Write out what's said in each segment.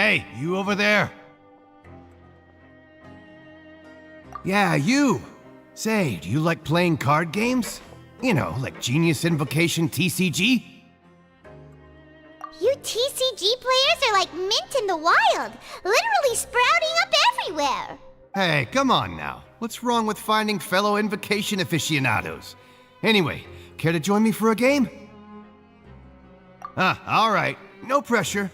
Hey, you over there. Yeah, you. Say, do you like playing card games? You know, like Genius Invocation TCG? You TCG players are like mint in the wild, literally sprouting up everywhere. Hey, come on now. What's wrong with finding fellow Invocation aficionados? Anyway, care to join me for a game? Alright. No pressure.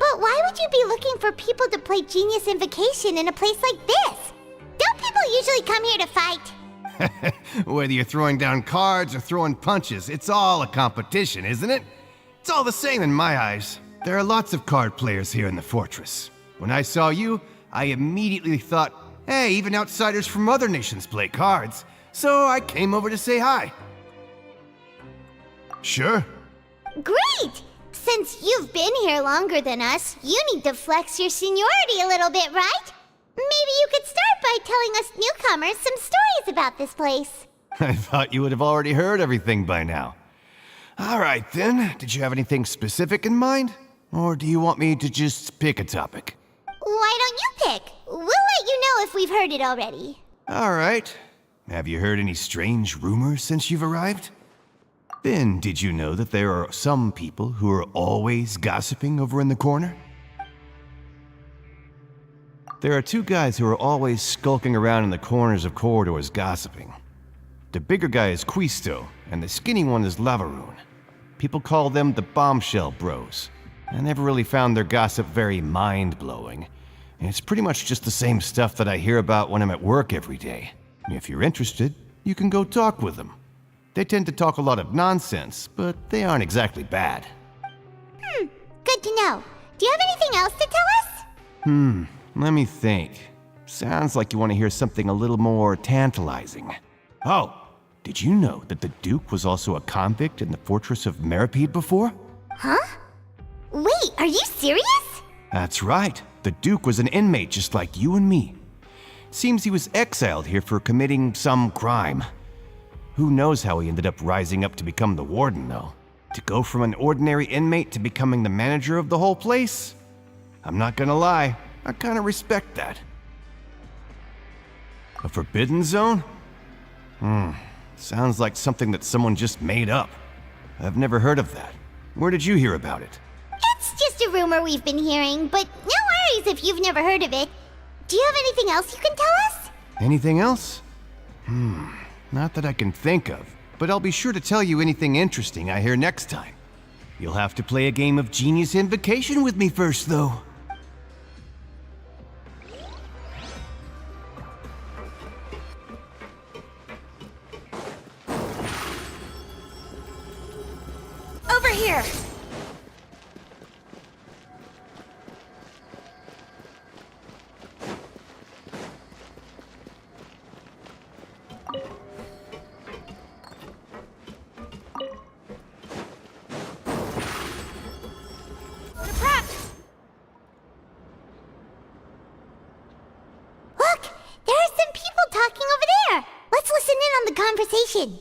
But why would you be looking for people to play Genius Invocation in a place like this? Don't people usually come here to fight? Whether you're throwing down cards or throwing punches, it's all a competition, isn't it? It's all the same in my eyes. There are lots of card players here in the fortress. When I saw you, I immediately thought, hey, even outsiders from other nations play cards, so I came over to say hi. Sure. Great! Since you've been here longer than us, you need to flex your seniority a little bit, right? Maybe you could start by telling us newcomers some stories about this place. I thought you would have already heard everything by now. All right then, did you have anything specific in mind? Or do you want me to just pick a topic? Why don't you pick? We'll let you know if we've heard it already. All right. Have you heard any strange rumors since you've arrived? Then, did you know that there are some people who are always gossiping over in the corner? There are two guys who are always skulking around in the corners of corridors gossiping. The bigger guy is Quisto, and the skinny one is Lavaroon. People call them the Bombshell Bros. I never really found their gossip very mind-blowing. And it's pretty much just the same stuff that I hear about when I'm at work every day. If you're interested, you can go talk with them. They tend to talk a lot of nonsense, but they aren't exactly bad. Good to know. Do you have anything else to tell us? Let me think. Sounds like you want to hear something a little more tantalizing. Oh, did you know that the Duke was also a convict in the fortress of Meripede before? Huh? Wait, are you serious? That's right. The Duke was an inmate just like you and me. Seems he was exiled here for committing some crime. Who knows how he ended up rising up to become the warden, though? To go from an ordinary inmate to becoming the manager of the whole place? I'm not gonna lie, I kinda respect that. A forbidden zone? Sounds like something that someone just made up. I've never heard of that. Where did you hear about it? It's just a rumor we've been hearing, but no worries if you've never heard of it. Do you have anything else you can tell us? Anything else? Not that I can think of, but I'll be sure to tell you anything interesting I hear next time. You'll have to play a game of Genius Invocation with me first, though. Over here! Look! There are some people talking over there! Let's listen in on the conversation.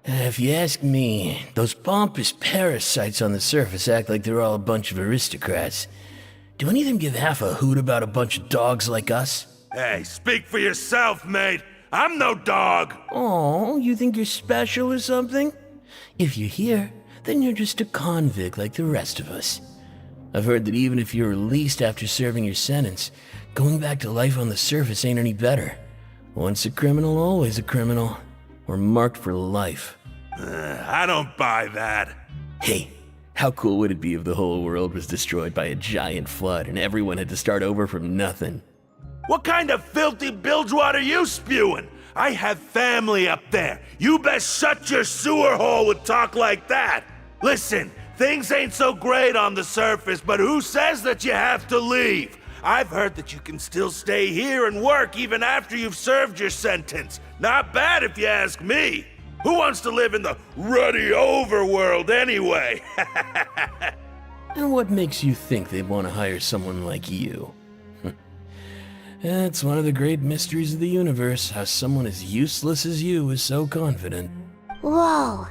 If you ask me, those pompous parasites on the surface act like they're all a bunch of aristocrats. Do any of them give half a hoot about a bunch of dogs like us? Hey, speak for yourself, mate. I'm no dog. Oh, you think you're special or something? If you're here, then you're just a convict like the rest of us. I've heard that even if you're released after serving your sentence, going back to life on the surface ain't any better. Once a criminal, always a criminal. We're marked for life. I don't buy that. Hey, how cool would it be if the whole world was destroyed by a giant flood and everyone had to start over from nothing? What kind of filthy bilgewater are you spewing? I have family up there. You best shut your sewer hole with talk like that. Listen, things ain't so great on the surface, but who says that you have to leave? I've heard that you can still stay here and work even after you've served your sentence. Not bad if you ask me. Who wants to live in the ruddy overworld anyway? And what makes you think they'd want to hire someone like you? It's one of the great mysteries of the universe, how someone as useless as you is so confident. Whoa.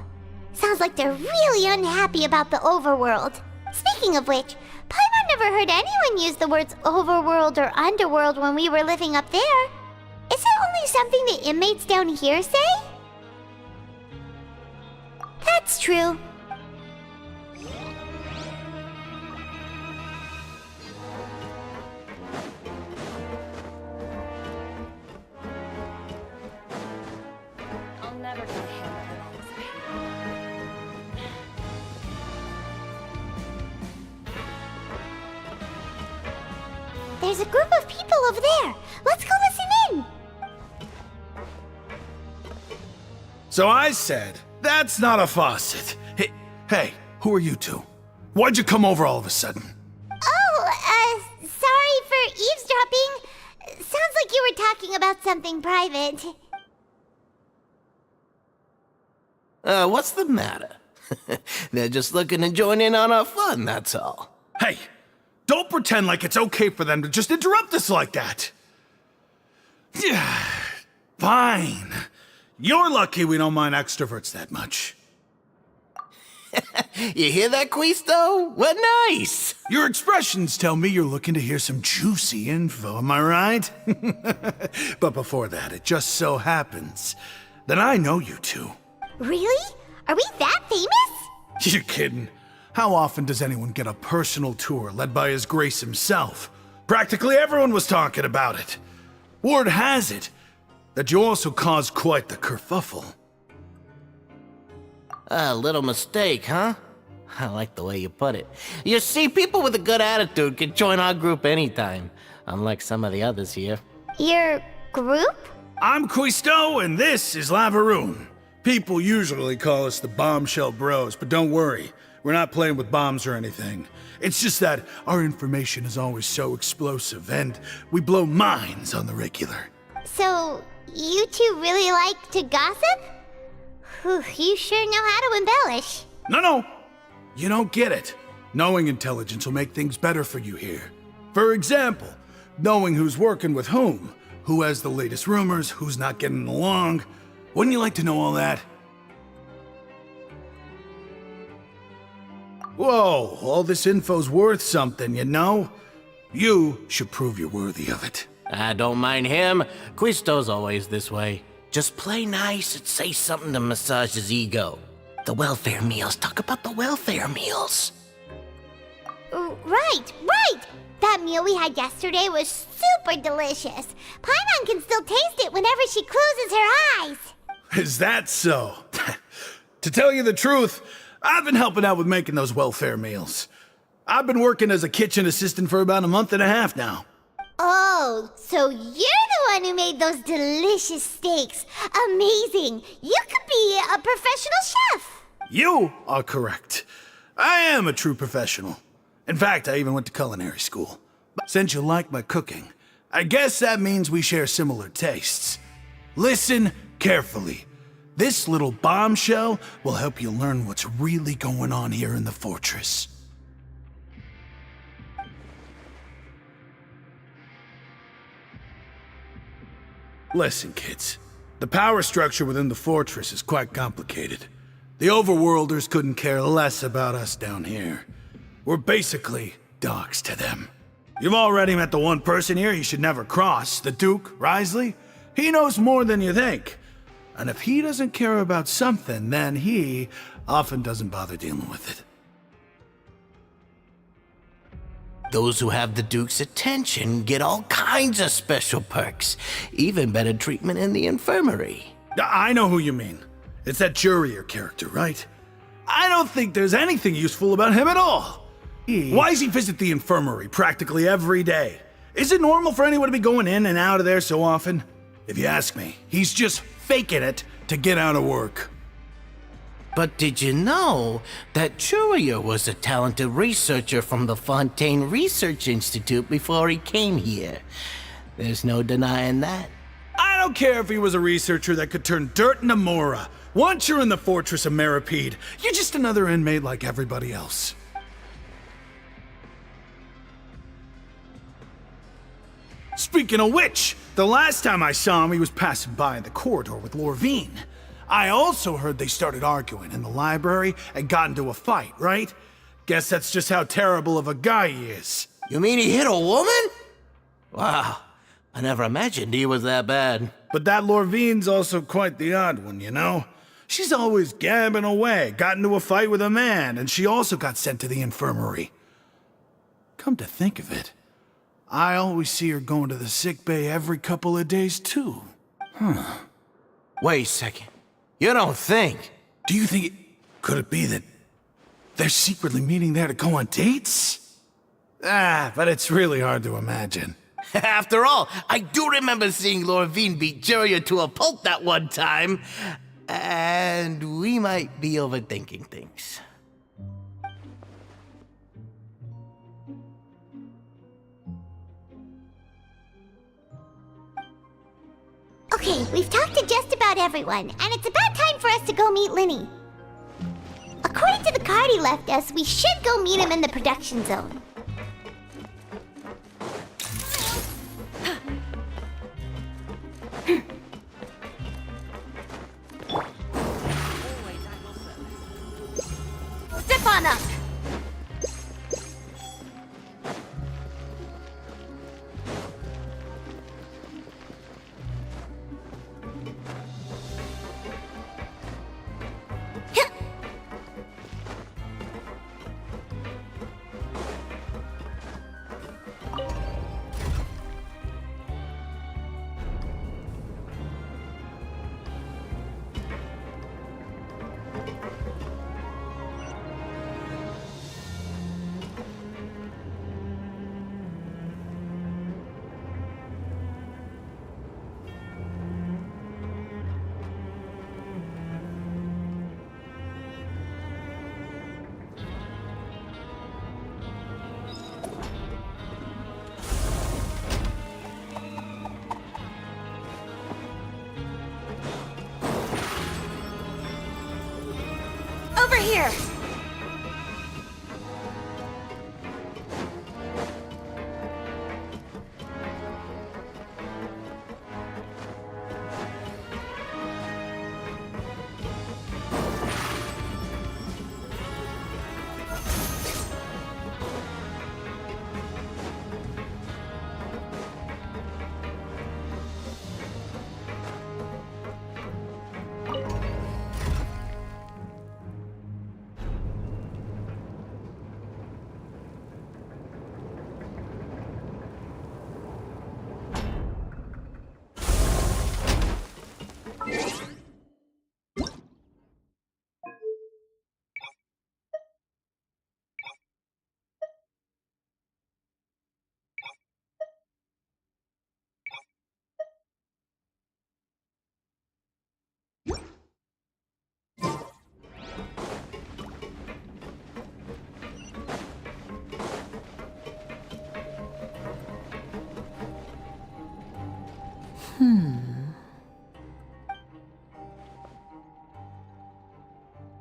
Sounds like they're really unhappy about the overworld. Speaking of which, Paimon never heard anyone use the words overworld or underworld when we were living up there. Is it only something the inmates down here say? That's true. I'll never get ahead with all this pain. There's a group of people over there. Let's go listen in. So I said, that's not a faucet. Hey, who are you two? Why'd you come over all of a sudden? Oh, sorry for eavesdropping. Sounds like you were talking about something private. What's the matter? They're just looking to join in on our fun, that's all. Hey, don't pretend like it's okay for them to just interrupt us like that. Yeah, fine. You're lucky we don't mind extroverts that much. You hear that, Quisto? What nice! Your expressions tell me you're looking to hear some juicy info, am I right? But before that, it just so happens that I know you two. Really? Are we that famous? You're kidding. How often does anyone get a personal tour led by His Grace himself? Practically everyone was talking about it. Word has it that you also caused quite the kerfuffle. A little mistake, huh? I like the way you put it. You see, people with a good attitude can join our group anytime, unlike some of the others here. Your group? I'm Quisto, and this is Lavaroon. People usually call us the Bombshell Bros, but don't worry. We're not playing with bombs or anything. It's just that our information is always so explosive, and we blow minds on the regular. So, you two really like to gossip? Whew, you sure know how to embellish. No. You don't get it. Knowing intelligence will make things better for you here. For example, knowing who's working with whom, who has the latest rumors, who's not getting along. Wouldn't you like to know all that? Whoa, all this info's worth something, you know? You should prove you're worthy of it. I don't mind him. Quisto's always this way. Just play nice and say something to massage his ego. The welfare meals. Talk about the welfare meals. Right. That meal we had yesterday was super delicious. Paimon can still taste it whenever she closes her eyes. Is that so? To tell you the truth, I've been helping out with making those welfare meals. I've been working as a kitchen assistant for about a month and a half now. Oh, so you're the one who made those delicious steaks. Amazing. You could be a professional chef. You are correct. I am a true professional. In fact, I even went to culinary school. But since you like my cooking, I guess that means we share similar tastes. Listen carefully. This little bombshell will help you learn what's really going on here in the fortress. Listen, kids. The power structure within the fortress is quite complicated. The overworlders couldn't care less about us down here. We're basically dogs to them. You've already met the one person here you should never cross, the Duke, Risley. He knows more than you think. And if he doesn't care about something, then he often doesn't bother dealing with it. Those who have the Duke's attention get all kinds of special perks, even better treatment in the infirmary. I know who you mean. It's that Jurier character, right? I don't think there's anything useful about him at all. Why does he visit the infirmary practically every day? Is it normal for anyone to be going in and out of there so often? If you ask me, he's just faking it to get out of work. But did you know that Jurier was a talented researcher from the Fontaine Research Institute before he came here? There's no denying that. I don't care if he was a researcher that could turn dirt into Mora. Once you're in the fortress of Meripede, you're just another inmate like everybody else. Speaking of which, the last time I saw him, he was passing by in the corridor with Lorvine. I also heard they started arguing in the library and got into a fight, right? Guess that's just how terrible of a guy he is. You mean he hit a woman? Wow, I never imagined he was that bad. But that Lorvine's also quite the odd one, you know? She's always gabbing away, got into a fight with a man, and she also got sent to the infirmary. Come to think of it, I always see her going to the sick bay every couple of days, too. Wait a second. You don't think? Do you think could it be that they're secretly meeting there to go on dates? But it's really hard to imagine. After all, I do remember seeing Lorvine beat Juria to a pulp that one time. And we might be overthinking things. Okay, we've talked to just about everyone, and it's about time for us to go meet Linny. According to the card he left us, we should go meet him in the production zone. Step on up! Over here!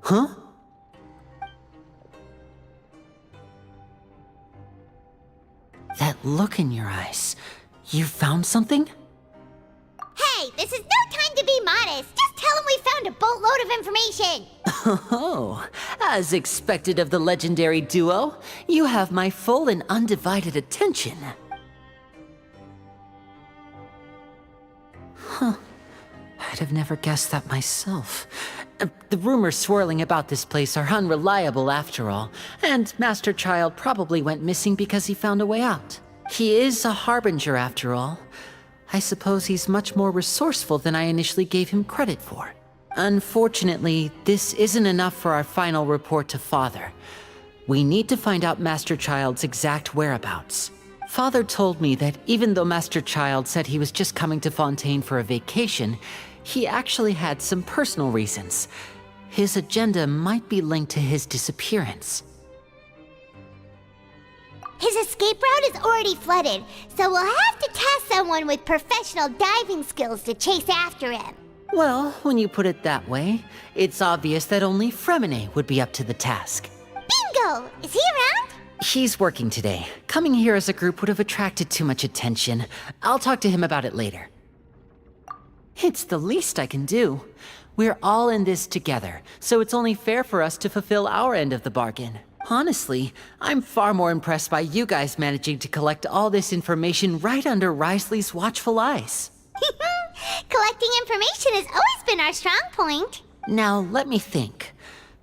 Huh? That look in your eyes. You found something? Hey, this is no time to be modest. Just tell him we found a boatload of information. Oh, as expected of the legendary duo, you have my full and undivided attention. Huh. I'd have never guessed that myself. The rumors swirling about this place are unreliable after all, and Master Child probably went missing because he found a way out. He is a harbinger after all. I suppose he's much more resourceful than I initially gave him credit for. Unfortunately, this isn't enough for our final report to Father. We need to find out Master Child's exact whereabouts. Father told me that even though Master Child said he was just coming to Fontaine for a vacation, he actually had some personal reasons. His agenda might be linked to his disappearance. His escape route is already flooded, so we'll have to task someone with professional diving skills to chase after him. Well, when you put it that way, it's obvious that only Fremine would be up to the task. Bingo! Is he around? He's working today. Coming here as a group would have attracted too much attention. I'll talk to him about it later. It's the least I can do. We're all in this together, so it's only fair for us to fulfill our end of the bargain. Honestly, I'm far more impressed by you guys managing to collect all this information right under Risley's watchful eyes. Collecting information has always been our strong point. Now, let me think.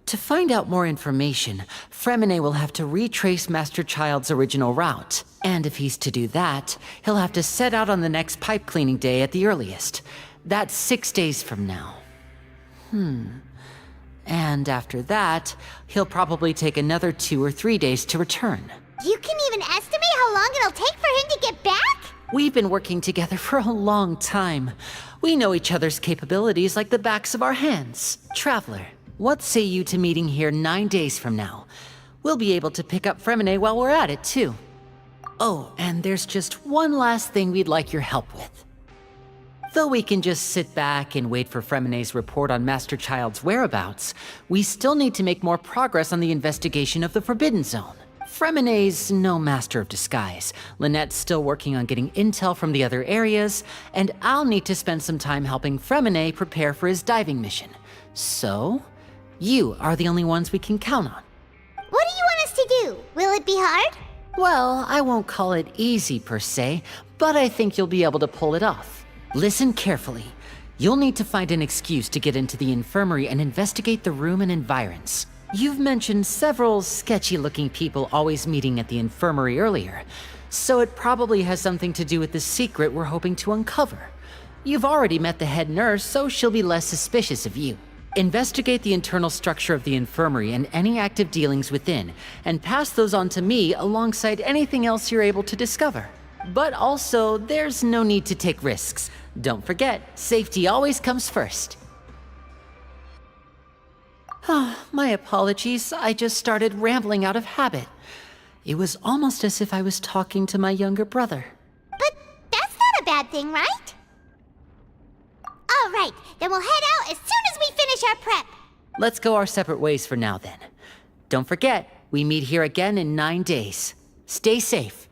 To find out more information, Fremine will have to retrace Master Child's original route. And if he's to do that, he'll have to set out on the next pipe cleaning day at the earliest. That's 6 days from now. And after that, he'll probably take another 2 or 3 days to return. You can even estimate how long it'll take for him to get back? We've been working together for a long time. We know each other's capabilities like the backs of our hands. Traveler, what say you to meeting here 9 days from now? We'll be able to pick up Fremine while we're at it, too. Oh, and there's just one last thing we'd like your help with. Though we can just sit back and wait for Fremine's report on Master Child's whereabouts, we still need to make more progress on the investigation of the Forbidden Zone. Fremine's no master of disguise, Lynette's still working on getting intel from the other areas, and I'll need to spend some time helping Fremine prepare for his diving mission. So, you are the only ones we can count on. What do you want us to do? Will it be hard? Well, I won't call it easy per se, but I think you'll be able to pull it off. Listen carefully. You'll need to find an excuse to get into the infirmary and investigate the room and environs. You've mentioned several sketchy-looking people always meeting at the infirmary earlier, so it probably has something to do with the secret we're hoping to uncover. You've already met the head nurse, so she'll be less suspicious of you. Investigate the internal structure of the infirmary and any active dealings within, and pass those on to me alongside anything else you're able to discover. But also, there's no need to take risks. Don't forget, safety always comes first. My apologies, I just started rambling out of habit. It was almost as if I was talking to my younger brother. But that's not a bad thing, right? All right, then we'll head out as soon as we finish our prep. Let's go our separate ways for now then. Don't forget, we meet here again in 9 days. Stay safe.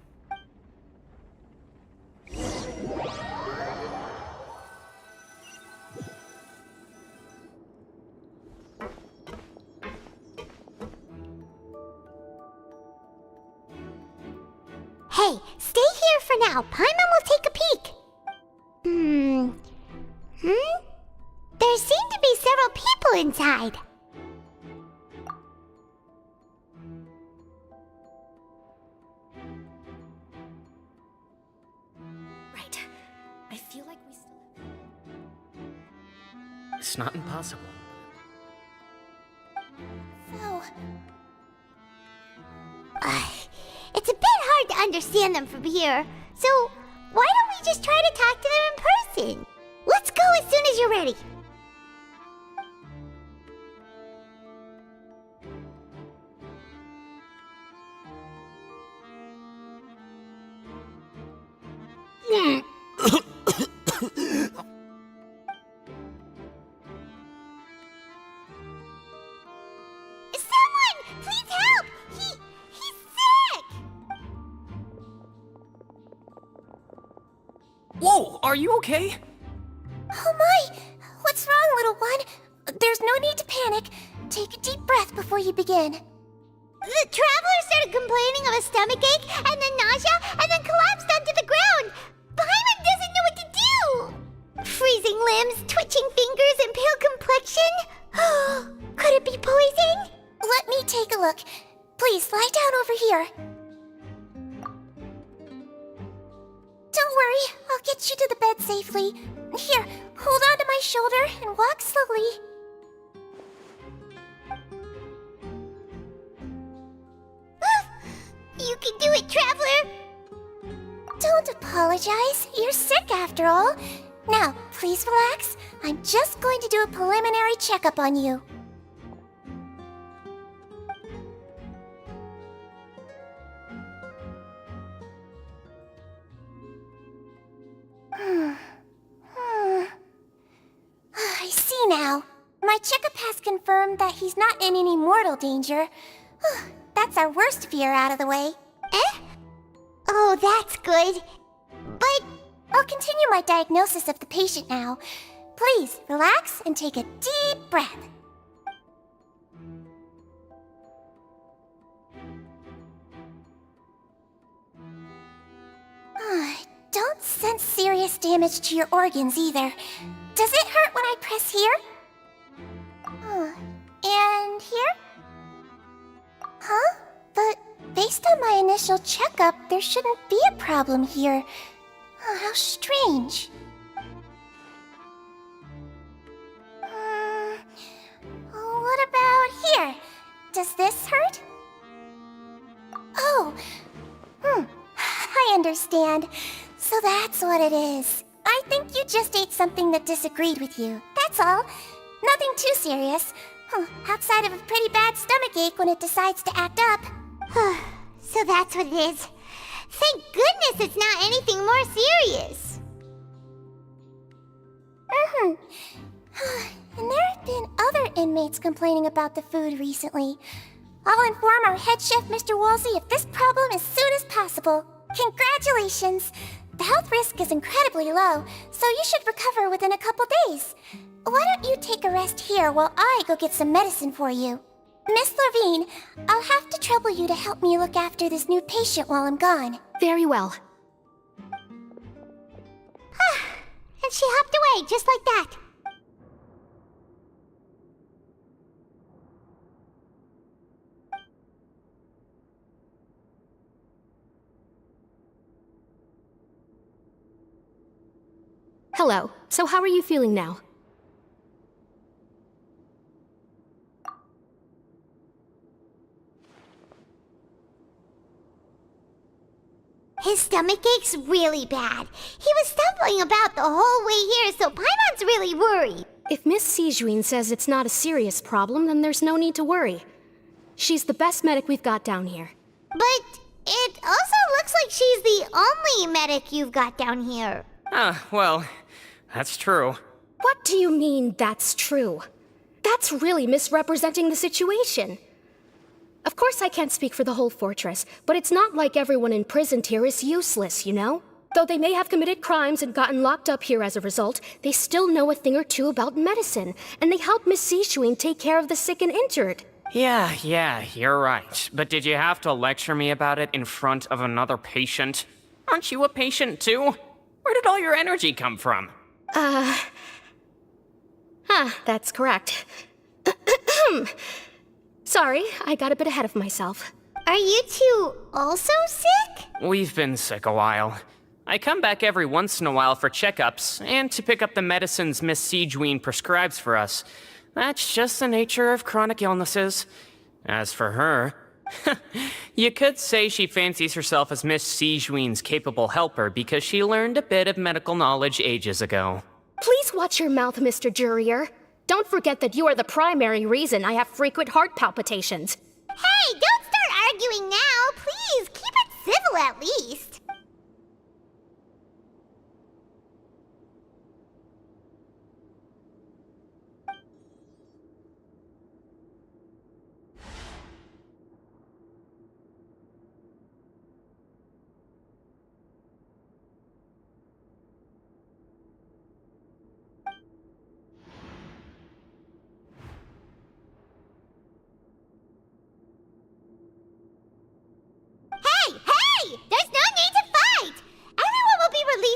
Hey, stay here for now. Paimon will take a peek. There seem to be several people inside. Right. I feel like we still... It's not impossible. So... it's a bit hard to understand them from here. So, why don't we just try to talk to them in person? Let's go as soon as you're ready. Someone! Please help! He's sick! Whoa, are you okay? Oh my! What's wrong, little one? There's no need to panic. Take a deep breath before you begin. The traveler started complaining of a stomachache, and then nausea, and then collapsed onto the ground. Paimon doesn't know what to do! Freezing limbs, twitching fingers, and pale complexion? Could it be poison? Let me take a look. Please, lie down over here. Don't worry, I'll get you to the bed safely. Here, hold on to my shoulder and walk slowly. You can do it, Traveler! Don't apologize. You're sick after all. Now, please relax. I'm just going to do a preliminary checkup on you. I see now. My checkup has confirmed that he's not in any mortal danger. That's our worst fear out of the way. Eh? Oh, that's good. But I'll continue my diagnosis of the patient now. Please, relax and take a deep breath. Don't sense serious damage to your organs either. Does it hurt when I press here? And here? Huh? But based on my initial checkup, there shouldn't be a problem here. Oh, how strange. What about here? Does this hurt? Oh, I understand. So that's what it is. I think you just ate something that disagreed with you. That's all. Nothing too serious. Outside of a pretty bad stomachache when it decides to act up. So that's what it is. Thank goodness it's not anything more serious. And there have been other inmates complaining about the food recently. I'll inform our head chef, Mr. Woolsey, of this problem as soon as possible. Congratulations! The health risk is incredibly low, so you should recover within a couple days. Why don't you take a rest here while I go get some medicine for you? Miss Lorvine, I'll have to trouble you to help me look after this new patient while I'm gone. Very well. And she hopped away just like that. Hello. So how are you feeling now? His stomach ache's really bad. He was stumbling about the whole way here, so Paimon's really worried. If Miss Sijuin says it's not a serious problem, then there's no need to worry. She's the best medic we've got down here. But it also looks like she's the only medic you've got down here. Well, that's true. What do you mean, that's true? That's really misrepresenting the situation. Of course I can't speak for the whole fortress, but it's not like everyone imprisoned here is useless, you know? Though they may have committed crimes and gotten locked up here as a result, they still know a thing or two about medicine, and they help Miss Sijuin take care of the sick and injured. Yeah, you're right. But did you have to lecture me about it in front of another patient? Aren't you a patient too? Where did all your energy come from? That's correct. Sorry, I got a bit ahead of myself. Are you two also sick? We've been sick a while. I come back every once in a while for checkups, and to pick up the medicines Miss Sijuin prescribes for us. That's just the nature of chronic illnesses. As for her, you could say she fancies herself as Miss Sijuin's capable helper because she learned a bit of medical knowledge ages ago. Please watch your mouth, Mr. Jurier. Don't forget that you are the primary reason I have frequent heart palpitations. Hey, don't start arguing now! Please, keep it civil at least.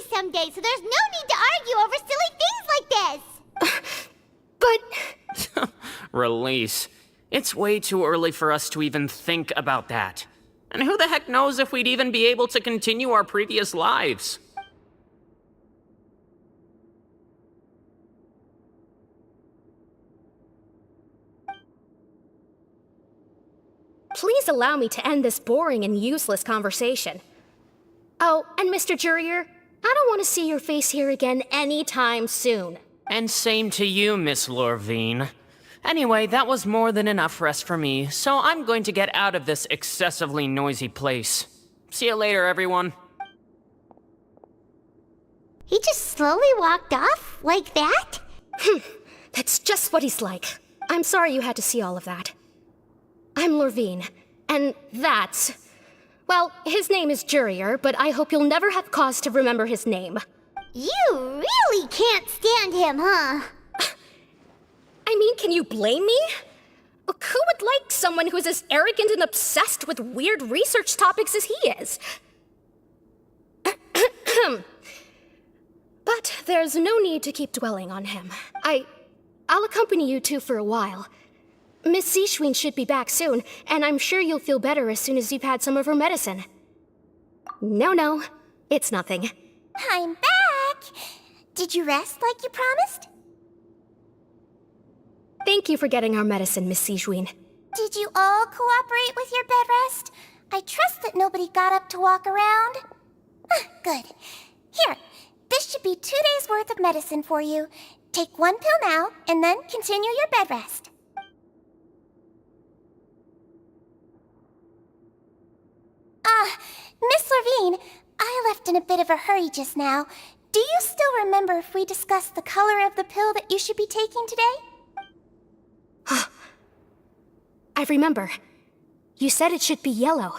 Someday, so there's no need to argue over silly things like this. But... Release. It's way too early for us to even think about that. And who the heck knows if we'd even be able to continue our previous lives? Please allow me to end this boring and useless conversation. Oh, and Mr. Jurier, I don't want to see your face here again anytime soon. And same to you, Miss Lorvine. Anyway, that was more than enough rest for me, so I'm going to get out of this excessively noisy place. See you later, everyone. He just slowly walked off like that? That's just what he's like. I'm sorry you had to see all of that. I'm Lorvine, and that's... Well, his name is Jurier, but I hope you'll never have cause to remember his name. You really can't stand stand him, huh? I mean, can you blame me? Who would like someone who's as arrogant and obsessed with weird research topics as he is? But there's no need to keep dwelling on him. I'll accompany you two for a while. Miss Seashween should be back soon, and I'm sure you'll feel better as soon as you've had some of her medicine. No, it's nothing. I'm back! Did you rest like you promised? Thank you for getting our medicine, Miss Seashween. Did you all cooperate with your bed rest? I trust that nobody got up to walk around. Good. Here, this should be 2 days' worth of medicine for you. Take 1 pill now, and then continue your bed rest. Miss Levine, I left in a bit of a hurry just now. Do you still remember if we discussed the color of the pill that you should be taking today? I remember. You said it should be yellow.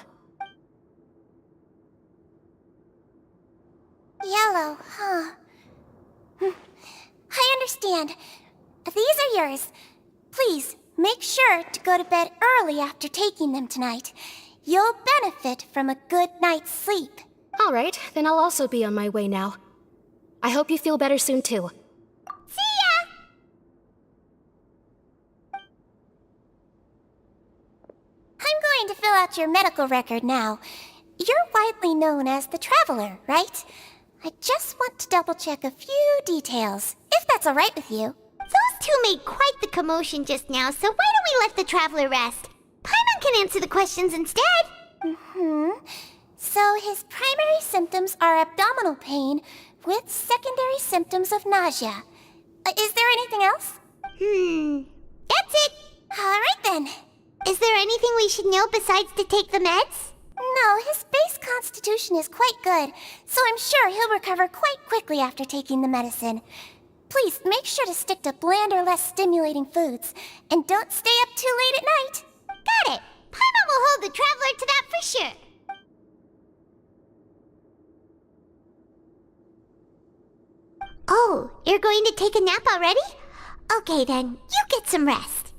Yellow, huh? I understand. These are yours. Please, make sure to go to bed early after taking them tonight. You'll benefit from a good night's sleep. All right, then I'll also be on my way now. I hope you feel better soon, too. See ya! I'm going to fill out your medical record now. You're widely known as the Traveler, right? I just want to double-check a few details, if that's all right with you. Those two made quite the commotion just now, so why don't we let the Traveler rest? Paimon can answer the questions instead. So his primary symptoms are abdominal pain with secondary symptoms of nausea. Is there anything else? That's it. All right then. Is there anything we should know besides to take the meds? No, his base constitution is quite good, so I'm sure he'll recover quite quickly after taking the medicine. Please make sure to stick to bland or less stimulating foods, and don't stay up too late at night. Got it. Paimon will hold the Traveler to that for sure. Oh, you're going to take a nap already? Okay then, you get some rest.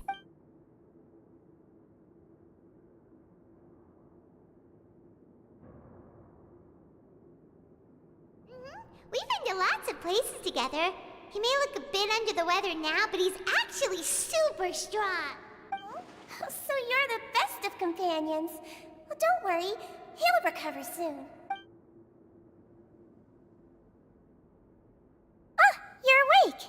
We've been to lots of places together. He may look a bit under the weather now, but he's actually super strong. So you're the best of companions. Well, don't worry. He'll recover soon. You're awake.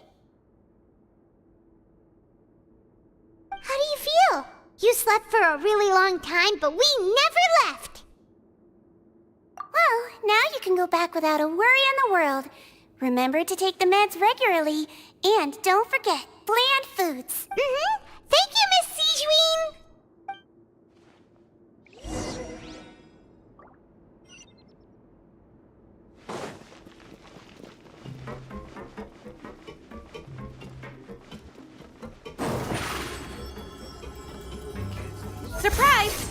How do you feel? You slept for a really long time, but we never left. Well, now you can go back without a worry in the world. Remember to take the meds regularly, and don't forget, bland foods. Thank you, Miss Seashween. Surprise!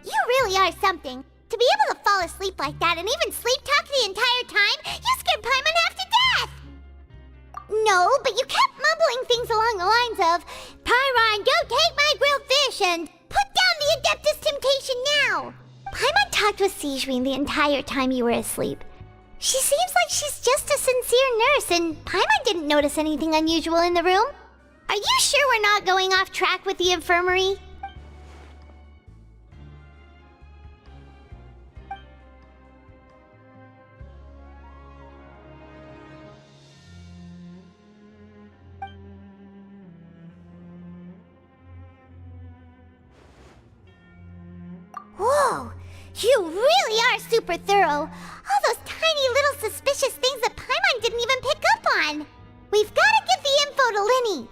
You really are something. To be able to fall asleep like that and even sleep talk the entire time, you scared Paimon half to death! No, but you kept mumbling things along the lines of, Pyron, go take my grilled fish and put down the Adeptus Temptation now! Paimon talked with Seashween the entire time you were asleep. She seems like she's just a sincere nurse, and Paimon didn't notice anything unusual in the room. Are you sure we're not going off track with the infirmary? Whoa! You really are super thorough! All those tiny little suspicious things that Paimon didn't even pick up on! We've gotta give the info to Linny!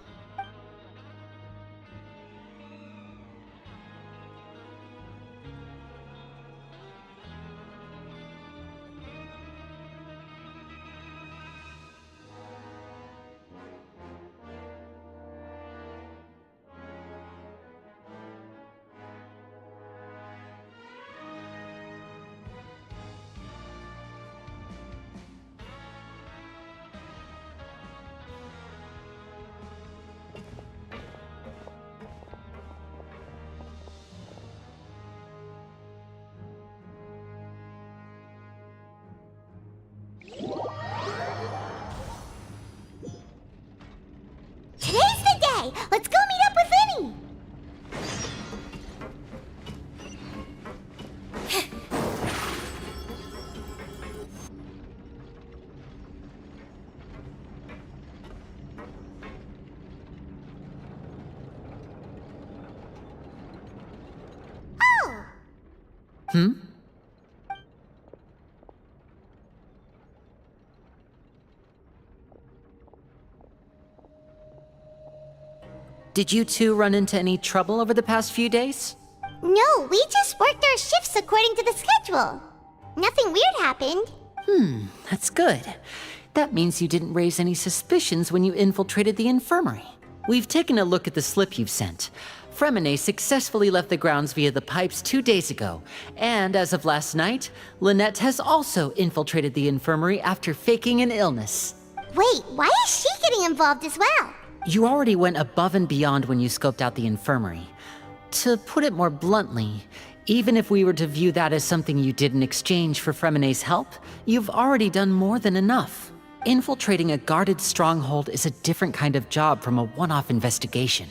Did you two run into any trouble over the past few days? No, we just worked our shifts according to the schedule. Nothing weird happened. That's good. That means you didn't raise any suspicions when you infiltrated the infirmary. We've taken a look at the slip you've sent. Fremine successfully left the grounds via the pipes 2 days ago, and as of last night, Lynette has also infiltrated the infirmary after faking an illness. Wait, why is she getting involved as well? You already went above and beyond when you scoped out the infirmary. To put it more bluntly, even if we were to view that as something you did in exchange for Fremine's help, you've already done more than enough. Infiltrating a guarded stronghold is a different kind of job from a one-off investigation.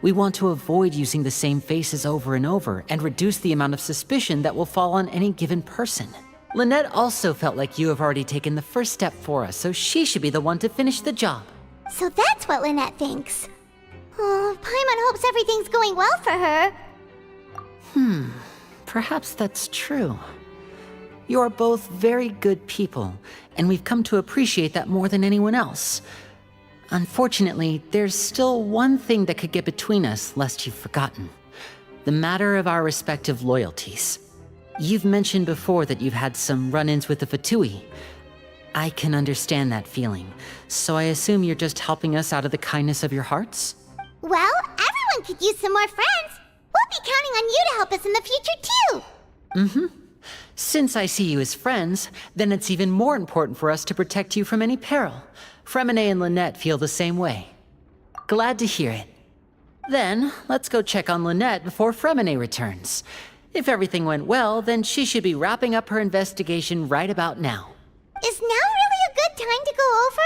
We want to avoid using the same faces over and over and reduce the amount of suspicion that will fall on any given person. Lynette also felt like you have already taken the first step for us, so she should be the one to finish the job. So that's what Lynette thinks. Oh, Paimon hopes everything's going well for her. Perhaps that's true. You're both very good people, and we've come to appreciate that more than anyone else. Unfortunately, there's still one thing that could get between us, lest you've forgotten. The matter of our respective loyalties. You've mentioned before that you've had some run-ins with the Fatui. I can understand that feeling, so I assume you're just helping us out of the kindness of your hearts? Well, everyone could use some more friends. We'll be counting on you to help us in the future, too. Since I see you as friends, then it's even more important for us to protect you from any peril. Fremine and Lynette feel the same way. Glad to hear it. Then, let's go check on Lynette before Fremine returns. If everything went well, then she should be wrapping up her investigation right about now. Is now really a good time to go over?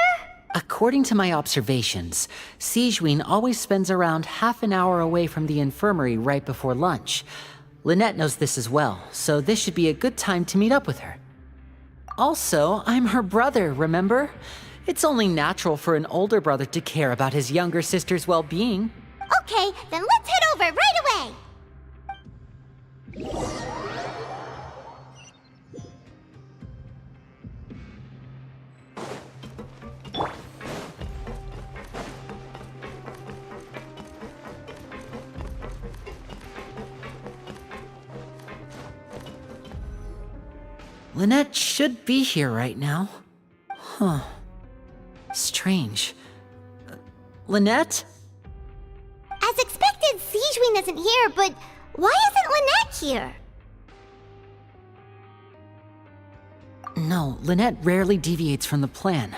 According to my observations, Sigewinne always spends around half an hour away from the infirmary right before lunch. Lynette knows this as well, so this should be a good time to meet up with her. Also, I'm her brother, remember? It's only natural for an older brother to care about his younger sister's well-being. Okay, then let's head over right away. Lynette should be here right now. Huh. Strange. Lynette? As expected, Sigewinne isn't here, but why isn't Lynette here? No, Lynette rarely deviates from the plan.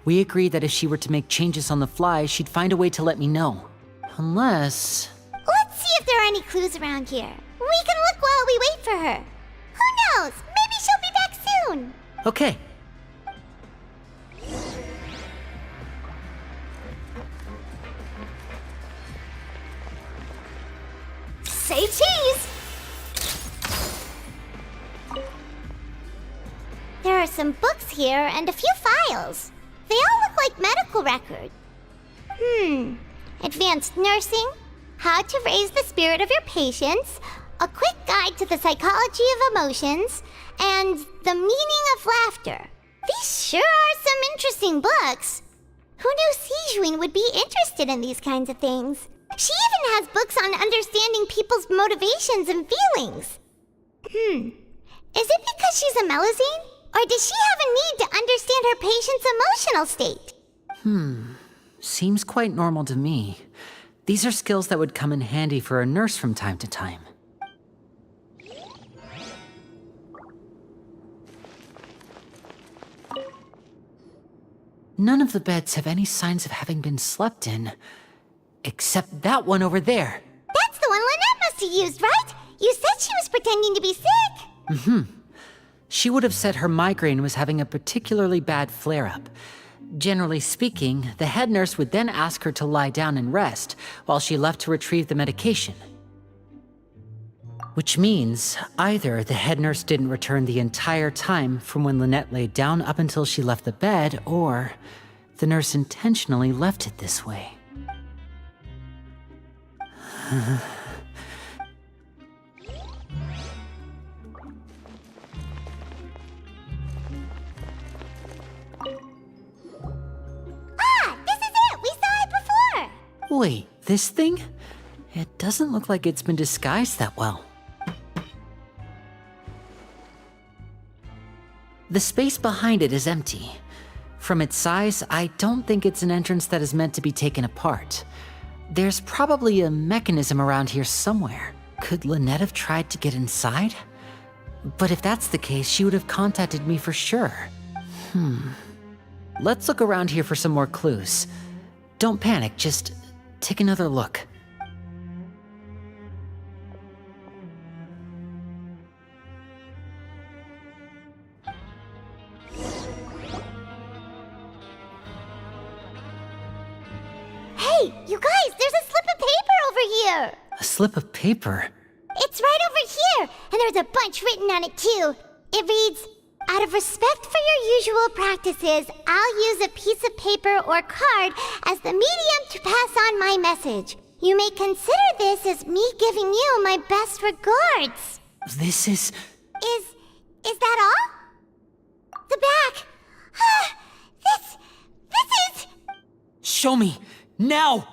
We agreed that if she were to make changes on the fly, she'd find a way to let me know. Unless... Let's see if there are any clues around here. We can look while we wait for her. Who knows? Maybe she'll be back soon. Okay. Say cheese! There are some books here and a few files. They all look like medical records. Advanced nursing, how to raise the spirit of your patients, a quick guide to the psychology of emotions, and the meaning of laughter. These sure are some interesting books. Who knew Sigewinne would be interested in these kinds of things? She even has books on understanding people's motivations and feelings. Is it because she's a Melusine? Or does she have a need to understand her patient's emotional state? Seems quite normal to me. These are skills that would come in handy for a nurse from time to time. None of the beds have any signs of having been slept in. Except that one over there. That's the one Lynette must have used, right? You said she was pretending to be sick. She would have said her migraine was having a particularly bad flare-up. Generally speaking, the head nurse would then ask her to lie down and rest while she left to retrieve the medication. Which means either the head nurse didn't return the entire time from when Lynette laid down up until she left the bed, or the nurse intentionally left it this way. Wait, this thing? It doesn't look like it's been disguised that well. The space behind it is empty. From its size, I don't think it's an entrance that is meant to be taken apart. There's probably a mechanism around here somewhere. Could Lynette have tried to get inside? But if that's the case, she would have contacted me for sure. Let's look around here for some more clues. Don't panic, just take another look. Hey, you guys, there's a slip of paper over here! A slip of paper? It's right over here, and there's a bunch written on it too. It reads, "Out of respect for your usual practices, I'll use a piece of paper or card as the medium to pass on my message. You may consider this as me giving you my best regards." This is... Is that all? The back. This is... Show me! Now!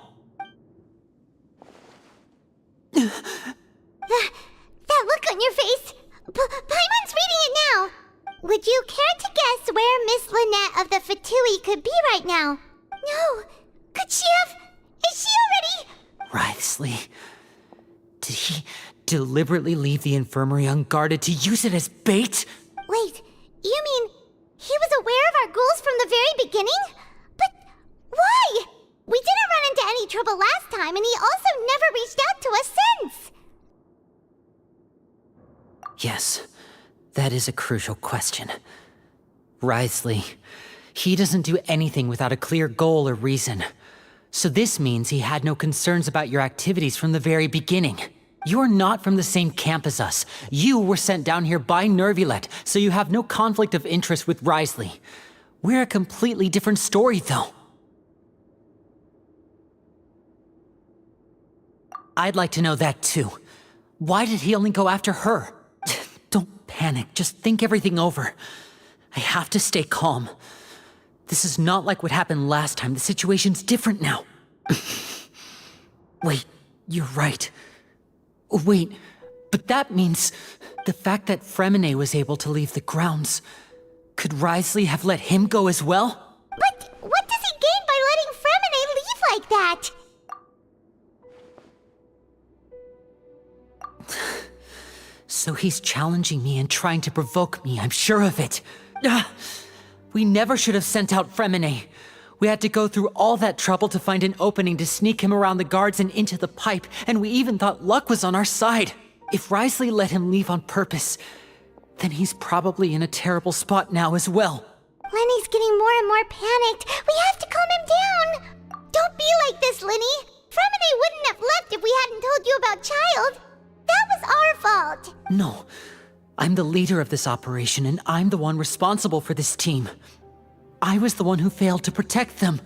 That look on your face. Paimon's reading it now. Would you care to guess where Miss Lynette of the Fatui could be right now? No. Could she have... Is she already... Wriothesley. Did he deliberately leave the infirmary unguarded to use it as bait? Wait, you mean he was aware of our goals from the very beginning? But why? We didn't run into any trouble last time, and he also never reached out to us since. Yes, that is a crucial question. Wriothesley, he doesn't do anything without a clear goal or reason. So this means he had no concerns about your activities from the very beginning. You're not from the same camp as us. You were sent down here by Nervulet, so you have no conflict of interest with Wriothesley. We're a completely different story, though. I'd like to know that, too. Why did he only go after her? Don't panic, just think everything over. I have to stay calm. This is not like what happened last time. The situation's different now. Wait, you're right. Wait, but that means the fact that Fremine was able to leave the grounds. Could Wriothesley have let him go as well? But what does he gain by letting Fremine leave like that? So he's challenging me and trying to provoke me, I'm sure of it. We never should have sent out Fremine. We had to go through all that trouble to find an opening to sneak him around the guards and into the pipe, and we even thought luck was on our side. If Wriothesley let him leave on purpose, then he's probably in a terrible spot now as well. Lenny's getting more and more panicked. We have to calm him down. Don't be like this, Lenny. Fremine wouldn't have left if we hadn't told you about Child. That was our fault. No, I'm the leader of this operation, and I'm the one responsible for this team. I was the one who failed to protect them.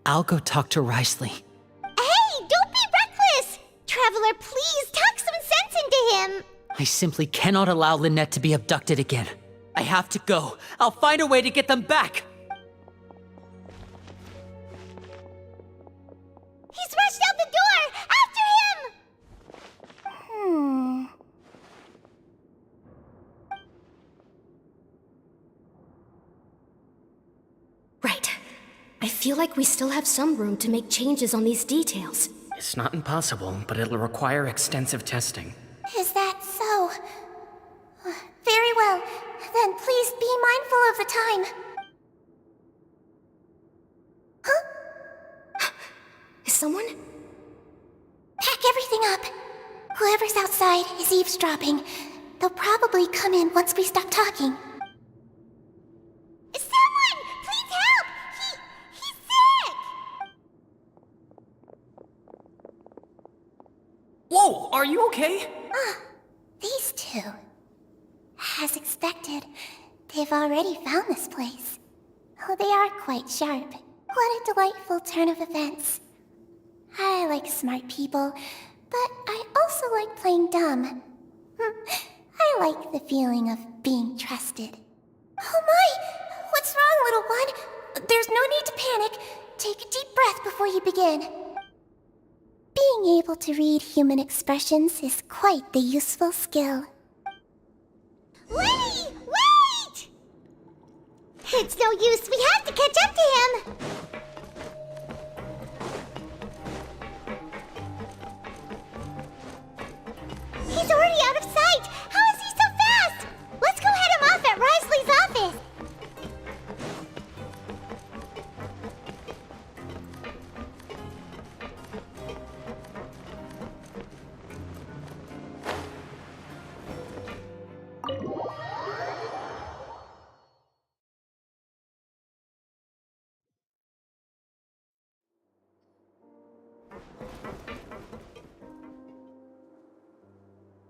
I'll go talk to Wriothesley. Hey, don't be reckless! Traveler, please talk some sense into him. I simply cannot allow Lynette to be abducted again. I have to go. I'll find a way to get them back. He's rushed out the door! After him! Right. I feel like we still have some room to make changes on these details. It's not impossible, but it'll require extensive testing. Is that so? Very well. Then please be mindful of the time. Huh? Is someone? Pack everything up. Whoever's outside is eavesdropping. They'll probably come in once we stop talking. Someone! Please help! He's sick! Whoa, are you okay? These two. As expected, they've already found this place. Oh, they are quite sharp. What a delightful turn of events. I like smart people, but I also like playing dumb. I like the feeling of being trusted. Oh my! What's wrong, little one? There's no need to panic. take a deep breath before you begin. Being able to read human expressions is quite the useful skill. Lenny, wait! It's no use, we have to catch up to him! He's already out of sight! How is he so fast? Let's go head him off at Risley's office!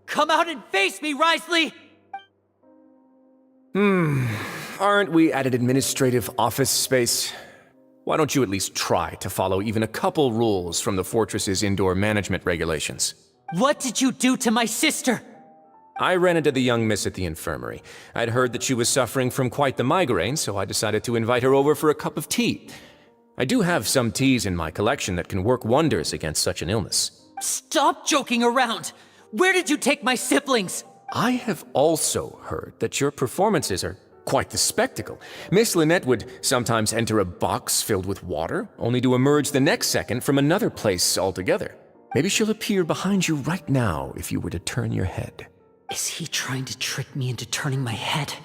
Come out and face me, Risley! Aren't we at an administrative office space? Why don't you at least try to follow even a couple rules from the fortress's indoor management regulations? What did you do to my sister? I ran into the young miss at the infirmary. I'd heard that she was suffering from quite the migraine, so I decided to invite her over for a cup of tea. I do have some teas in my collection that can work wonders against such an illness. Stop joking around! Where did you take my siblings? I have also heard that your performances are quite the spectacle. Miss Lynette would sometimes enter a box filled with water, only to emerge the next second from another place altogether. Maybe she'll appear behind you right now if you were to turn your head. Is he trying to trick me into turning my head?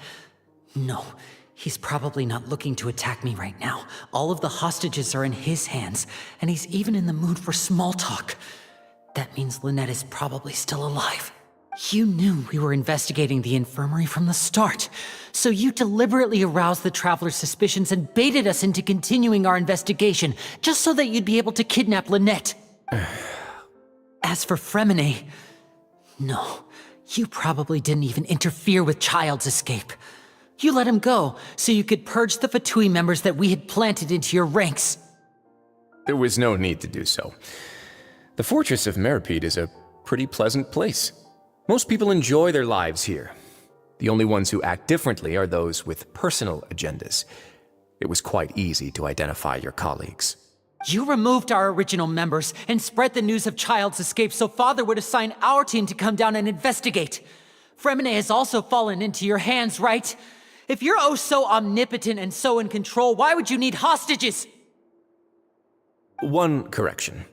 No, he's probably not looking to attack me right now. All of the hostages are in his hands, and he's even in the mood for small talk. That means Lynette is probably still alive. You knew we were investigating the infirmary from the start, so you deliberately aroused the Traveler's suspicions and baited us into continuing our investigation, just so that you'd be able to kidnap Lynette. As for Fremine, no, you probably didn't even interfere with Child's escape. You let him go, so you could purge the Fatui members that we had planted into your ranks. There was no need to do so. The Fortress of Meripede is a pretty pleasant place. Most people enjoy their lives here. The only ones who act differently are those with personal agendas. It was quite easy to identify your colleagues. You removed our original members and spread the news of Child's escape so Father would assign our team to come down and investigate. Fremine has also fallen into your hands, right? If you're oh so omnipotent and so in control, why would you need hostages? One correction.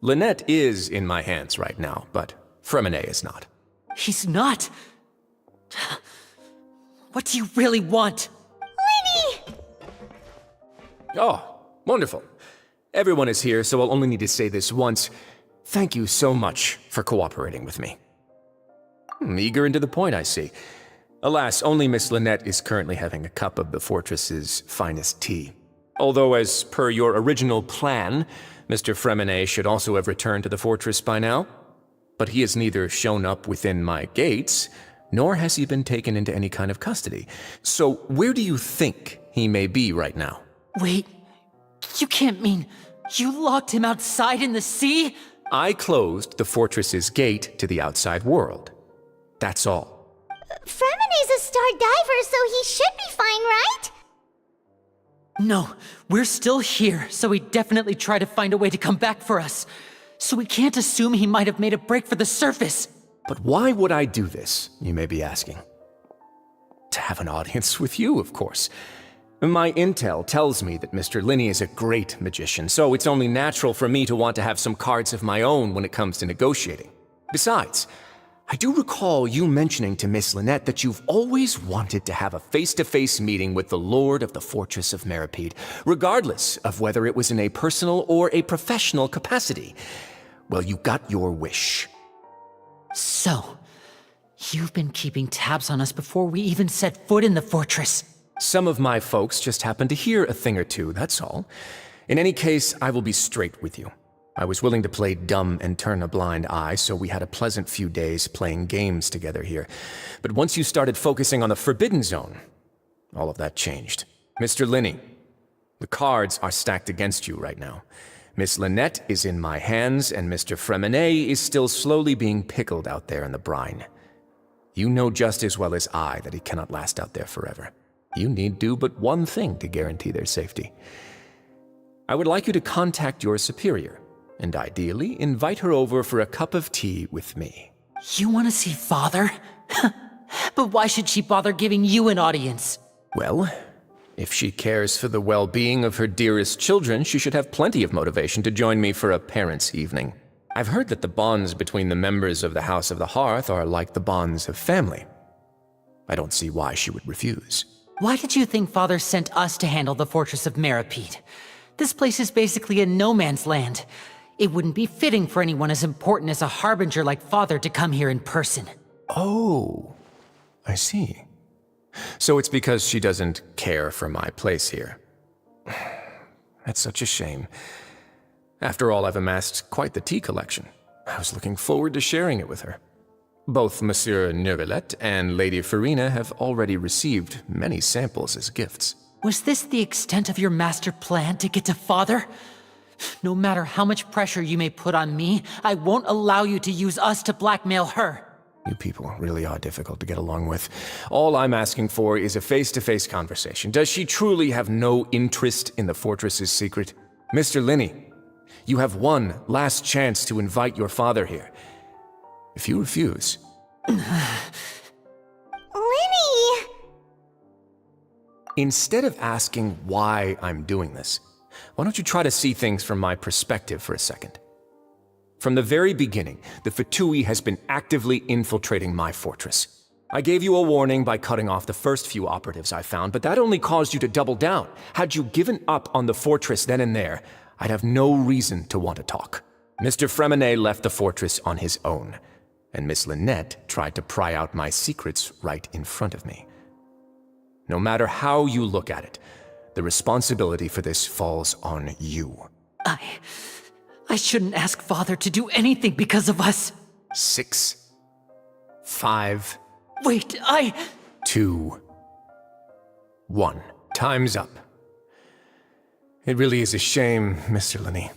Lynette is in my hands right now, but Fremine is not. He's not. What do you really want? Lenny! Oh, wonderful. Everyone is here, so I'll only need to say this once. Thank you so much for cooperating with me. Eager and to the point, I see. Alas, only Miss Lynette is currently having a cup of the fortress's finest tea. Although, as per your original plan, Mr. Fremine should also have returned to the fortress by now. But he has neither shown up within my gates, nor has he been taken into any kind of custody. So where do you think he may be right now? Wait, you can't mean you locked him outside in the sea? I closed the fortress's gate to the outside world. That's all. Fremine's a star diver, so he should be fine, right? No, we're still here, so he definitely tried to find a way to come back for us. So we can't assume he might have made a break for the surface. But why would I do this, you may be asking? To have an audience with you, of course. My intel tells me that Mr. Linney is a great magician, so it's only natural for me to want to have some cards of my own when it comes to negotiating. Besides, I do recall you mentioning to Miss Lynette that you've always wanted to have a face-to-face meeting with the Lord of the Fortress of Meripede, regardless of whether it was in a personal or a professional capacity. Well, you got your wish. So, you've been keeping tabs on us before we even set foot in the fortress. Some of my folks just happened to hear a thing or two, that's all. In any case, I will be straight with you. I was willing to play dumb and turn a blind eye, so we had a pleasant few days playing games together here. But once you started focusing on the Forbidden Zone, all of that changed. Mr. Linney, the cards are stacked against you right now. Miss Lynette is in my hands, and Mr. Fremine is still slowly being pickled out there in the brine. You know just as well as I that he cannot last out there forever. You need do but one thing to guarantee their safety. I would like you to contact your superior, and ideally invite her over for a cup of tea with me. You want to see Father? But why should she bother giving you an audience? Well, if she cares for the well-being of her dearest children, she should have plenty of motivation to join me for a parents' evening. I've heard that the bonds between the members of the House of the Hearth are like the bonds of family. I don't see why she would refuse. Why did you think Father sent us to handle the Fortress of Meripede? This place is basically a no-man's land. It wouldn't be fitting for anyone as important as a harbinger like Father to come here in person. Oh, I see. So it's because she doesn't care for my place here. That's such a shame. After all, I've amassed quite the tea collection. I was looking forward to sharing it with her. Both Monsieur Neuvillette and Lady Farina have already received many samples as gifts. Was this the extent of your master plan to get to Father? No matter how much pressure you may put on me, I won't allow you to use us to blackmail her. You people really are difficult to get along with. All I'm asking for is a face-to-face conversation. Does she truly have no interest in the fortress's secret? Mr. Linney, you have one last chance to invite your father here. If you refuse... Linny! Instead of asking why I'm doing this, why don't you try to see things from my perspective for a second? From the very beginning, the Fatui has been actively infiltrating my fortress. I gave you a warning by cutting off the first few operatives I found, but that only caused you to double down. Had you given up on the fortress then and there, I'd have no reason to want to talk. Mr. Fremenet left the fortress on his own, and Miss Lynette tried to pry out my secrets right in front of me. No matter how you look at it, the responsibility for this falls on you. I shouldn't ask Father to do anything because of us. 6, 5... Wait, 2, 1. Time's up. It really is a shame, Mr. Linney.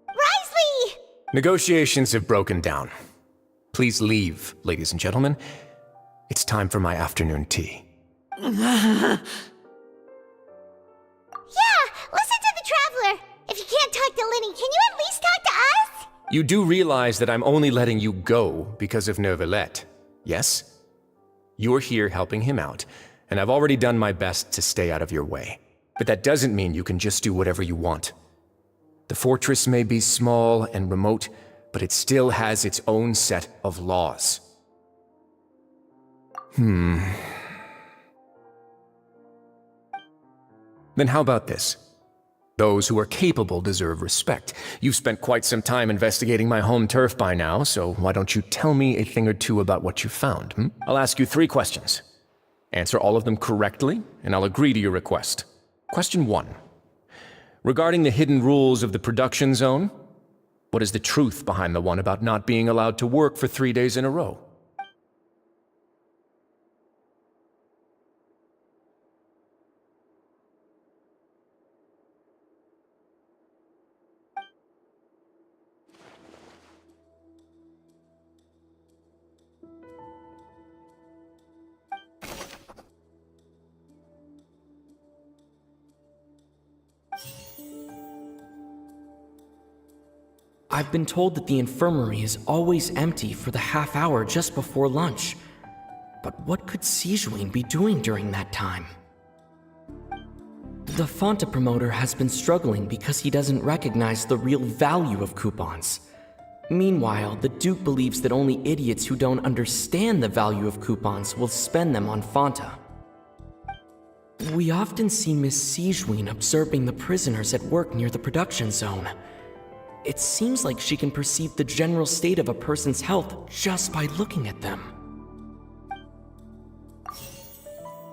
Risley! Negotiations have broken down. Please leave, ladies and gentlemen. It's time for my afternoon tea. Yeah, listen to the Traveler. If you can't talk to Linny, can you at least talk to us? You do realize that I'm only letting you go because of Neuvillette, yes? You're here helping him out, and I've already done my best to stay out of your way. But that doesn't mean you can just do whatever you want. The fortress may be small and remote, but it still has its own set of laws. Then how about this? Those who are capable deserve respect. You've spent quite some time investigating my home turf by now, so why don't you tell me a thing or two about what you found? I'll ask you 3 questions. Answer all of them correctly, and I'll agree to your request. Question 1. Regarding the hidden rules of the production zone, what is the truth behind the one about not being allowed to work for 3 days in a row? I've been told that the infirmary is always empty for the half hour just before lunch. But what could Sijuin be doing during that time? The Fonta promoter has been struggling because he doesn't recognize the real value of coupons. Meanwhile, the Duke believes that only idiots who don't understand the value of coupons will spend them on Fonta. We often see Miss Sijuin observing the prisoners at work near the production zone. It seems like she can perceive the general state of a person's health just by looking at them.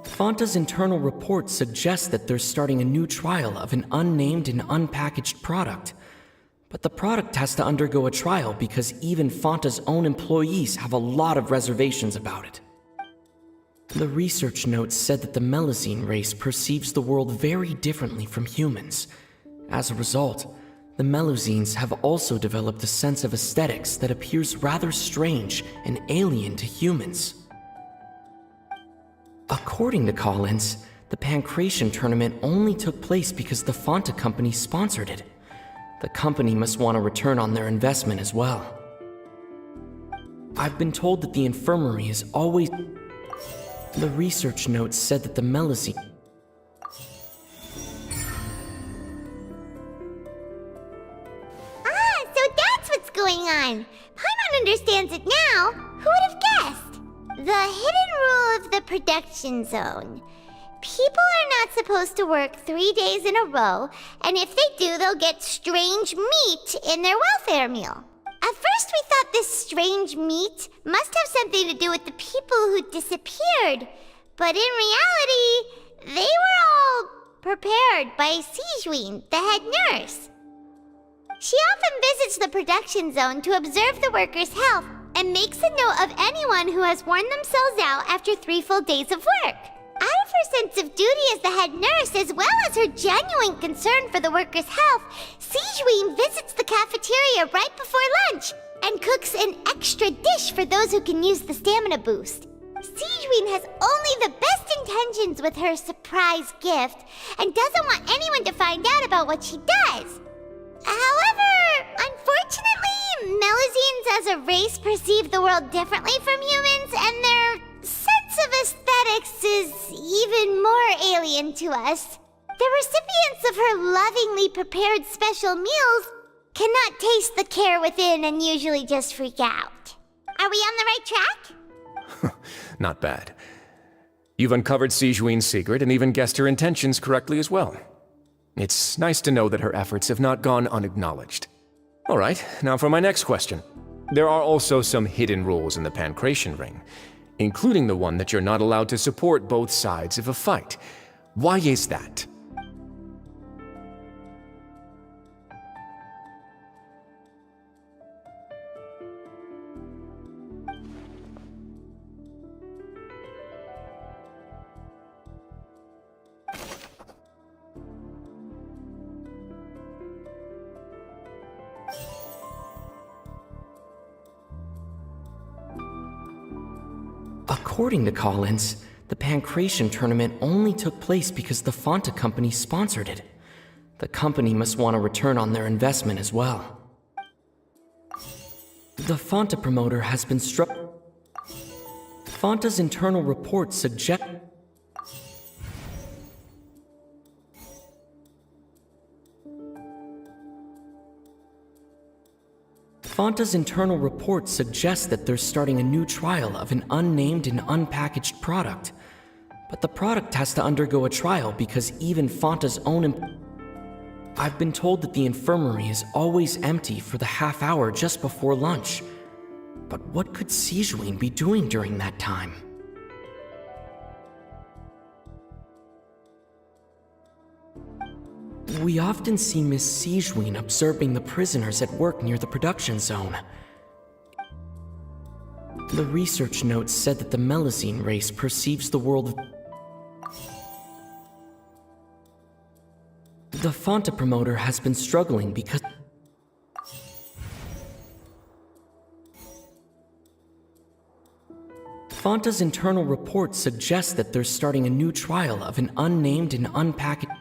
Fonta's internal report suggests that they're starting a new trial of an unnamed and unpackaged product. But the product has to undergo a trial because even Fonta's own employees have a lot of reservations about it. The research notes said that the Melusine race perceives the world very differently from humans. As a result, the Melusines have also developed a sense of aesthetics that appears rather strange and alien to humans. According to Collins, The Pancration tournament only took place because the Fanta company sponsored it. The company must want a return on their investment as well. I've been told that the infirmary is always... The research notes said that the Melusine... Ah, so that's what's going on. Paimon understands it now. Who would have guessed? The hidden rule of the production zone. People are not supposed to work 3 days in a row, and if they do, they'll get strange meat in their welfare meal. At first we thought this strange meat must have something to do with the people who disappeared, but in reality, they were all prepared by Sijween, the head nurse. She often visits the production zone to observe the workers' health and makes a note of anyone who has worn themselves out after 3 full days of work. Out of her sense of duty as the head nurse, as well as her genuine concern for the workers' health, Sijween visits the cafeteria right before lunch and cooks an extra dish for those who can use the stamina boost. Sijween has only the best intentions with her surprise gift and doesn't want anyone to find out about what she does. However, unfortunately, Melusines as a race perceive the world differently from humans, and their sense of aesthetics is even more alien to us. The recipients of her lovingly prepared special meals cannot taste the care within and usually just freak out. Are we on the right track? Not bad. You've uncovered Sijween's secret and even guessed her intentions correctly as well. It's nice to know that her efforts have not gone unacknowledged. All right, now for my next question. There are also some hidden rules in the Pancration Ring, including the one that you're not allowed to support both sides of a fight. Why is that? According to Collins, the Pancration tournament only took place because the Fanta company sponsored it. The company must want a return on their investment as well. The Fanta promoter has been struck. Fanta's internal report suggest. Fanta's internal report suggests that they're starting a new trial of an unnamed and unpackaged product. But the product has to undergo a trial because even Fanta's own I've been told that the infirmary is always empty for the half hour just before lunch. But what could Sijween be doing during that time? We often see Miss Sijween observing the prisoners at work near the production zone. The research notes said that the Melusine race perceives the world... The Fanta promoter has been struggling because... Fanta's internal report suggests that they're starting a new trial of an unnamed and unpackaged...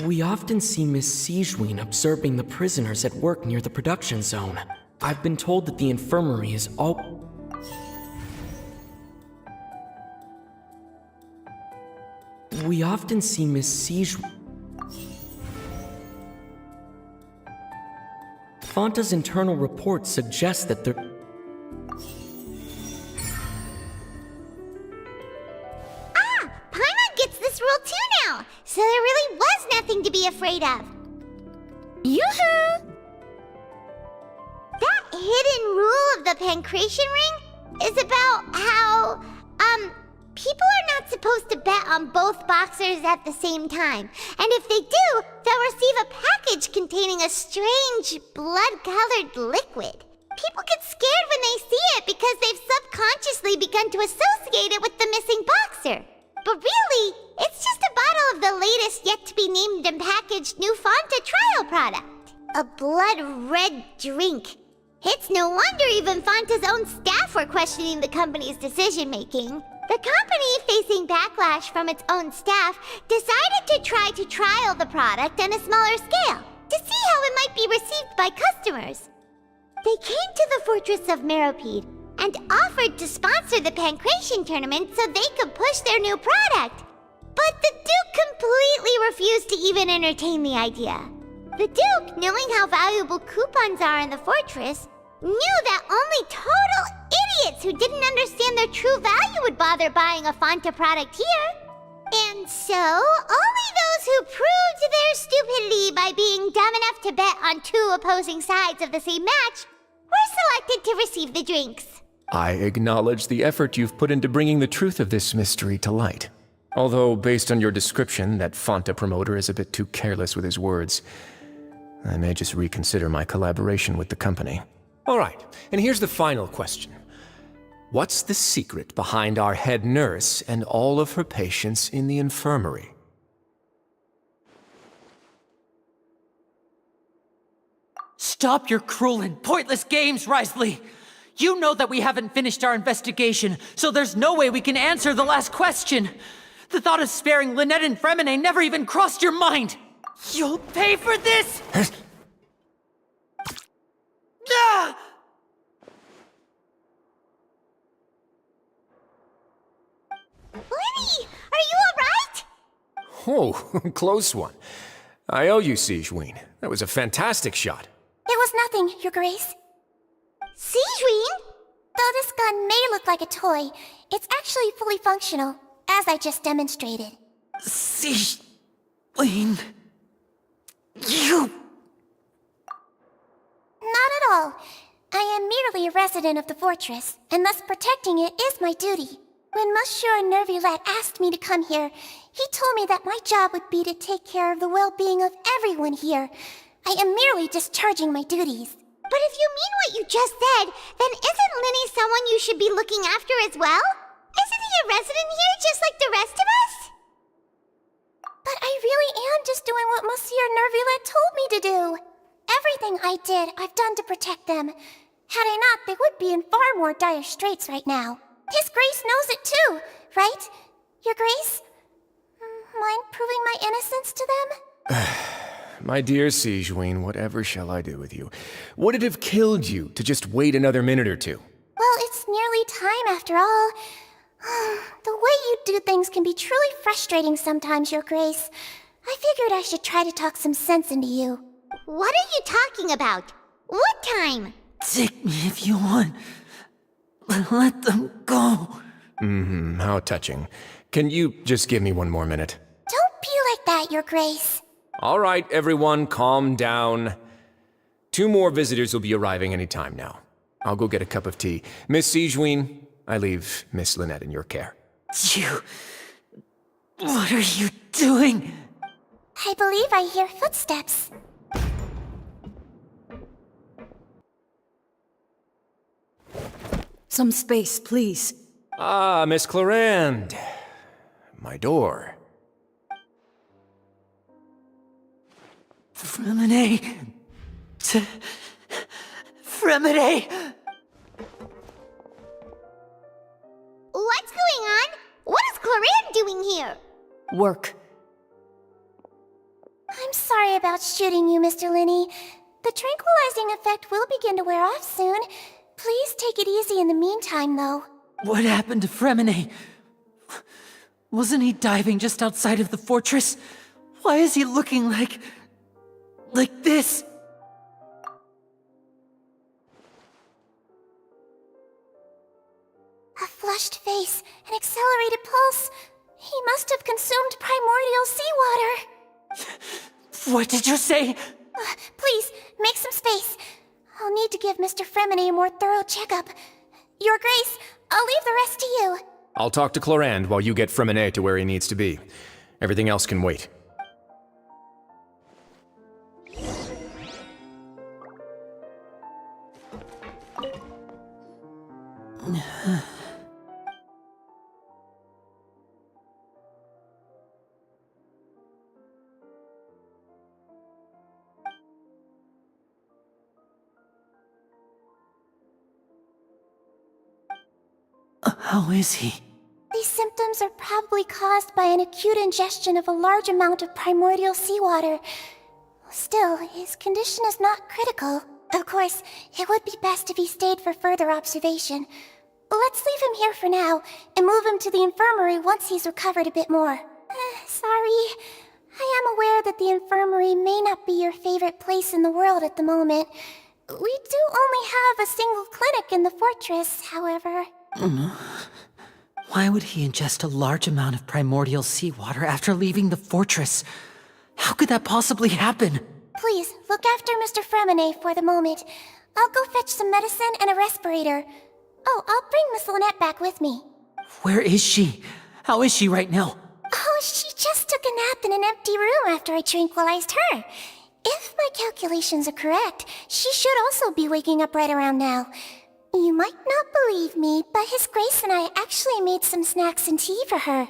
We often see Miss Sijween observing the prisoners at work near the production zone. I've been told that the infirmary is all... We often see Miss Sijween... Fanta's internal report suggests that they're... Ah! Paimon gets this rule too now! So there really was nothing to be afraid of. Yoo-hoo! That hidden rule of the Pancration Ring is about how, people are not supposed to bet on both boxers at the same time. And if they do, they'll receive a package containing a strange, blood-colored liquid. People get scared when they see it because they've subconsciously begun to associate it with the missing boxer. But really, it's just a bottle of the latest yet-to-be-named and packaged new Fanta trial product. A blood-red drink. It's no wonder even Fanta's own staff were questioning the company's decision-making. The company, facing backlash from its own staff, decided to try to trial the product on a smaller scale, to see how it might be received by customers. They came to the Fortress of Meropide and offered to sponsor the Pancration tournament so they could push their new product. But the Duke completely refused to even entertain the idea. The Duke, knowing how valuable coupons are in the fortress, knew that only total idiots who didn't understand their true value would bother buying a Fanta product here. And so, only those who proved their stupidity by being dumb enough to bet on two opposing sides of the same match were selected to receive the drinks. I acknowledge the effort you've put into bringing the truth of this mystery to light. Although, based on your description, that Fanta promoter is a bit too careless with his words. I may just reconsider my collaboration with the company. All right, and here's the final question. What's the secret behind our head nurse and all of her patients in the infirmary? Stop your cruel and pointless games, Risley! You know that we haven't finished our investigation, so there's no way we can answer the last question! The thought of sparing Lynette and Fremine never even crossed your mind! You'll pay for this! Ah! Lenny, are you alright? Oh, close one. I owe you, Sigewinne. That was a fantastic shot. It was nothing, Your Grace. Sigewinne? Though this gun may look like a toy, it's actually fully functional, as I just demonstrated. Sigewinne... You... Not at all. I am merely a resident of the fortress, and thus protecting it is my duty. When Monsieur Nervulette asked me to come here, he told me that my job would be to take care of the well-being of everyone here. I am merely discharging my duties. But if you mean what you just said, then isn't Linny someone you should be looking after as well? Isn't he a resident here just like the rest of us? But I really am just doing what Monsieur Nervulette told me to do. Everything I did, I've done to protect them. Had I not, they would be in far more dire straits right now. His Grace knows it too, right? Your Grace? Mind proving my innocence to them? My dear Sigewinne, whatever shall I do with you? Would it have killed you to just wait another minute or two? Well, it's nearly time after all. The way you do things can be truly frustrating sometimes, Your Grace. I figured I should try to talk some sense into you. What are you talking about? What time? Take me if you want. Let them go. How touching. Can you just give me one more minute? Don't be like that, Your Grace. All right, everyone, calm down. 2 more visitors will be arriving any time now. I'll go get a cup of tea. Miss Sigewinne, I leave Miss Lynette in your care. You... What are you doing? I believe I hear footsteps. Some space, please. Ah, Miss Clarande. My door. Fremine... Fremine... What's going on? What is Clarande doing here? Work. I'm sorry about shooting you, Mr. Linney. The tranquilizing effect will begin to wear off soon. Please take it easy in the meantime, though. What happened to Fremine? Wasn't he diving just outside of the fortress? Why is he looking like this? A flushed face, an accelerated pulse. He must have consumed primordial seawater. What did you say? Please, make some space. I'll need to give Mr. Fremine a more thorough checkup. Your Grace, I'll leave the rest to you. I'll talk to Clarande while you get Fremine to where he needs to be. Everything else can wait. How is he? These symptoms are probably caused by an acute ingestion of a large amount of primordial seawater. Still, his condition is not critical. Of course, it would be best if he stayed for further observation. Let's leave him here for now, and move him to the infirmary once he's recovered a bit more. Sorry. I am aware that the infirmary may not be your favorite place in the world at the moment. We do only have a single clinic in the fortress, however. Why would he ingest a large amount of primordial seawater after leaving the fortress? How could that possibly happen? Please, look after Mr. Fremine for the moment. I'll go fetch some medicine and a respirator. Oh, I'll bring Miss Lynette back with me. Where is she? How is she right now? Oh, she just took a nap in an empty room after I tranquilized her. If my calculations are correct, she should also be waking up right around now. You might not believe me, but His Grace and I actually made some snacks and tea for her.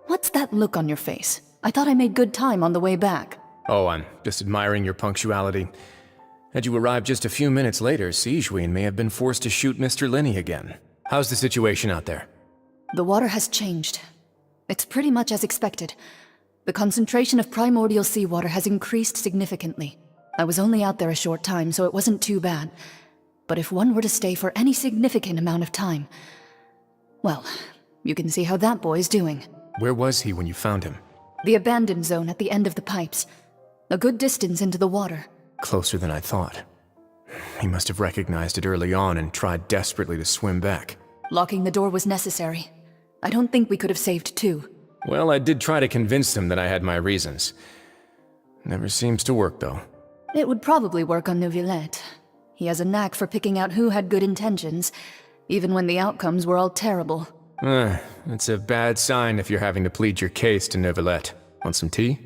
What's that look on your face? I thought I made good time on the way back. Oh, I'm just admiring your punctuality. Had you arrived just a few minutes later, Sigewinne may have been forced to shoot Mr. Lenny again. How's the situation out there? The water has changed. It's pretty much as expected. The concentration of primordial seawater has increased significantly. I was only out there a short time, so it wasn't too bad. But if one were to stay for any significant amount of time... well, you can see how that boy's doing. Where was he when you found him? The abandoned zone at the end of the pipes. A good distance into the water. Closer than I thought. He must have recognized it early on and tried desperately to swim back. Locking the door was necessary. I don't think we could have saved two. Well, I did try to convince him that I had my reasons. Never seems to work, though. It would probably work on Neuvillette. He has a knack for picking out who had good intentions, even when the outcomes were all terrible. It's a bad sign if you're having to plead your case to Neuvillette. Want some tea?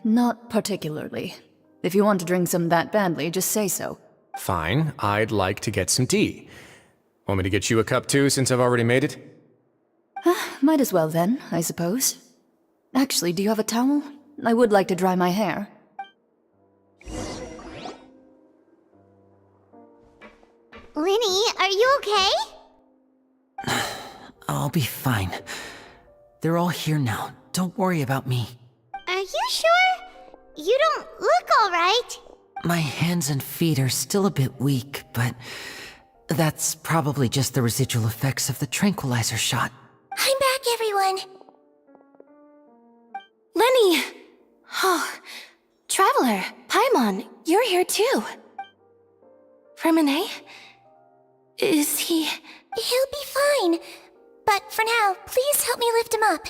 Not particularly. If you want to drink some that badly, just say so. Fine, I'd like to get some tea. Want me to get you a cup too, since I've already made it? Might as well then, I suppose. Actually, do you have a towel? I would like to dry my hair. Linny, are you okay? I'll be fine. They're all here now. Don't worry about me. Are you sure? You don't look alright. My hands and feet are still a bit weak, but that's probably just the residual effects of the tranquilizer shot. I'm back, everyone. Lenny! Oh, Traveler, Paimon, you're here too. Fremine? Is he... He'll be fine. But for now, please help me lift him up.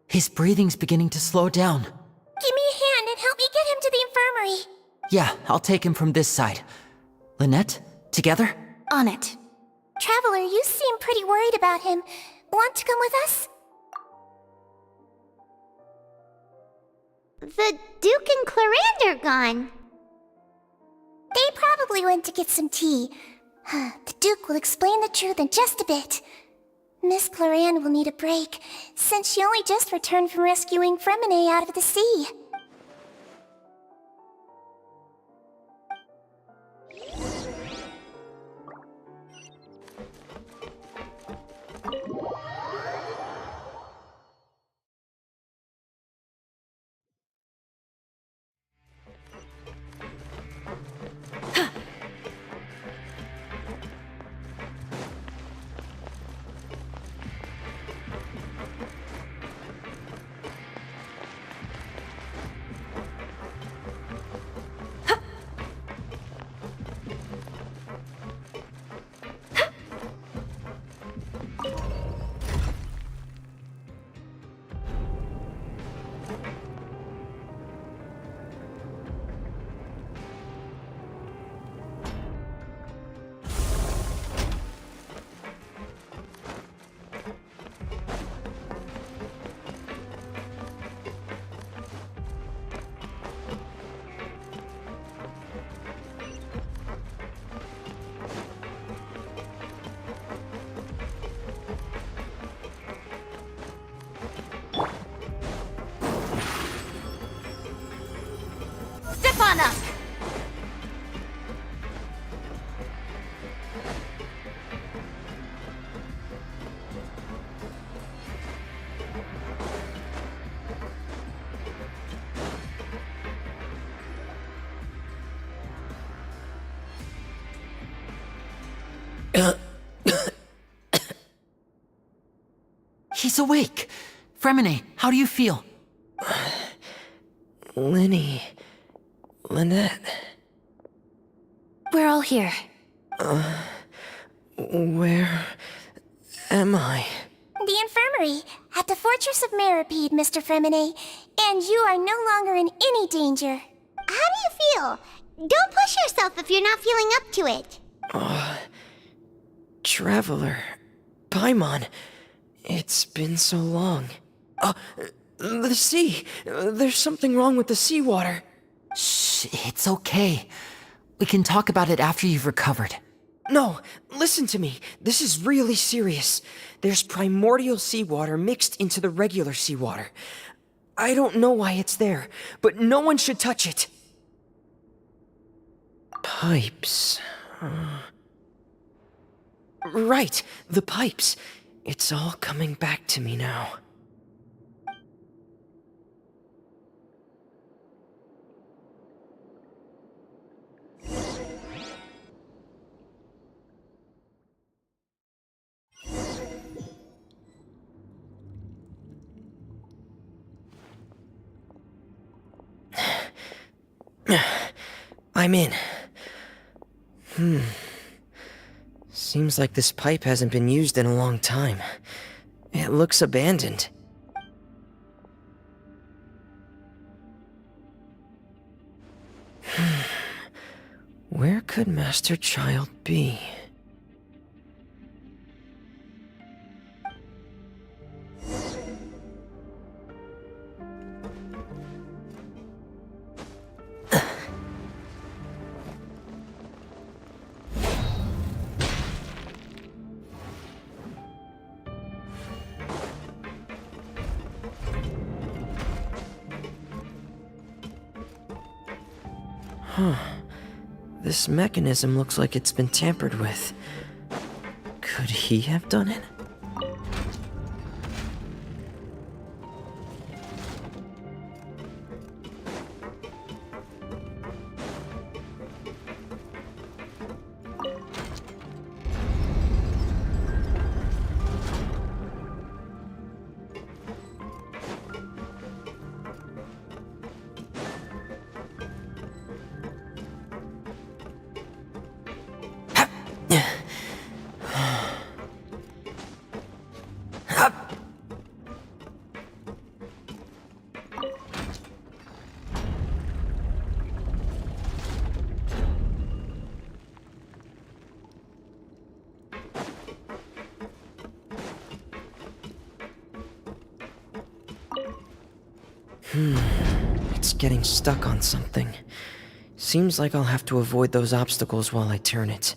His breathing's beginning to slow down. Give me a hand and help me get him to the infirmary. Yeah, I'll take him from this side. Lynette, together? On it. Traveler, you seem pretty worried about him. Want to come with us? The Duke and Clarande are gone. They probably went to get some tea. The Duke will explain the truth in just a bit. Miss Clarande will need a break, since she only just returned from rescuing Fremine out of the sea. Arcana! He's awake. Fremine, how do you feel? Lynette. We're all here. Where am I? The infirmary, at the Fortress of Meripede, Mr. Fremine, and you are no longer in any danger. How do you feel? Don't push yourself if you're not feeling up to it. Traveler. Paimon. It's been so long. The sea. There's something wrong with the seawater. Shh, it's okay. We can talk about it after you've recovered. No, listen to me. This is really serious. There's primordial seawater mixed into the regular seawater. I don't know why it's there, but no one should touch it. Pipes. Right, the pipes. It's all coming back to me now. I'm in. Seems like this pipe hasn't been used in a long time. It looks abandoned. Where could Master Child be? This mechanism looks like it's been tampered with. Could he have done it? It's getting stuck on something. Seems like I'll have to avoid those obstacles while I turn it.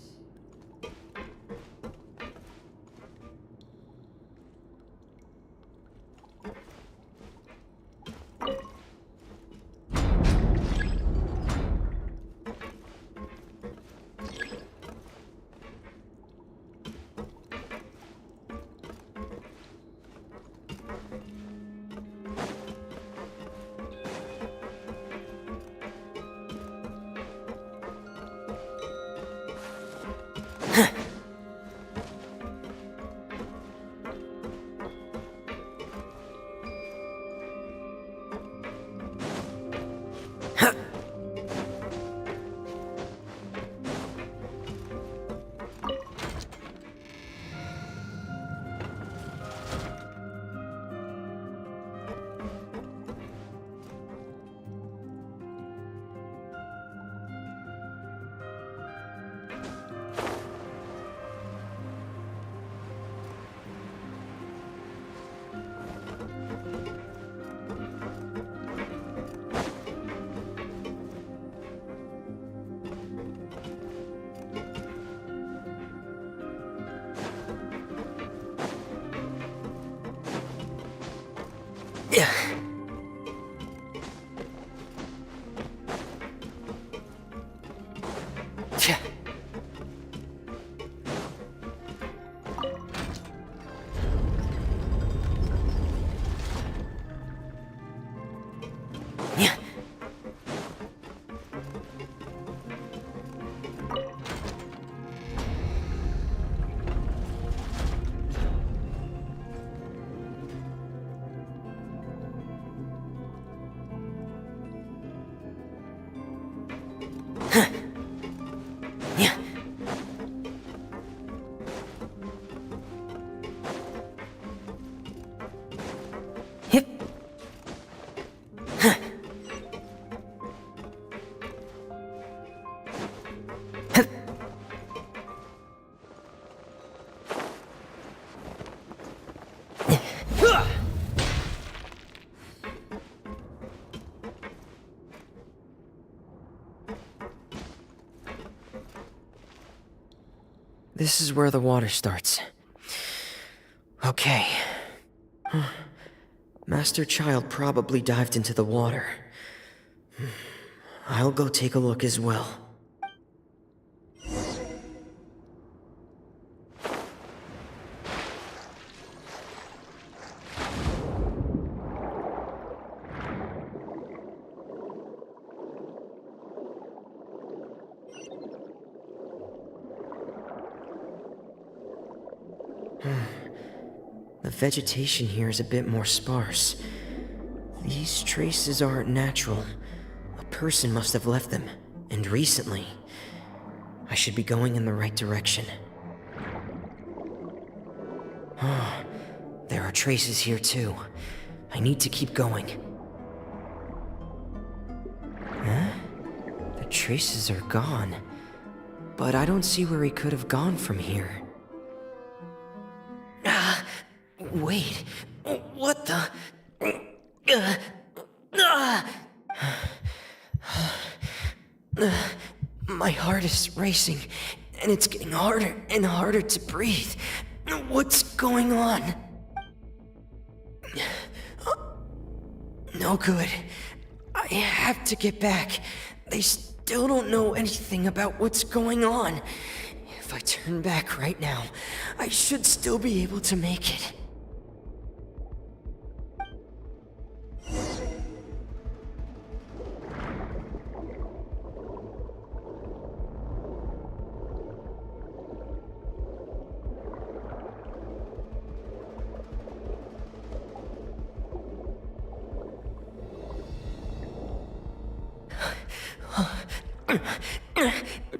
This is where the water starts. Okay. Master Child probably dived into the water. I'll go take a look as well. The vegetation here is a bit more sparse. These traces aren't natural. A person must have left them, and recently. I should be going in the right direction. There are traces here too. I need to keep going. Huh? The traces are gone. But I don't see where he could have gone from here. Wait, what the? My heart is racing, and it's getting harder and harder to breathe. What's going on? No good. I have to get back. They still don't know anything about what's going on. If I turn back right now, I should still be able to make it.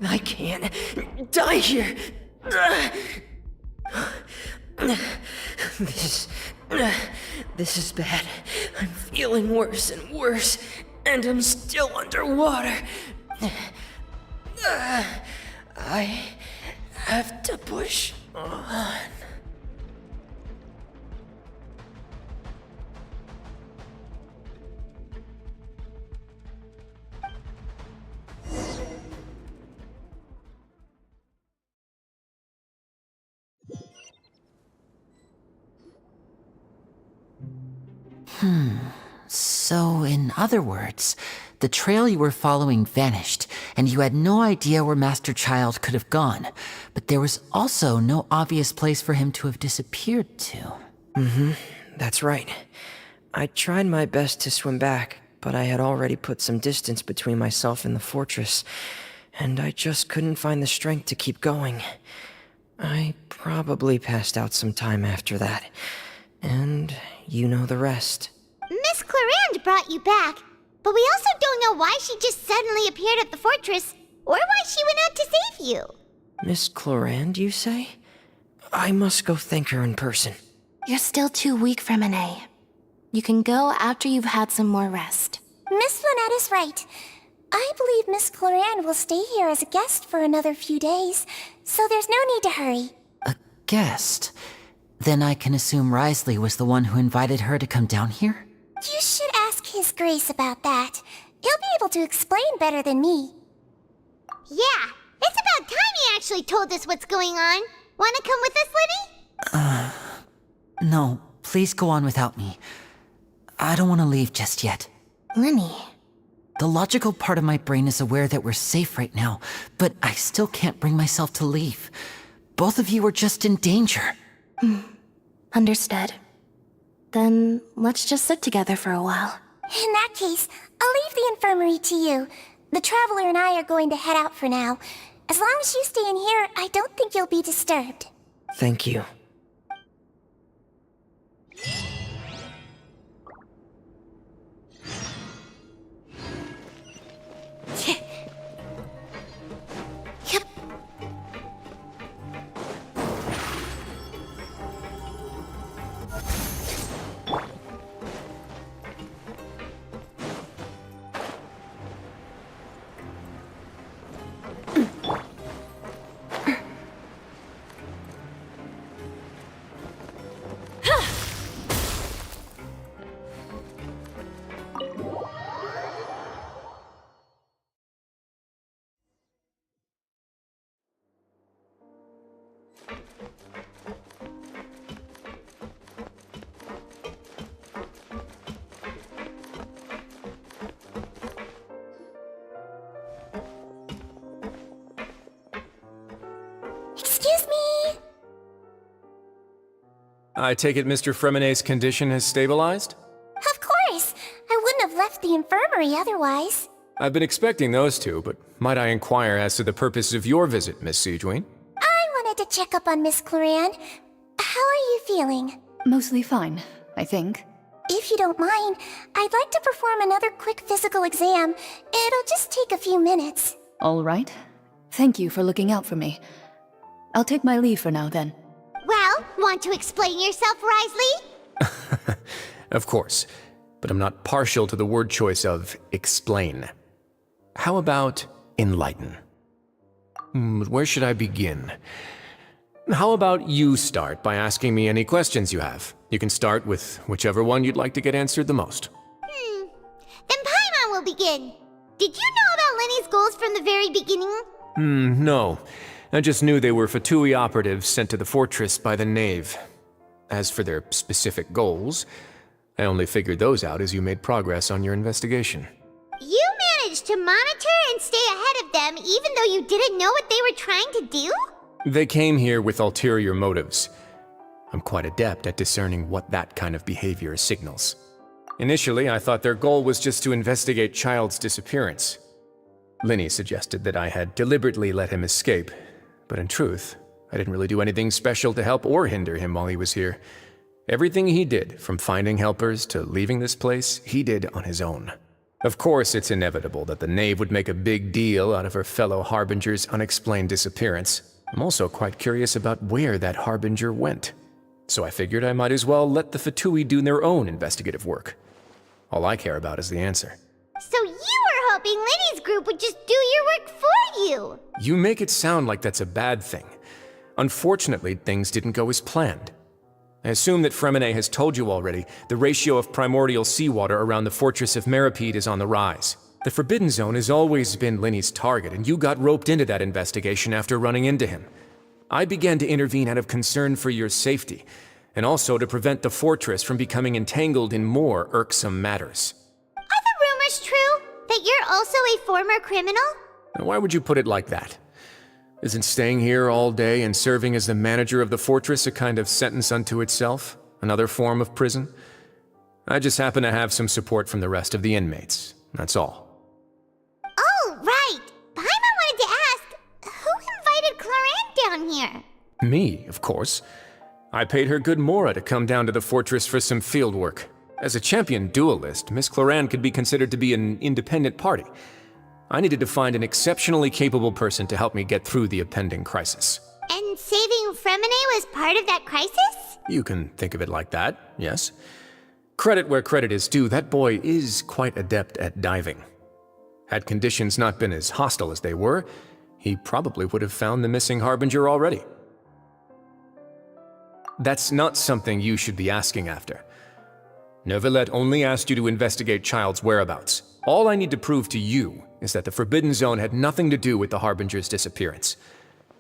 I can't die here. This is bad. I'm feeling worse and worse, and I'm still underwater. I have to push on. So, in other words, the trail you were following vanished, and you had no idea where Master Child could have gone, but there was also no obvious place for him to have disappeared to. That's right. I tried my best to swim back, but I had already put some distance between myself and the fortress, and I just couldn't find the strength to keep going. I probably passed out some time after that, and you know the rest. Miss Clarande brought you back, but we also don't know why she just suddenly appeared at the fortress, or why she went out to save you. Miss Clarande, you say? I must go thank her in person. You're still too weak for Monet. You can go after you've had some more rest. Miss Lynette is right. I believe Miss Clarande will stay here as a guest for another few days, so there's no need to hurry. A guest? Then I can assume Risley was the one who invited her to come down here? You should ask His Grace about that. He'll be able to explain better than me. Yeah, it's about time he actually told us what's going on. Wanna come with us, Lenny? No, please go on without me. I don't want to leave just yet. Lenny. The logical part of my brain is aware that we're safe right now, but I still can't bring myself to leave. Both of you are just in danger. Understood. Then let's just sit together for a while. In that case, I'll leave the infirmary to you. The Traveler and I are going to head out for now. As long as you stay in here, I don't think you'll be disturbed. Thank you. Yep. I take it Mr. Fremonet's condition has stabilized? Of course! I wouldn't have left the infirmary otherwise. I've been expecting those two, but might I inquire as to the purpose of your visit, Miss Siegeween? I wanted to check up on Miss Cloran. How are you feeling? Mostly fine, I think. If you don't mind, I'd like to perform another quick physical exam. It'll just take a few minutes. All right. Thank you for looking out for me. I'll take my leave for now, then. Well, want to explain yourself, Risley? Of course, but I'm not partial to the word choice of explain. How about enlighten? Where should I begin? How about you start by asking me any questions you have? You can start with whichever one you'd like to get answered the most. Then Paimon will begin. Did you know about Lenny's goals from the very beginning? No. I just knew they were Fatui operatives sent to the fortress by the Knave. As for their specific goals, I only figured those out as you made progress on your investigation. You managed to monitor and stay ahead of them even though you didn't know what they were trying to do? They came here with ulterior motives. I'm quite adept at discerning what that kind of behavior signals. Initially, I thought their goal was just to investigate Child's disappearance. Linny suggested that I had deliberately let him escape, but in truth, I didn't really do anything special to help or hinder him while he was here. Everything he did, from finding helpers to leaving this place, he did on his own. Of course, it's inevitable that the Knave would make a big deal out of her fellow Harbinger's unexplained disappearance. I'm also quite curious about where that Harbinger went. So I figured I might as well let the Fatui do their own investigative work. All I care about is the answer. So you were hoping Lenny's group would just do your work for you! You make it sound like that's a bad thing. Unfortunately, things didn't go as planned. I assume that Fremonet has told you already the ratio of primordial seawater around the fortress of Meripede is on the rise. The Forbidden Zone has always been Lenny's target, and you got roped into that investigation after running into him. I began to intervene out of concern for your safety, and also to prevent the fortress from becoming entangled in more irksome matters. Are the rumors true? That you're also a former criminal? Now, why would you put it like that? Isn't staying here all day and serving as the manager of the fortress a kind of sentence unto itself? Another form of prison? I just happen to have some support from the rest of the inmates. That's all. Oh, right! Paimon wanted to ask, who invited Cloran down here? Me, of course. I paid her good mora to come down to the fortress for some field work. As a champion duelist, Miss Cloran could be considered to be an independent party. I needed to find an exceptionally capable person to help me get through the impending crisis. And saving Fremonet was part of that crisis? You can think of it like that, yes. Credit where credit is due, that boy is quite adept at diving. Had conditions not been as hostile as they were, he probably would have found the missing Harbinger already. That's not something you should be asking after. Neuvillette only asked you to investigate Child's whereabouts. All I need to prove to you is that the Forbidden Zone had nothing to do with the Harbinger's disappearance.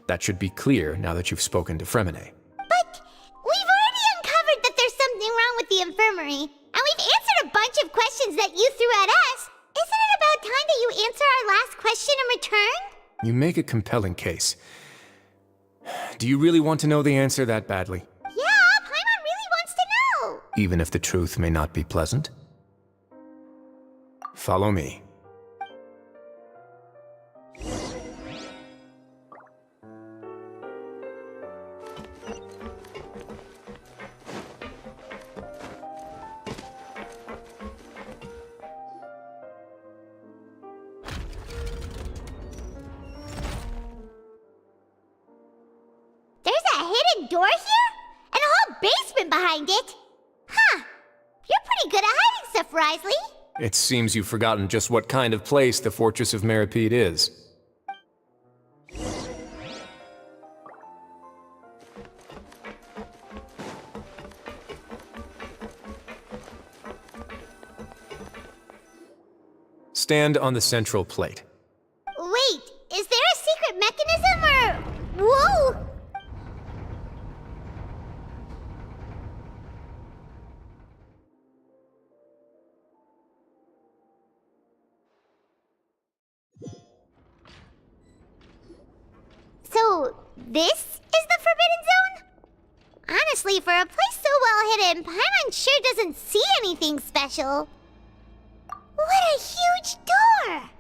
That should be clear now that you've spoken to Fremonet. But we've already uncovered that there's something wrong with the infirmary, and we've answered a bunch of questions that you threw at us. Isn't it about time that you answer our last question in return? You make a compelling case. Do you really want to know the answer that badly? Yeah, Paimon really wants to know! Even if the truth may not be pleasant? Follow me. There's a hidden door here? And a whole basement behind it? Huh. You're pretty good at hiding stuff, Risley. It seems you've forgotten just what kind of place the Fortress of Meripede is. Stand on the central plate. Wait, is there a secret mechanism or... Whoa! So, this is the Forbidden Zone? Honestly, for a place so all hidden. Paimon sure doesn't see anything special. What a huge door!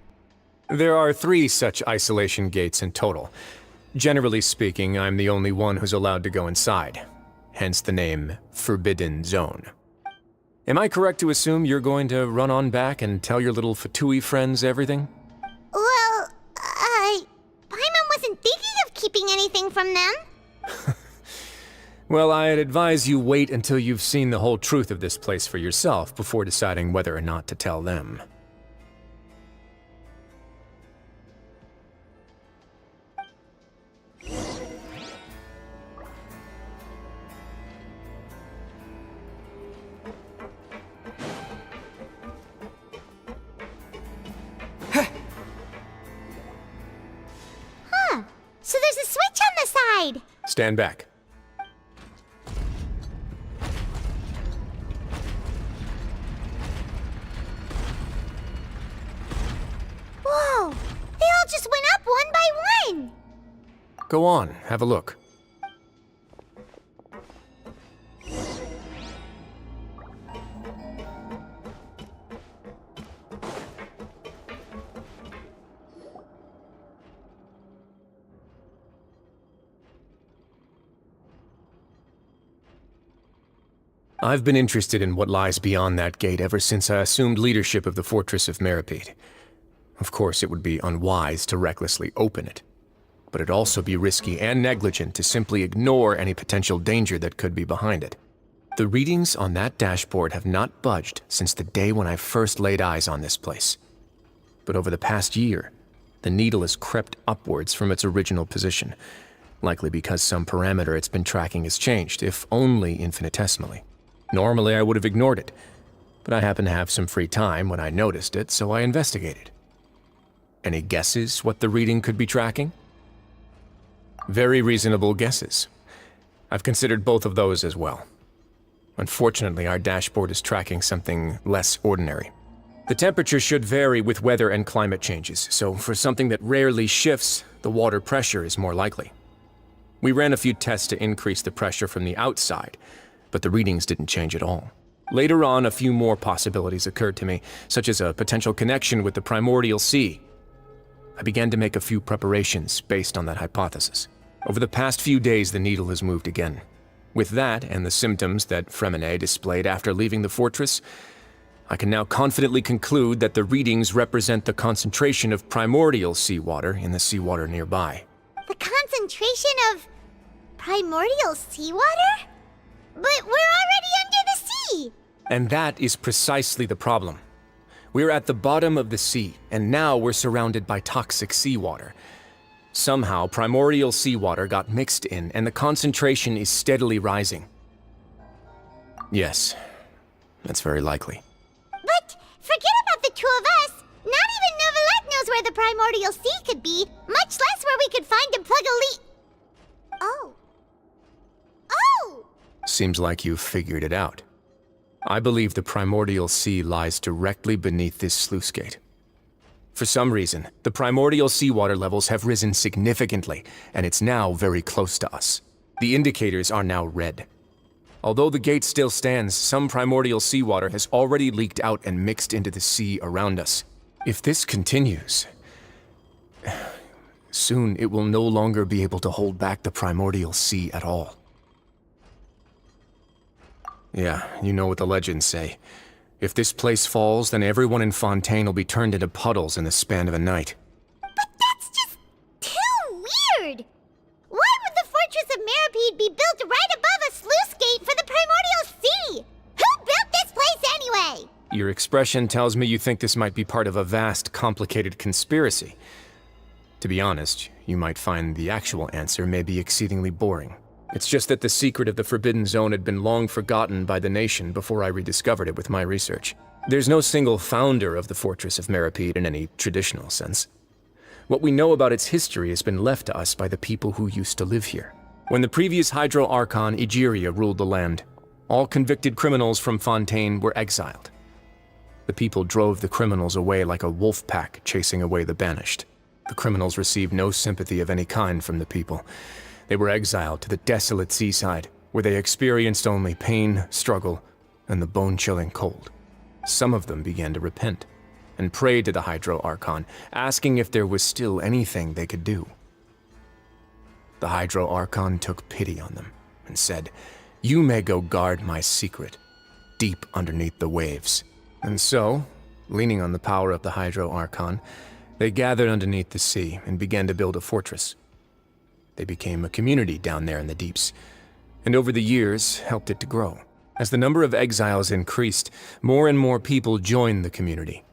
There are 3 such isolation gates in total. Generally speaking, I'm the only one who's allowed to go inside. Hence the name Forbidden Zone. Am I correct to assume you're going to run on back and tell your little Fatui friends everything? Well, Paimon wasn't thinking of keeping anything from them. Well, I'd advise you wait until you've seen the whole truth of this place for yourself before deciding whether or not to tell them. So there's a switch on the side. Stand back. Whoa! They all just went up one by one. Go on, have a look. I've been interested in what lies beyond that gate ever since I assumed leadership of the Fortress of Meripede. Of course, it would be unwise to recklessly open it, but it'd also be risky and negligent to simply ignore any potential danger that could be behind it. The readings on that dashboard have not budged since the day when I first laid eyes on this place. But over the past year, the needle has crept upwards from its original position, likely because some parameter it's been tracking has changed, if only infinitesimally. Normally, I would have ignored it, but I happened to have some free time when I noticed it, so I investigated. Any guesses what the reading could be tracking? Very reasonable guesses. I've considered both of those as well. Unfortunately, our dashboard is tracking something less ordinary. The temperature should vary with weather and climate changes, so for something that rarely shifts, the water pressure is more likely. We ran a few tests to increase the pressure from the outside, but the readings didn't change at all. Later on, a few more possibilities occurred to me, such as a potential connection with the primordial sea. I began to make a few preparations based on that hypothesis. Over the past few days, the needle has moved again. With that, and the symptoms that Fremine displayed after leaving the fortress, I can now confidently conclude that the readings represent the concentration of primordial seawater in the seawater nearby. The concentration of primordial seawater? But we're already under the sea! And that is precisely the problem. We're at the bottom of the sea, and now we're surrounded by toxic seawater. Somehow, primordial seawater got mixed in, and the concentration is steadily rising. Yes, that's very likely. But forget about the two of us! Not even Novelette knows where the primordial sea could be, much less where we could find and plug a leak. Oh. Oh! Seems like you've figured it out. I believe the primordial sea lies directly beneath this sluice gate. For some reason, the primordial seawater levels have risen significantly, and it's now very close to us. The indicators are now red. Although the gate still stands, some primordial seawater has already leaked out and mixed into the sea around us. If this continues, soon it will no longer be able to hold back the primordial sea at all. Yeah, you know what the legends say. If this place falls, then everyone in Fontaine will be turned into puddles in the span of a night. But that's just too weird! Why would the Fortress of Meripede be built right above a sluice gate for the primordial sea? Who built this place anyway? Your expression tells me you think this might be part of a vast, complicated conspiracy. To be honest, you might find the actual answer may be exceedingly boring. It's just that the secret of the Forbidden Zone had been long forgotten by the nation before I rediscovered it with my research. There's no single founder of the Fortress of Meripede in any traditional sense. What we know about its history has been left to us by the people who used to live here. When the previous Hydro Archon Egeria ruled the land, all convicted criminals from Fontaine were exiled. The people drove the criminals away like a wolf pack chasing away the banished. The criminals received no sympathy of any kind from the people. They were exiled to the desolate seaside, where they experienced only pain, struggle, and the bone-chilling cold. Some of them began to repent and prayed to the Hydro Archon, asking if there was still anything they could do. The Hydro Archon took pity on them and said, "You may go guard my secret, deep underneath the waves." And so, leaning on the power of the Hydro Archon, they gathered underneath the sea and began to build a fortress. They became a community down there in the deeps, and over the years helped it to grow. As the number of exiles increased, more and more people joined the community.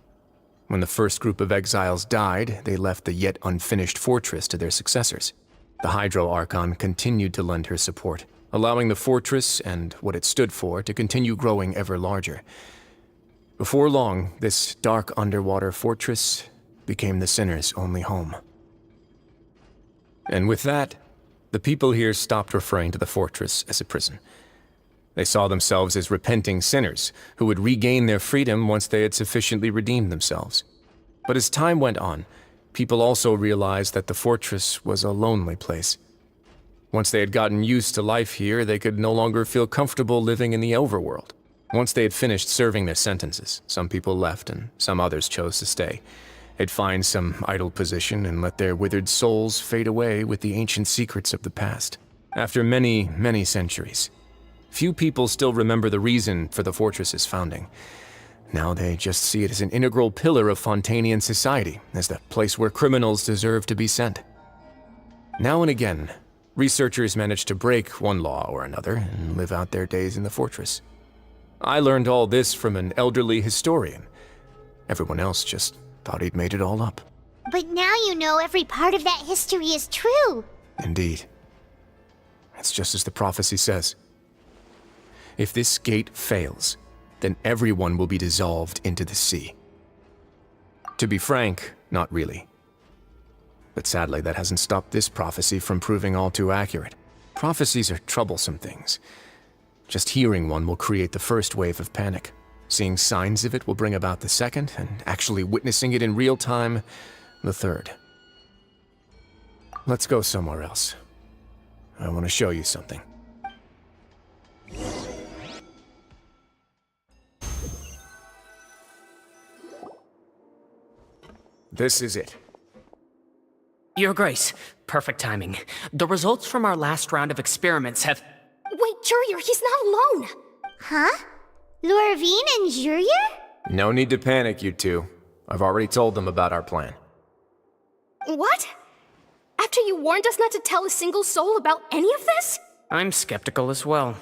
When the first group of exiles died, they left the yet unfinished fortress to their successors. The Hydro Archon continued to lend her support, allowing the fortress and what it stood for to continue growing ever larger. Before long, this dark underwater fortress became the sinner's only home. And with that, the people here stopped referring to the fortress as a prison. They saw themselves as repenting sinners who would regain their freedom once they had sufficiently redeemed themselves. But as time went on, people also realized that the fortress was a lonely place. Once they had gotten used to life here, they could no longer feel comfortable living in the overworld. Once they had finished serving their sentences, some people left and some others chose to stay. They'd find some idle position and let their withered souls fade away with the ancient secrets of the past. After many, many centuries, few people still remember the reason for the fortress's founding. Now they just see it as an integral pillar of Fontanian society, as the place where criminals deserve to be sent. Now and again, researchers manage to break one law or another and live out their days in the fortress. I learned all this from an elderly historian. Everyone else just thought he'd made it all up. But now you know every part of that history is true. Indeed. It's just as the prophecy says. If this gate fails, then everyone will be dissolved into the sea. To be frank, not really. But sadly, that hasn't stopped this prophecy from proving all too accurate. Prophecies are troublesome things. Just hearing one will create the first wave of panic. Seeing signs of it will bring about the second, and actually witnessing it in real time, the third. Let's go somewhere else. I want to show you something. This is it. Your Grace, perfect timing. The results from our last round of experiments have... Wait, Jurier, he's not alone! Huh? Lorvine and Jurier? No need to panic, you two. I've already told them about our plan. What? After you warned us not to tell a single soul about any of this? I'm skeptical as well.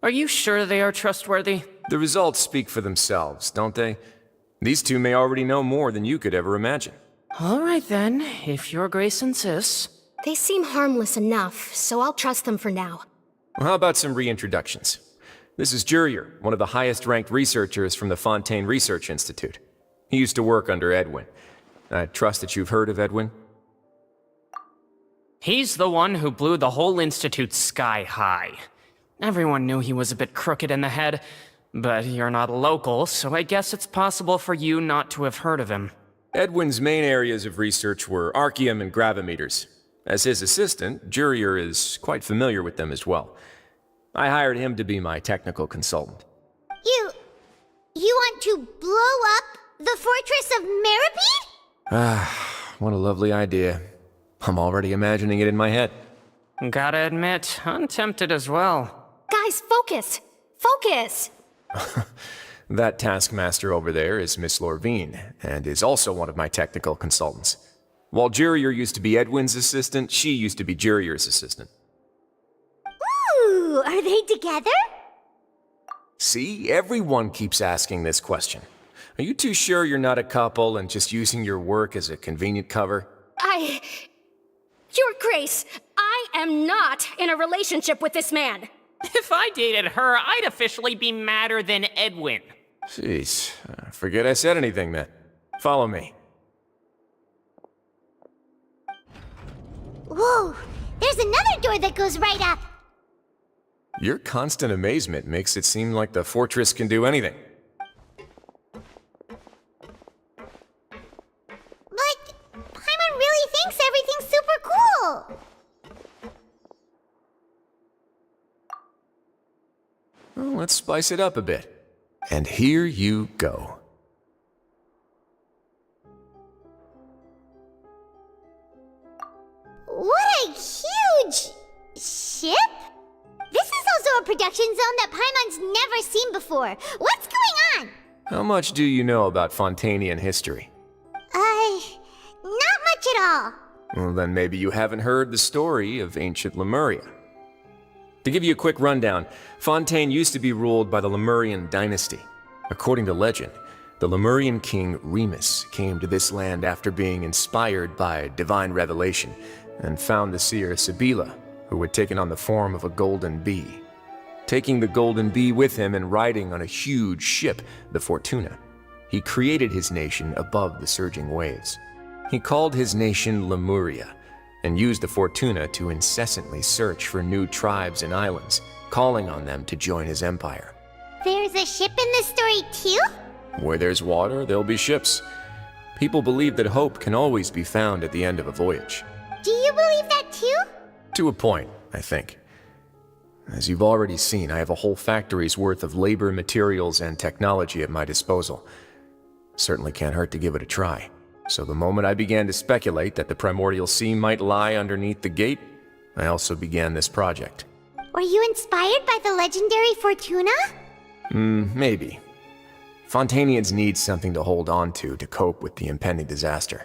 Are you sure they are trustworthy? The results speak for themselves, don't they? These two may already know more than you could ever imagine. All right then, if Your Grace insists. They seem harmless enough, so I'll trust them for now. Well, how about some reintroductions? This is Jurier, one of the highest-ranked researchers from the Fontaine Research Institute. He used to work under Edwin. I trust that you've heard of Edwin? He's the one who blew the whole institute sky high. Everyone knew he was a bit crooked in the head, but you're not local, so I guess it's possible for you not to have heard of him. Edwin's main areas of research were archeum and gravimeters. As his assistant, Jurier is quite familiar with them as well. I hired him to be my technical consultant. You want to blow up the fortress of Meripede? Ah, what a lovely idea. I'm already imagining it in my head. Gotta admit, I'm tempted as well. Guys, focus! Focus! That taskmaster over there is Miss Lorvine, and is also one of my technical consultants. While Jurier used to be Edwin's assistant, she used to be Jurier's assistant. Ooh, are they together? See, everyone keeps asking this question. Are you too sure you're not a couple and just using your work as a convenient cover? Your Grace, I am not in a relationship with this man. If I dated her, I'd officially be madder than Edwin. Jeez, forget I said anything then. Follow me. Whoa, there's another door that goes right up. Your constant amazement makes it seem like the fortress can do anything. But Paimon really thinks everything's super cool. Let's spice it up a bit. And here you go. What a huge ship? This is also a production zone that Paimon's never seen before. What's going on? How much do you know about Fontanian history? Not much at all. Well, then maybe you haven't heard the story of ancient Lemuria. To give you a quick rundown, Fontaine used to be ruled by the Lemurian dynasty. According to legend, the Lemurian king Remus came to this land after being inspired by divine revelation and found the seer Sibila, who had taken on the form of a golden bee. Taking the golden bee with him and riding on a huge ship, the Fortuna, he created his nation above the surging waves. He called his nation Lemuria and used the Fortuna to incessantly search for new tribes and islands, calling on them to join his empire. There's a ship in this story too? Where there's water, there'll be ships. People believe that hope can always be found at the end of a voyage. Do you believe that too? To a point, I think. As you've already seen, I have a whole factory's worth of labor, materials, and technology at my disposal. Certainly can't hurt to give it a try. So the moment I began to speculate that the primordial sea might lie underneath the gate, I also began this project. Were you inspired by the legendary Fortuna? Maybe. Fontanians need something to hold on to cope with the impending disaster.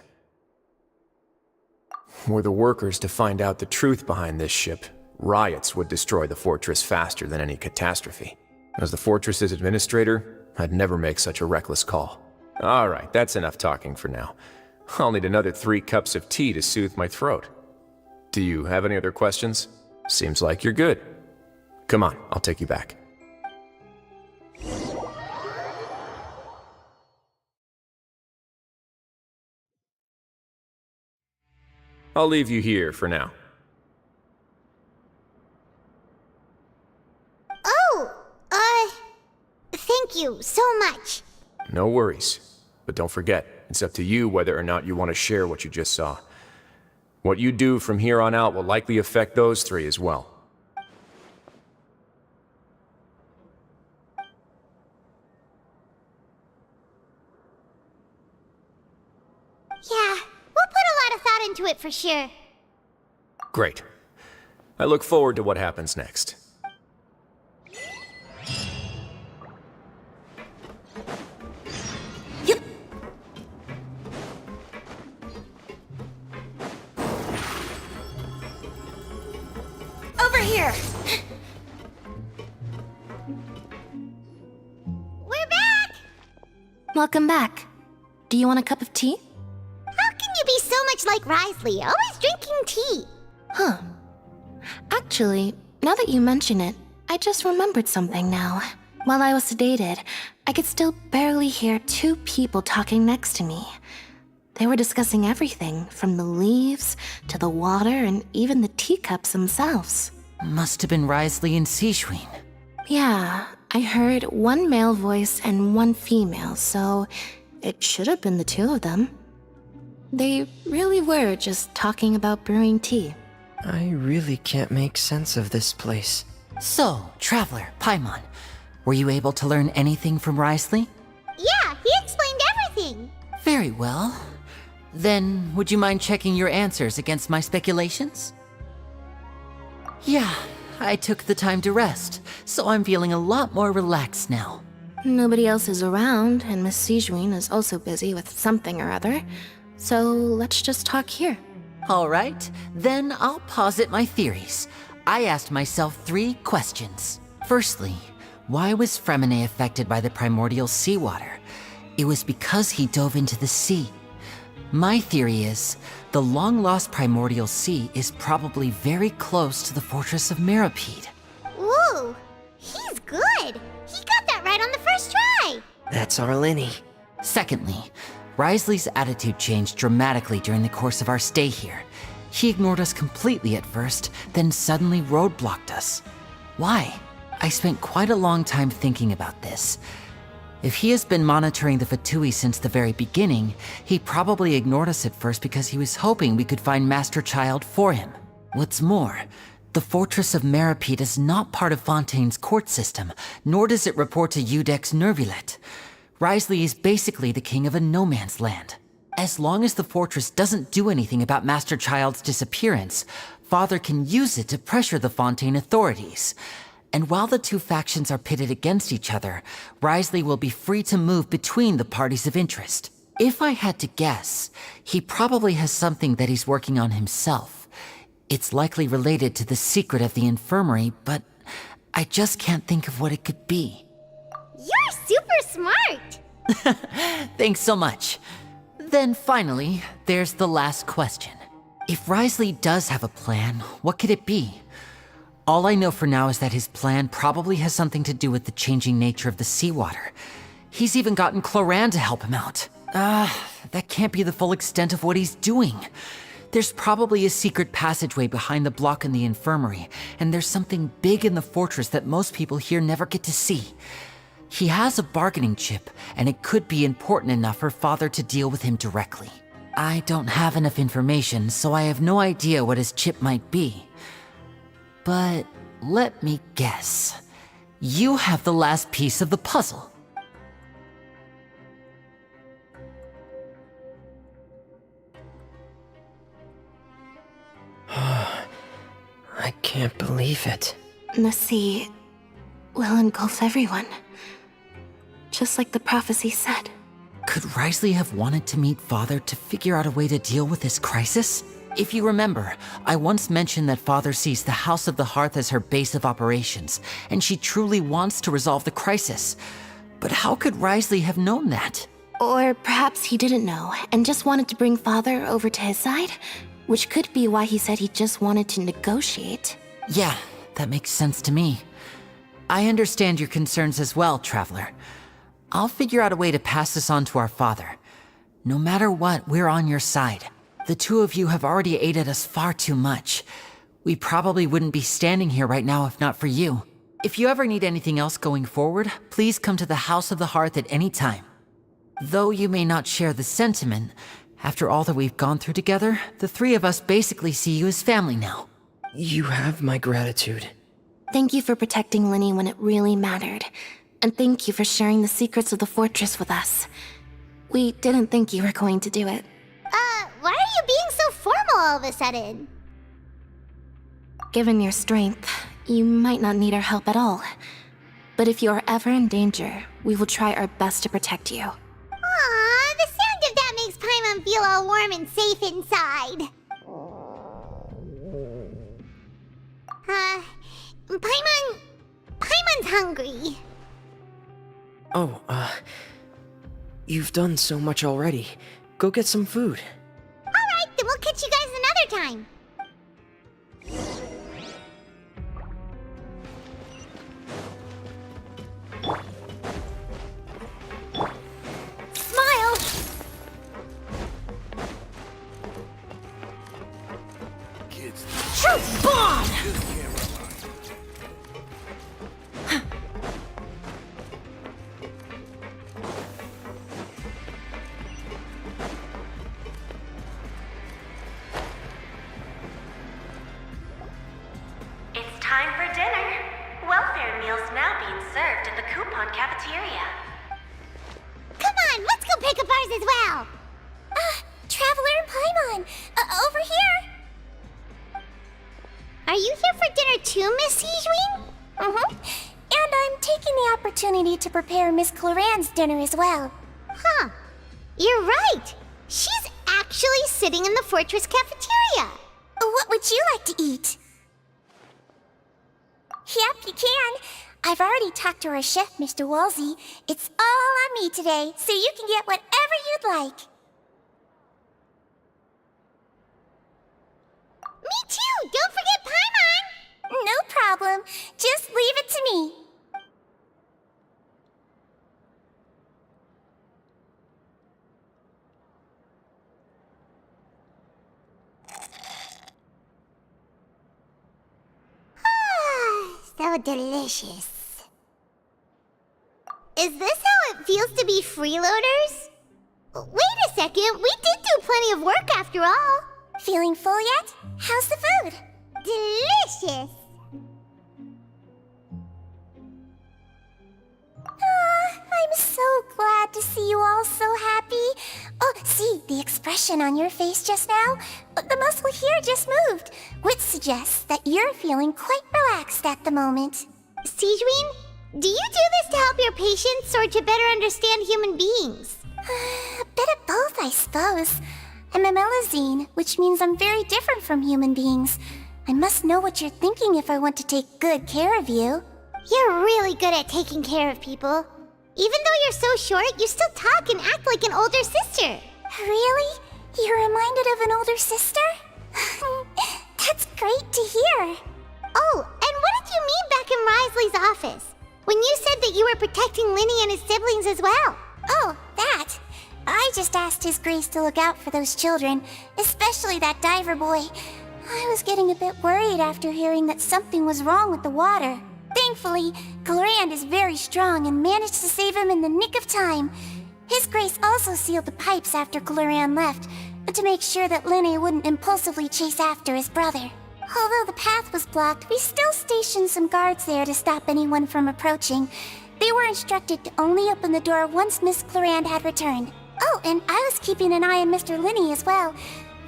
Were the workers to find out the truth behind this ship, riots would destroy the fortress faster than any catastrophe. As the fortress's administrator, I'd never make such a reckless call. Alright, that's enough talking for now. I'll need another 3 cups of tea to soothe my throat. Do you have any other questions? Seems like you're good. Come on, I'll take you back. I'll leave you here for now. Thank you so much. No worries. But don't forget, it's up to you whether or not you want to share what you just saw. What you do from here on out will likely affect those 3 as well. Yeah, we'll put a lot of thought into it for sure. Great. I look forward to what happens next. Over here! We're back! Welcome back. Do you want a cup of tea? How can you be so much like Risley, always drinking tea? Huh. Actually, now that you mention it, I just remembered something now. While I was sedated, I could still barely hear 2 people talking next to me. They were discussing everything, from the leaves to the water and even the teacups themselves. Must have been Risley and Sijuin. Yeah, I heard 1 male voice and 1 female, so it should have been the 2 of them. They really were just talking about brewing tea. I really can't make sense of this place. So, Traveler, Paimon, were you able to learn anything from Risley? Yeah, he explained everything. Very well. Then, would you mind checking your answers against my speculations? Yeah, I took the time to rest, so I'm feeling a lot more relaxed now. Nobody else is around, and Miss Sijuin is also busy with something or other, so let's just talk here. All right, then I'll posit my theories. I asked myself 3 questions. Firstly, why was Fremine affected by the primordial seawater? It was because he dove into the sea. My theory is, the long-lost primordial sea is probably very close to the fortress of Mirapede. Ooh, he's good. He got that right on the first try. That's our Linny. Secondly, Risley's attitude changed dramatically during the course of our stay here. He ignored us completely at first, then suddenly roadblocked us. Why? I spent quite a long time thinking about this. If he has been monitoring the Fatui since the very beginning, he probably ignored us at first because he was hoping we could find Master Child for him. What's more, The Fortress of Meripede is not part of Fontaine's court system, nor does it report to Udex Nervulet. Wriothesley is basically the king of a no-man's land. As long as the fortress doesn't do anything about Master Child's disappearance, Father can use it to pressure the Fontaine authorities. And while the two factions are pitted against each other, Wriothesley will be free to move between the parties of interest. If I had to guess, he probably has something that he's working on himself. It's likely related to the secret of the infirmary, but I just can't think of what it could be. You're super smart! Thanks so much. Then finally, there's the last question. If Wriothesley does have a plan, what could it be? All I know for now is that his plan probably has something to do with the changing nature of the seawater. He's even gotten Cloran to help him out. That can't be the full extent of what he's doing. There's probably a secret passageway behind the block in the infirmary, and there's something big in the fortress that most people here never get to see. He has a bargaining chip, and it could be important enough for Father to deal with him directly. I don't have enough information, so I have no idea what his chip might be. But let me guess. You have the last piece of the puzzle. I can't believe it. The sea will engulf everyone. Just like the prophecy said. Could Wriothesley have wanted to meet Father to figure out a way to deal with this crisis? If you remember, I once mentioned that Father sees the House of the Hearth as her base of operations, and she truly wants to resolve the crisis. But how could Wriothesley have known that? Or perhaps he didn't know, and just wanted to bring Father over to his side? Which could be why he said he just wanted to negotiate. Yeah, that makes sense to me. I understand your concerns as well, Traveler. I'll figure out a way to pass this on to our father. No matter what, we're on your side. The two of you have already aided us far too much. We probably wouldn't be standing here right now if not for you. If you ever need anything else going forward, please come to the House of the Hearth at any time. Though you may not share the sentiment, after all that we've gone through together, the three of us basically see you as family now. You have my gratitude. Thank you for protecting Linny when it really mattered. And thank you for sharing the secrets of the fortress with us. We didn't think you were going to do it. Why are you being so formal all of a sudden? Given your strength, you might not need our help at all. But if you are ever in danger, we will try our best to protect you. Aww, the sound of that makes Paimon feel all warm and safe inside. Paimon's hungry. Oh, you've done so much already. Go get some food. Alright, then we'll catch you guys another time. Smile! Kids. Truth bomb! Time for dinner. Welfare meals now being served in the coupon cafeteria. Come on, let's go pick up ours as well. Traveler and Paimon, over here. Are you here for dinner too, Miss Sijwing? Mm-hmm. And I'm taking the opportunity to prepare Miss Cloran's dinner as well. Huh. You're right. She's actually sitting in the fortress cafeteria. What would you like to eat? Yep, you can. I've already talked to our chef, Mr. Wolsey. It's all on me today, so you can get whatever you'd like. Me too! Don't forget Paimon! No problem. Just leave it to me. So delicious. Is this how it feels to be freeloaders? Wait a second, we did do plenty of work after all. Feeling full yet? How's the food? delicious! I'm so glad to see you all so happy. Oh, see, the expression on your face just now? The muscle here just moved, which suggests that you're feeling quite relaxed at the moment. Siegeween, do you do this to help your patients or to better understand human beings? A bit of both, I suppose. I'm a Melazine, which means I'm very different from human beings. I must know what you're thinking if I want to take good care of you. You're really good at taking care of people. Even though you're so short, you still talk and act like an older sister. Really? You're reminded of an older sister? That's great to hear. Oh, and what did you mean back in Risley's office? When you said that you were protecting Linny and his siblings as well. Oh, that. I just asked His Grace to look out for those children, especially that diver boy. I was getting a bit worried after hearing that something was wrong with the water. Thankfully, Glorand is very strong and managed to save him in the nick of time. His Grace also sealed the pipes after Glorand left, to make sure that Linny wouldn't impulsively chase after his brother. Although the path was blocked, we still stationed some guards there to stop anyone from approaching. They were instructed to only open the door once Miss Glorand had returned. Oh, and I was keeping an eye on Mr. Linny as well.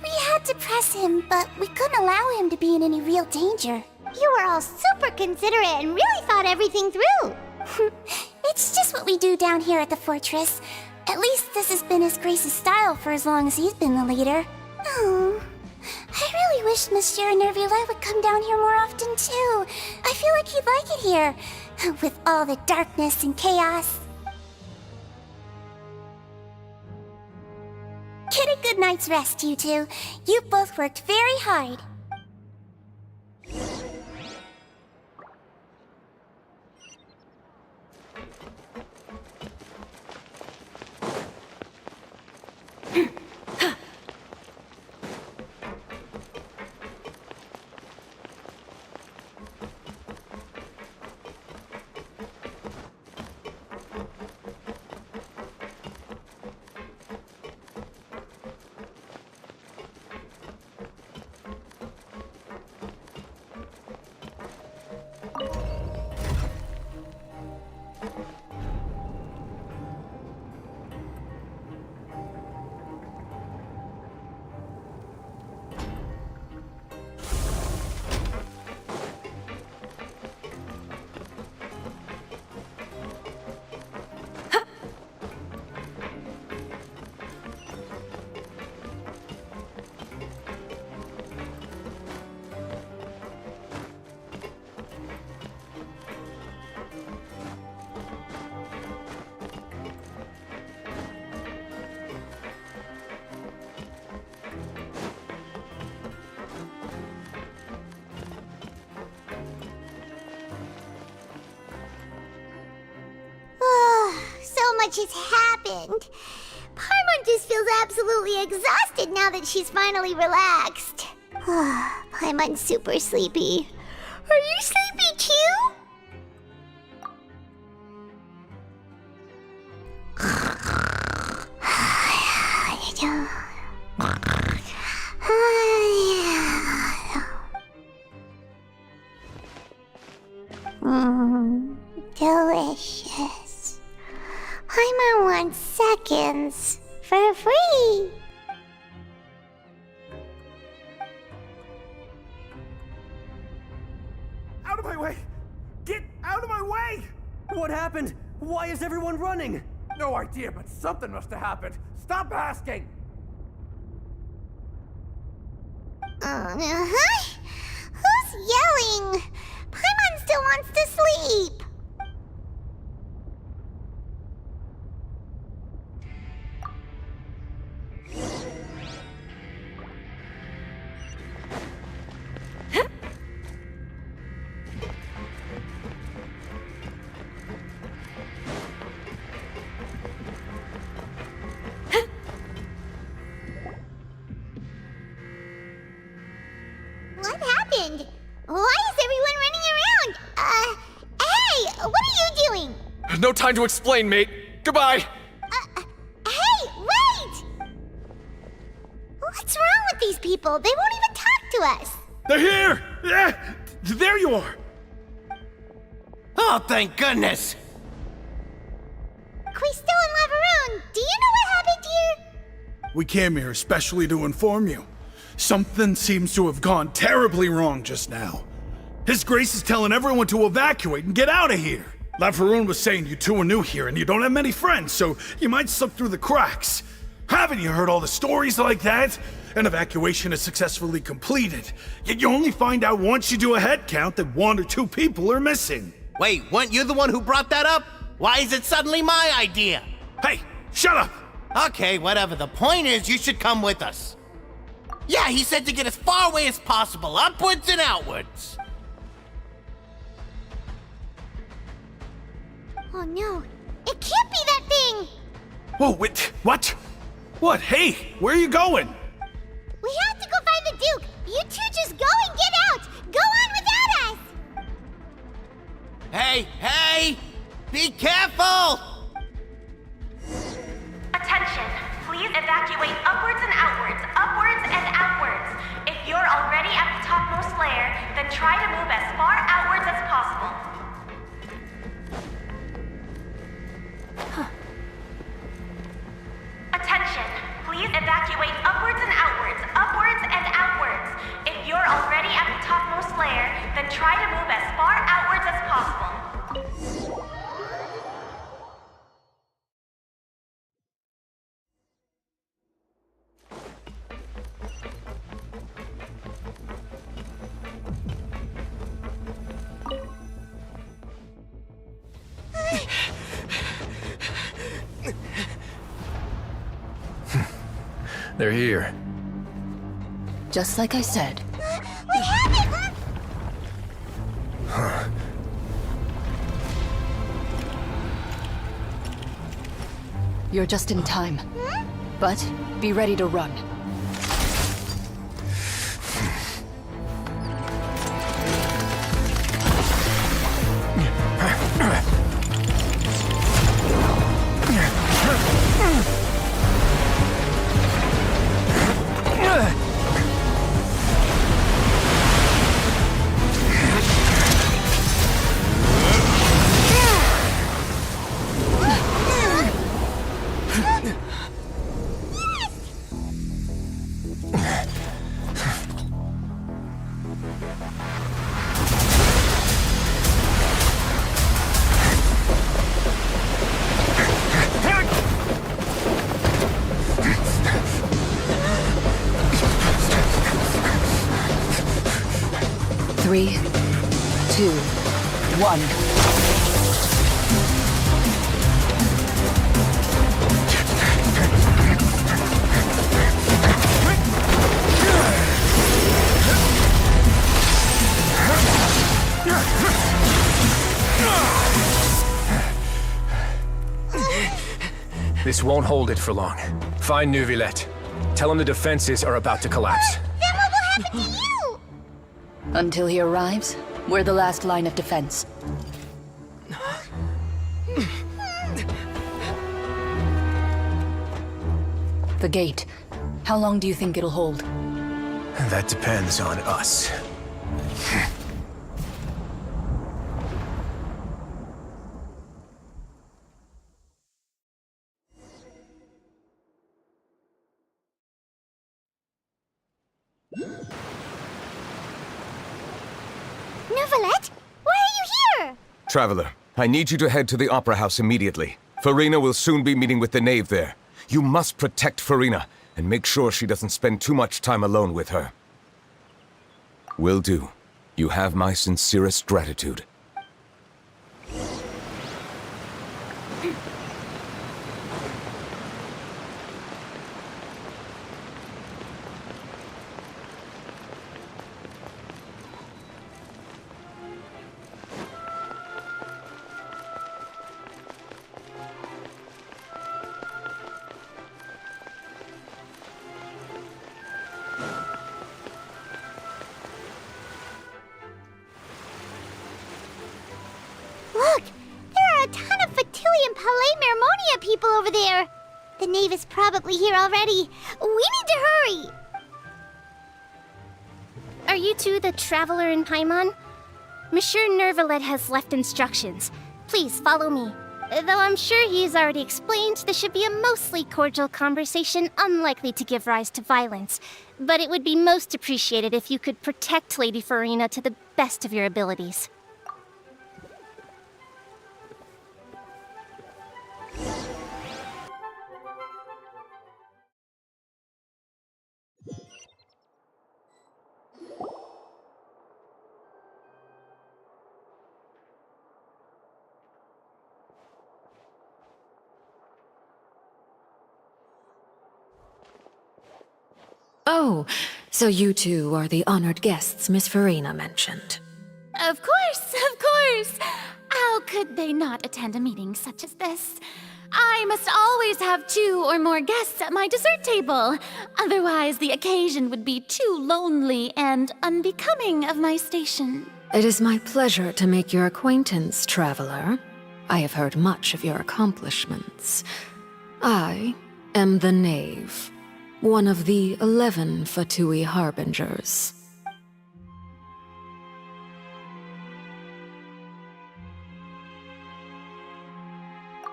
We had to press him, but we couldn't allow him to be in any real danger. You were all super considerate and really thought everything through. It's just what we do down here at the fortress. At least this has been His Grace's style for as long as he's been the leader. Oh, I really wish Monsieur Nervula would come down here more often too. I feel like he'd like it here, with all the darkness and chaos. Get a good night's rest, you two. You both worked very hard. Much has happened. Paimon just feels absolutely exhausted now that she's finally relaxed. Paimon's super sleepy. Are you sleepy too? Delicious. Paimon wants seconds for free. Out of my way! Get out of my way! What happened? Why is everyone running? No idea, but something must have happened. Stop asking! Who's yelling? Paimon still wants to sleep. What happened? Why is everyone running around? Hey, what are you doing? No time to explain, mate. Goodbye. Hey, wait! What's wrong with these people? They won't even talk to us. They're here! Yeah, there you are! Oh, thank goodness! Quisto and Lavaroon, do you know what happened here? We came here especially to inform you. Something seems to have gone terribly wrong just now. His Grace is telling everyone to evacuate and get out of here. Lavaroon was saying you two are new here and you don't have many friends, so you might slip through the cracks. Haven't you heard all the stories like that? An evacuation is successfully completed, yet you only find out once you do a head count that 1 or 2 people are missing. Wait, weren't you the one who brought that up? Why is it suddenly my idea? Hey, shut up! Okay, whatever. The point is, you should come with us. Yeah, he said to get as far away as possible, upwards and outwards. Oh no, it can't be that thing! Whoa, wait, what? What? Hey, where are you going? We have to go find the Duke! You two just go and get out! Go on without us! Hey! Be careful! Attention! Please evacuate upwards and outwards, upwards and outwards. If you're already at the topmost layer, then try to move as far outwards as possible. Attention! Please evacuate upwards and outwards, upwards and outwards. If you're already at the topmost layer, then try to move as far outwards as possible. They're here. Just like I said. We have it! You're just in time. But be ready to run. Three, 2, 1. This won't hold it for long. Find Neuvillette. Tell him the defenses are about to collapse. Then what will happen to you? Until he arrives, we're the last line of defense. The gate. How long do you think it'll hold? That depends on us. Neuvillette? Why are you here? Traveler, I need you to head to the Opera House immediately. Farina will soon be meeting with the Knave there. You must protect Farina, and make sure she doesn't spend too much time alone with her. Will do. You have my sincerest gratitude. Look! There are a ton of Fatilian Palais Mermonia people over there! The Knave is probably here already. We need to hurry! Are you two the traveler in Paimon? Monsieur Nervalet has left instructions. Please follow me. Though I'm sure he's already explained, this should be a mostly cordial conversation, unlikely to give rise to violence. But it would be most appreciated if you could protect Lady Farina to the best of your abilities. Oh, so you two are the honored guests Miss Farina mentioned. Of course, of course! How could they not attend a meeting such as this? I must always have 2 or more guests at my dessert table. Otherwise, the occasion would be too lonely and unbecoming of my station. It is my pleasure to make your acquaintance, traveler. I have heard much of your accomplishments. I am the Knave, one of the 11 Fatui Harbingers.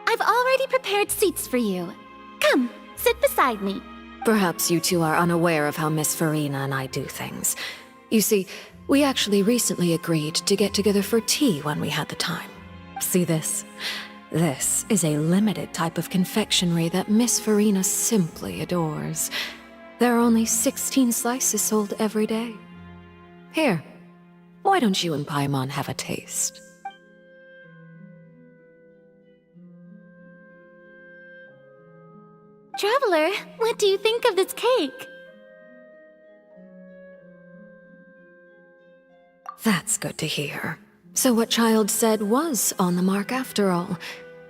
I've already prepared seats for you. Come, sit beside me. Perhaps you two are unaware of how Miss Farina and I do things. You see, we actually recently agreed to get together for tea when we had the time. See this? This is a limited type of confectionery that Miss Farina simply adores. There are only 16 slices sold every day. Here, why don't you and Paimon have a taste? Traveler, what do you think of this cake? That's good to hear. So what Child said was on the mark after all.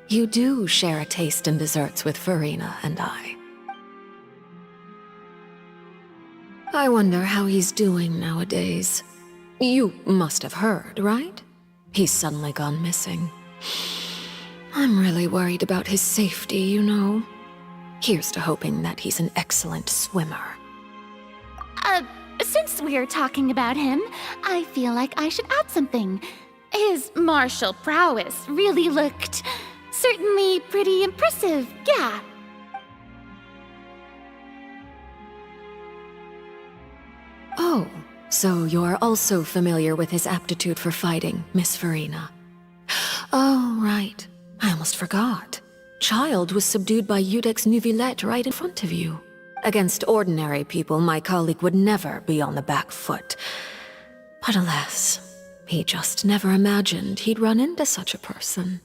You do share a taste in desserts with Farina and I. I wonder how he's doing nowadays. You must have heard, right? He's suddenly gone missing. I'm really worried about his safety, you know. Here's to hoping that he's an excellent swimmer. Since we're talking about him, I feel like I should add something. His martial prowess really looked certainly pretty impressive, yeah. Oh, so you're also familiar with his aptitude for fighting, Miss Farina. Oh, right. I almost forgot. Child was subdued by Eudex Neuvillette right in front of you. Against ordinary people, my colleague would never be on the back foot. But alas, he just never imagined he'd run into such a person.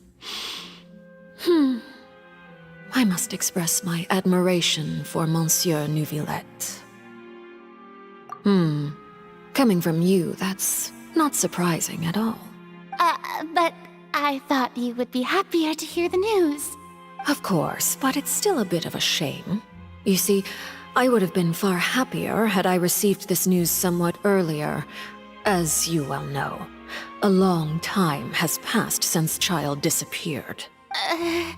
I must express my admiration for Monsieur Neuvillette. Coming from you, that's not surprising at all. But I thought you would be happier to hear the news. Of course, but it's still a bit of a shame. You see, I would have been far happier had I received this news somewhat earlier. As you well know, a long time has passed since Child disappeared. Well,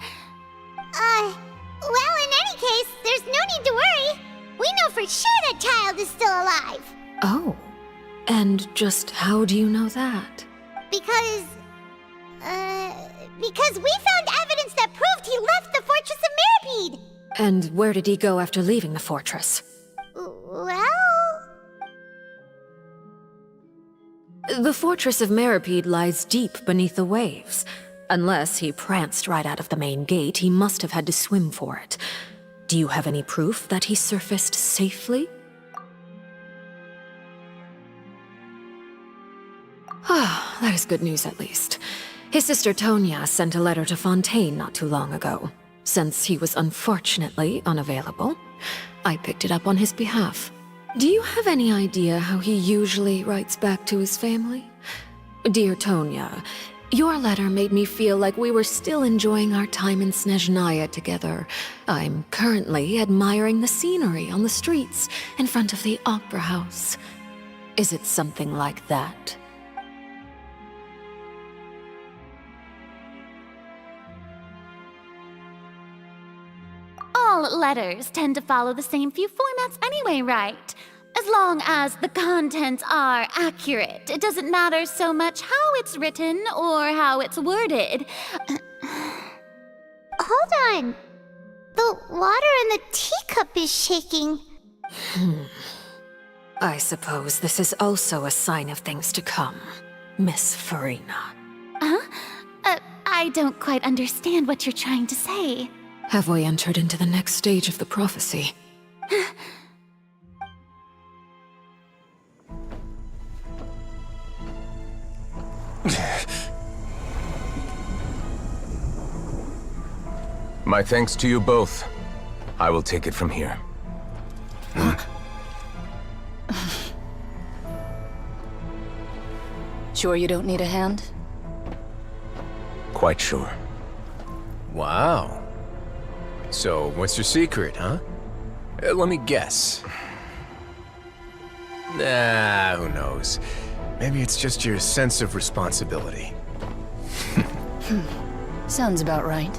in any case, there's no need to worry. We know for sure that Child is still alive. Oh, and just how do you know that? Because we found evidence that proved he left the Fortress of Meripede. And where did he go after leaving the fortress? Well... The Fortress of Meripede lies deep beneath the waves. Unless he pranced right out of the main gate, he must have had to swim for it. Do you have any proof that he surfaced safely? Ah, that is good news at least. His sister Tonya sent a letter to Fontaine not too long ago. Since he was unfortunately unavailable, I picked it up on his behalf. Do you have any idea how he usually writes back to his family? Dear Tonya, your letter made me feel like we were still enjoying our time in Snezhnaya together. I'm currently admiring the scenery on the streets in front of the Opera House. Is it something like that? All letters tend to follow the same few formats anyway, right? As long as the contents are accurate, it doesn't matter so much how it's written or how it's worded. Hold on. The water in the teacup is shaking. I suppose this is also a sign of things to come, Miss Farina. Huh? I don't quite understand what you're trying to say. Have we entered into the next stage of the prophecy? My thanks to you both. I will take it from here. Sure you don't need a hand? Quite sure. Wow. So, what's your secret, huh? Let me guess. Nah, who knows? Maybe it's just your sense of responsibility. Sounds about right.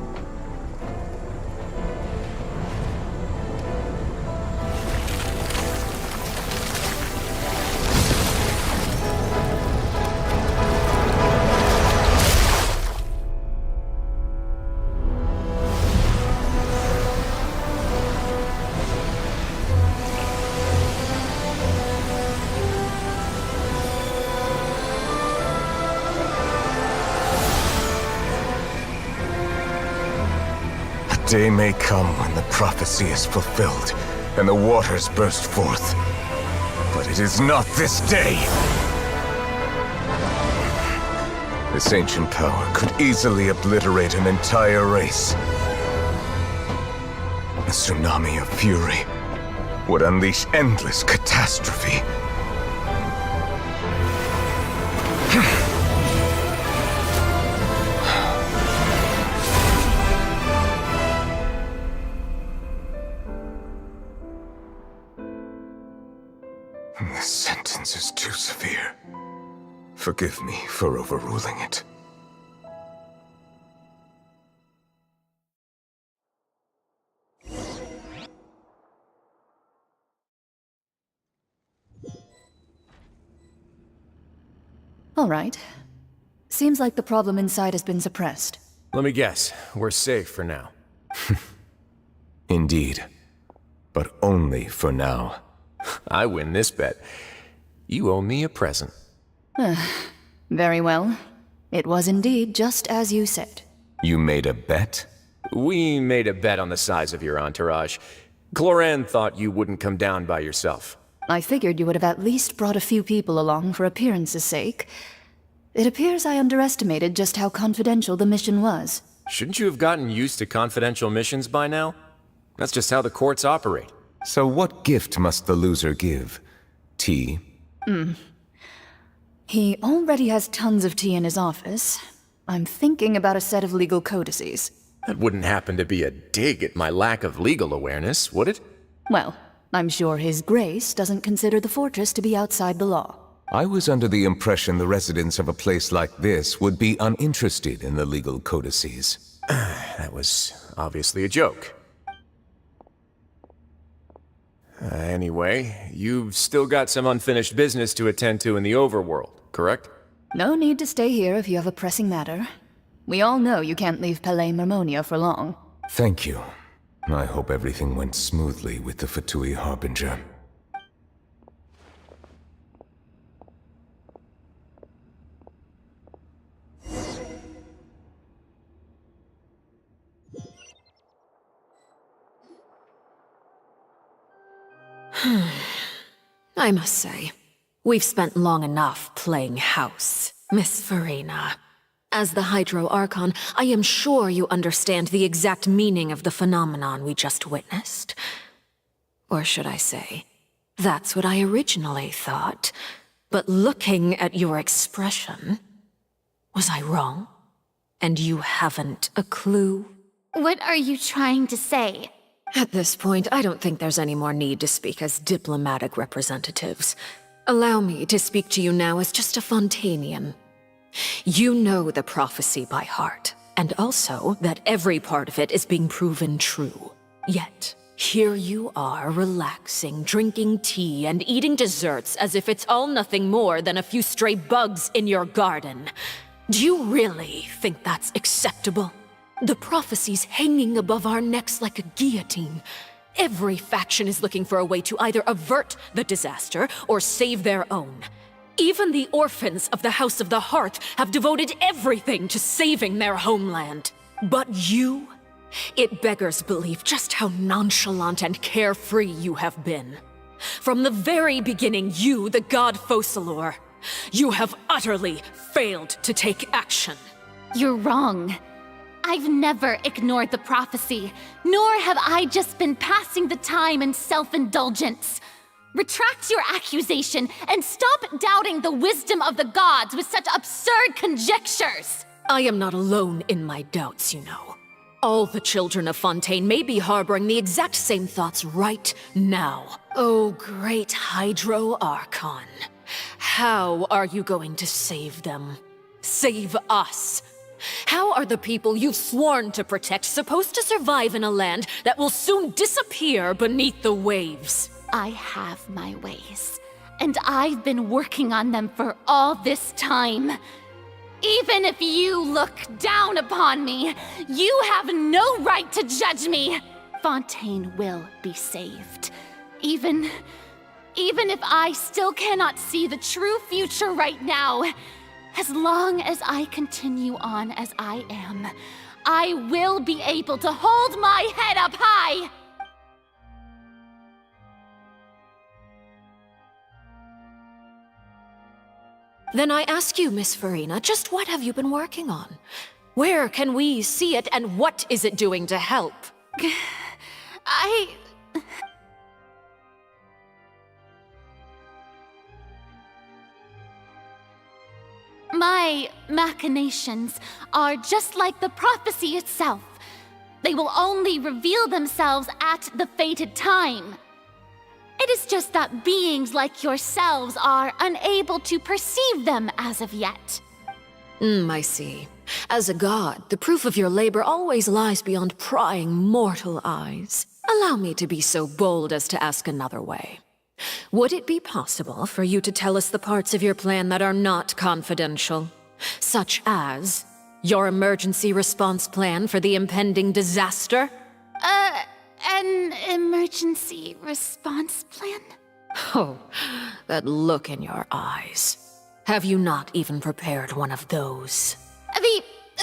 Day may come when the prophecy is fulfilled, and the waters burst forth. But it is not this day! This ancient power could easily obliterate an entire race. A tsunami of fury would unleash endless catastrophe. This sentence is too severe. Forgive me for overruling it. All right. Seems like the problem inside has been suppressed. Let me guess, we're safe for now. Indeed. But only for now. I win this bet. You owe me a present. Very well. It was indeed just as you said. You made a bet? We made a bet on the size of your entourage. Cloran thought you wouldn't come down by yourself. I figured you would have at least brought a few people along for appearance's sake. It appears I underestimated just how confidential the mission was. Shouldn't you have gotten used to confidential missions by now? That's just how the courts operate. So what gift must the loser give? Tea? He already has tons of tea in his office. I'm thinking about a set of legal codices. That wouldn't happen to be a dig at my lack of legal awareness, would it? Well, I'm sure His Grace doesn't consider the fortress to be outside the law. I was under the impression the residents of a place like this would be uninterested in the legal codices. That was obviously a joke. Anyway, you've still got some unfinished business to attend to in the overworld, correct? No need to stay here if you have a pressing matter. We all know you can't leave Palais Mermonia for long. Thank you. I hope everything went smoothly with the Fatui Harbinger. I must say, we've spent long enough playing house, Miss Farina. As the Hydro Archon, I am sure you understand the exact meaning of the phenomenon we just witnessed. Or should I say, that's what I originally thought. But looking at your expression, was I wrong? And you haven't a clue? What are you trying to say? At this point, I don't think there's any more need to speak as diplomatic representatives. Allow me to speak to you now as just a Fontanian. You know the prophecy by heart, and also that every part of it is being proven true. Yet, Here you are, relaxing, drinking tea, and eating desserts as if it's all nothing more than a few stray bugs in your garden. Do you really think that's acceptable? The prophecy's hanging above our necks like a guillotine. Every faction is looking for a way to either avert the disaster or save their own. Even the orphans of the House of the Hearth have devoted everything to saving their homeland. But you? It beggars belief just how nonchalant and carefree you have been. From the very beginning, you, the god Focalor, you have utterly failed to take action. You're wrong. I've never ignored the prophecy, nor have I just been passing the time in self-indulgence. Retract your accusation and stop doubting the wisdom of the gods with such absurd conjectures. I am not alone in my doubts, you know. All the children of Fontaine may be harboring the exact same thoughts right now. Oh, great Hydro Archon. How are you going to save them? Save us? How are the people you've sworn to protect supposed to survive in a land that will soon disappear beneath the waves? I have my ways, and I've been working on them for all this time. Even if you look down upon me, you have no right to judge me. Fontaine will be saved. Even if I still cannot see the true future right now, as long as I continue on as I am, I will be able to hold my head up high. Then I ask you, Miss Farina, just what have you been working on? Where can we see it, and what is it doing to help? My machinations are just like the prophecy itself. They will only reveal themselves at the fated time. It is just that beings like yourselves are unable to perceive them as of yet. I see. As a god, the proof of your labor always lies beyond prying mortal eyes. Allow me to be so bold as to ask another way. Would it be possible for you to tell us the parts of your plan that are not confidential? Such as your emergency response plan for the impending disaster? An emergency response plan? Oh, that look in your eyes. Have you not even prepared one of those?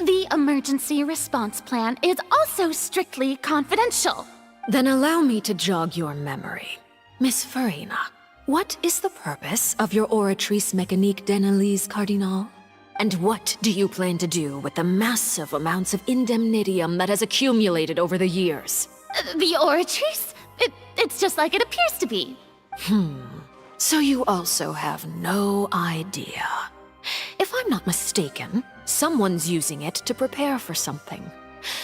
The emergency response plan is also strictly confidential. Then allow me to jog your memory. Miss Farina, what is the purpose of your Oratrice Mécanique d'Analyse Cardinal? And what do you plan to do with the massive amounts of indemnitium that has accumulated over the years? The Oratrice? It's just like it appears to be. So you also have no idea. If I'm not mistaken, someone's using it to prepare for something.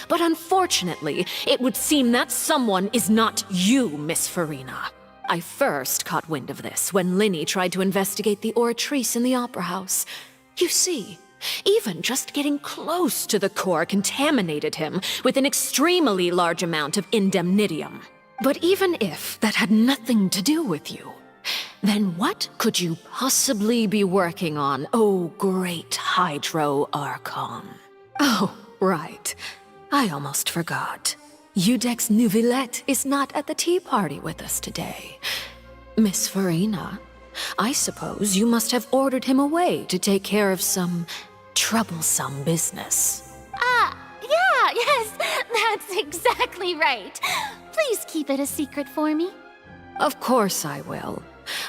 But unfortunately, it would seem that someone is not you, Miss Farina. I first caught wind of this when Linny tried to investigate the Oratrice in the Opera House. You see, even just getting close to the core contaminated him with an extremely large amount of indemnitium. But even if that had nothing to do with you, then what could you possibly be working on, oh great Hydro Archon? Oh, right. I almost forgot. Udex Nouvillette is not at the tea party with us today. Miss Farina, I suppose you must have ordered him away to take care of some troublesome business. Yes, that's exactly right. Please keep it a secret for me. Of course I will.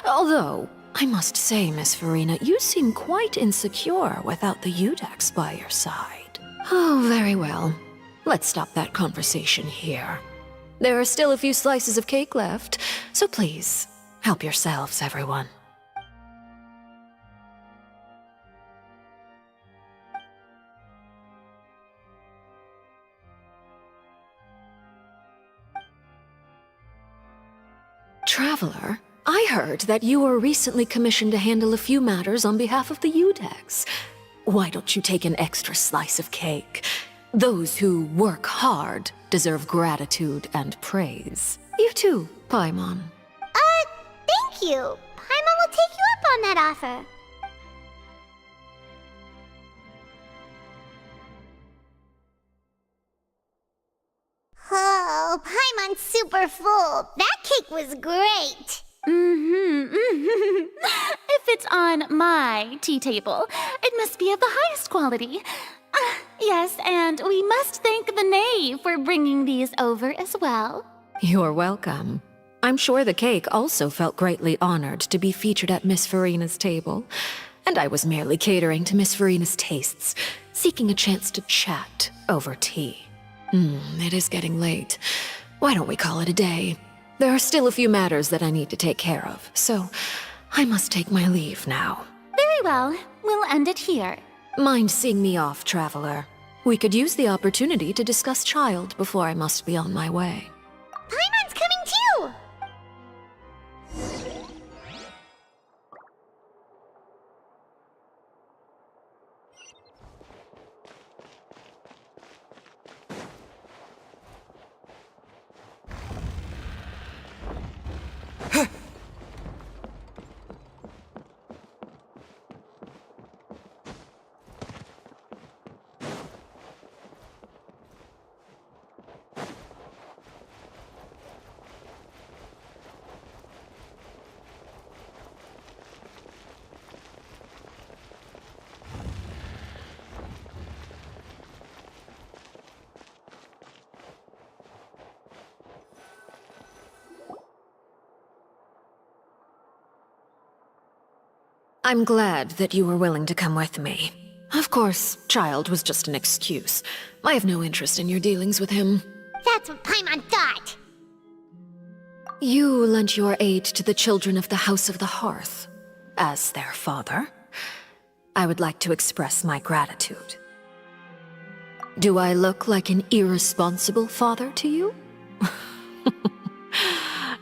Although, I must say, Miss Farina, you seem quite insecure without the Udex by your side. Oh, very well. Let's stop that conversation here. There are still a few slices of cake left, so please, help yourselves, everyone. Traveler, I heard that you were recently commissioned to handle a few matters on behalf of the Udex. Why don't you take an extra slice of cake? Those who work hard deserve gratitude and praise. You too, Paimon. Thank you. Paimon will take you up on that offer. Oh, Paimon's super full. That cake was great. If it's on my tea table, it must be of the highest quality. Yes, and we must thank the knave for bringing these over as well. You're welcome. I'm sure the cake also felt greatly honored to be featured at Miss Farina's table, and I was merely catering to Miss Farina's tastes, seeking a chance to chat over tea. It is getting late. Why don't we call it a day? There are still a few matters that I need to take care of, so I must take my leave now. Very well. We'll end it here. Mind seeing me off, traveler? We could use the opportunity to discuss Child before I must be on my way. Paimon's coming too! I'm glad that you were willing to come with me. Of course, Child was just an excuse. I have no interest in your dealings with him. That's what Paimon thought. You lent your aid to the children of the House of the Hearth. As their father, I would like to express my gratitude. Do I look like an irresponsible father to you?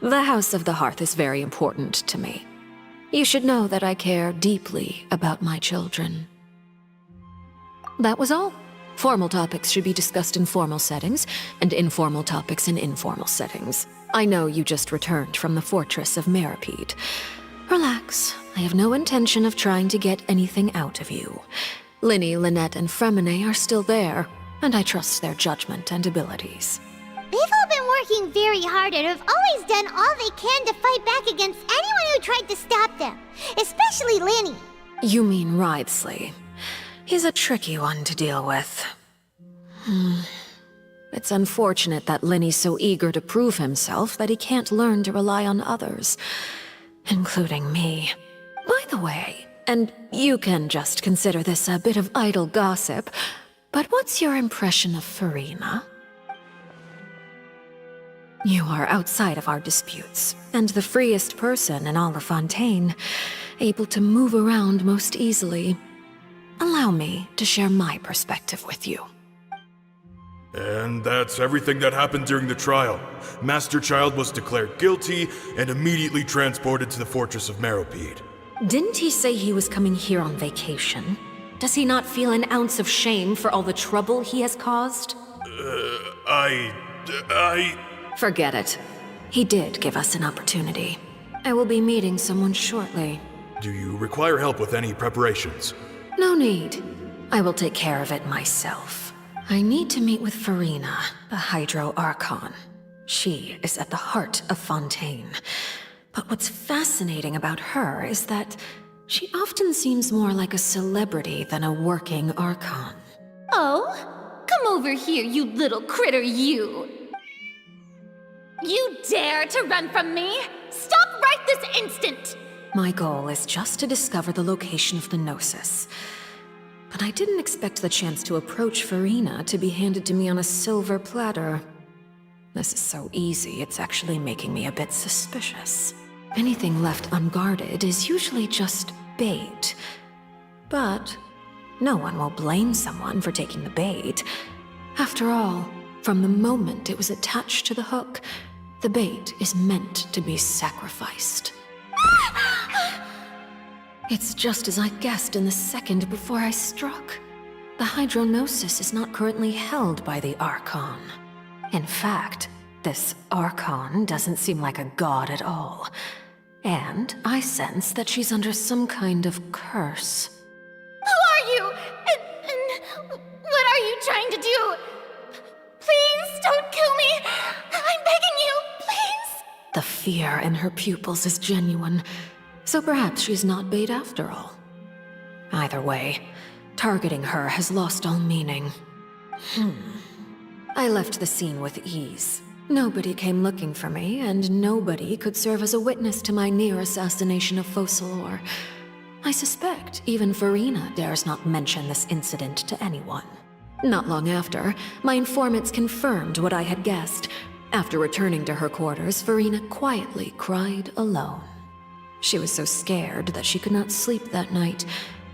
The House of the Hearth is very important to me. You should know that I care deeply about my children. That was all. Formal topics should be discussed in formal settings, and informal topics in informal settings. I know you just returned from the fortress of Meripede. Relax. I have no intention of trying to get anything out of you. Linny, Lynette, and Fremine are still there, and I trust their judgment and abilities. They've all been working very hard and have always done all they can to fight back against anyone who tried to stop them, especially Linny. You mean Wriothesley. He's a tricky one to deal with. It's unfortunate that Linny's so eager to prove himself that he can't learn to rely on others, including me. By the way, and you can just consider this a bit of idle gossip, but what's your impression of Farina? You are outside of our disputes, and the freest person in all of Fontaine, able to move around most easily. Allow me to share my perspective with you. And that's everything that happened during the trial. Master Child was declared guilty and immediately transported to the Fortress of Meripede. Didn't he say he was coming here on vacation? Does he not feel an ounce of shame for all the trouble he has caused? Forget it. He did give us an opportunity. I will be meeting someone shortly. Do you require help with any preparations? No need. I will take care of it myself. I need to meet with Farina, the Hydro Archon. She is at the heart of Fontaine. But what's fascinating about her is that she often seems more like a celebrity than a working Archon. Oh? Come over here, you little critter, you! You dare to run from me? Stop right this instant! My goal is just to discover the location of the Gnosis. But I didn't expect the chance to approach Farina to be handed to me on a silver platter. This is so easy, it's actually making me a bit suspicious. Anything left unguarded is usually just bait. But no one will blame someone for taking the bait. After all, from the moment it was attached to the hook, the bait is meant to be sacrificed. It's just as I guessed in the second before I struck. The Hydronosis is not currently held by the Archon. In fact, This Archon doesn't seem like a god at all. And I sense that she's under some kind of curse. Who are you? And what are you trying to do? Please don't kill me. I'm begging you, please. The fear in her pupils is genuine, so perhaps she's not bait after all. Either way, targeting her has lost all meaning. I left the scene with ease. Nobody came looking for me, and nobody could serve as a witness to my near assassination of Focalor. I suspect even Farina dares not mention this incident to anyone. Not long after, my informants confirmed what I had guessed. After returning to her quarters, Farina quietly cried alone. She was so scared that she could not sleep that night,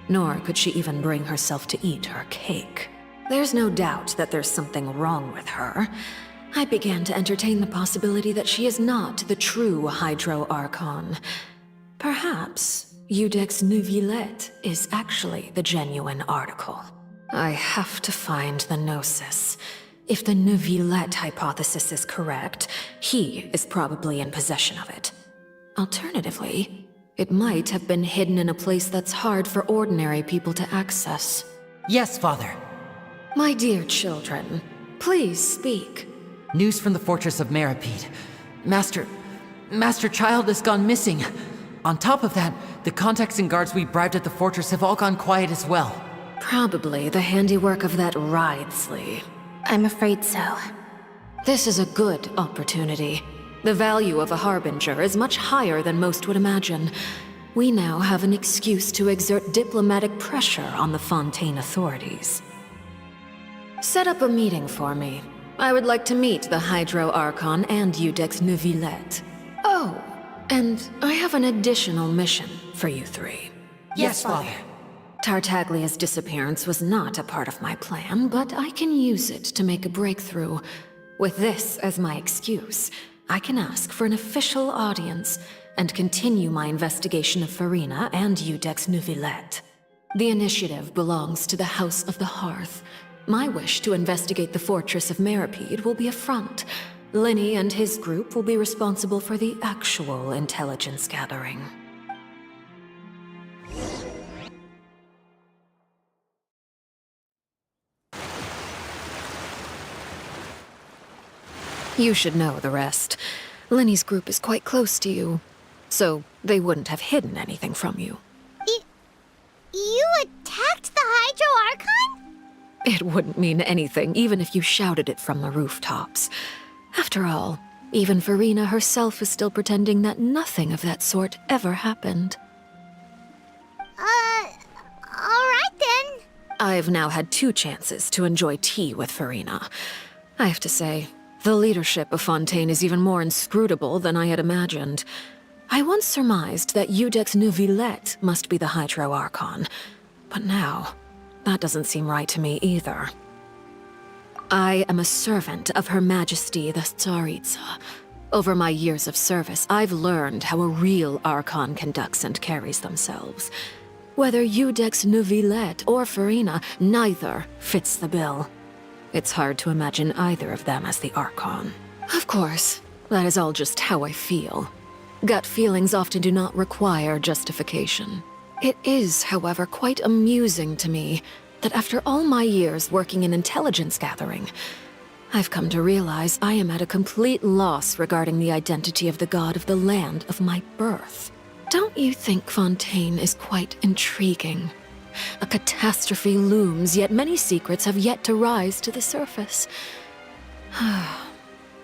nor could she even bring herself to eat her cake. There's no doubt that there's something wrong with her. I began to entertain the possibility that she is not the true Hydro Archon. Perhaps Iudex Neuvillette is actually the genuine article. I have to find the Gnosis. If the Neuvillette hypothesis is correct, he is probably in possession of it. Alternatively, it might have been hidden in a place that's hard for ordinary people to access. Yes, Father. My dear children, please speak. News from the Fortress of Meripede. Master Child has gone missing. On top of that, the contacts and guards we bribed at the fortress have all gone quiet as well. Probably the handiwork of that Ridesley. I'm afraid so. This is a good opportunity. The value of a Harbinger is much higher than most would imagine. We now have an excuse to exert diplomatic pressure on the Fontaine authorities. Set up a meeting for me. I would like to meet the Hydro Archon and Iudex Neuvillette. Oh, and I have an additional mission for you three. Yes, Father. Tartaglia's disappearance was not a part of my plan, but I can use it to make a breakthrough. With this as my excuse, I can ask for an official audience and continue my investigation of Farina and Iudex Neuvillette. The initiative belongs to the House of the Hearth. My wish to investigate the Fortress of Meripede will be a front. Linny and his group will be responsible for the actual intelligence gathering. You should know the rest. Linny's group is quite close to you, so they wouldn't have hidden anything from you. You attacked the Hydro Archon? It wouldn't mean anything, even if you shouted it from the rooftops. After all, even Farina herself is still pretending that nothing of that sort ever happened. Alright then. I've now had 2 chances to enjoy tea with Farina. I have to say, the leadership of Fontaine is even more inscrutable than I had imagined. I once surmised that Iudex Neuvillette must be the Hydro Archon, but now, that doesn't seem right to me either. I am a servant of Her Majesty the Tsaritsa. Over my years of service, I've learned how a real Archon conducts and carries themselves. Whether Iudex Neuvillette or Farina, neither fits the bill. It's hard to imagine either of them as the Archon. Of course, that is all just how I feel. Gut feelings often do not require justification. It is, however, quite amusing to me that after all my years working in intelligence gathering, I've come to realize I am at a complete loss regarding the identity of the god of the land of my birth. Don't you think Fontaine is quite intriguing? A catastrophe looms, yet many secrets have yet to rise to the surface.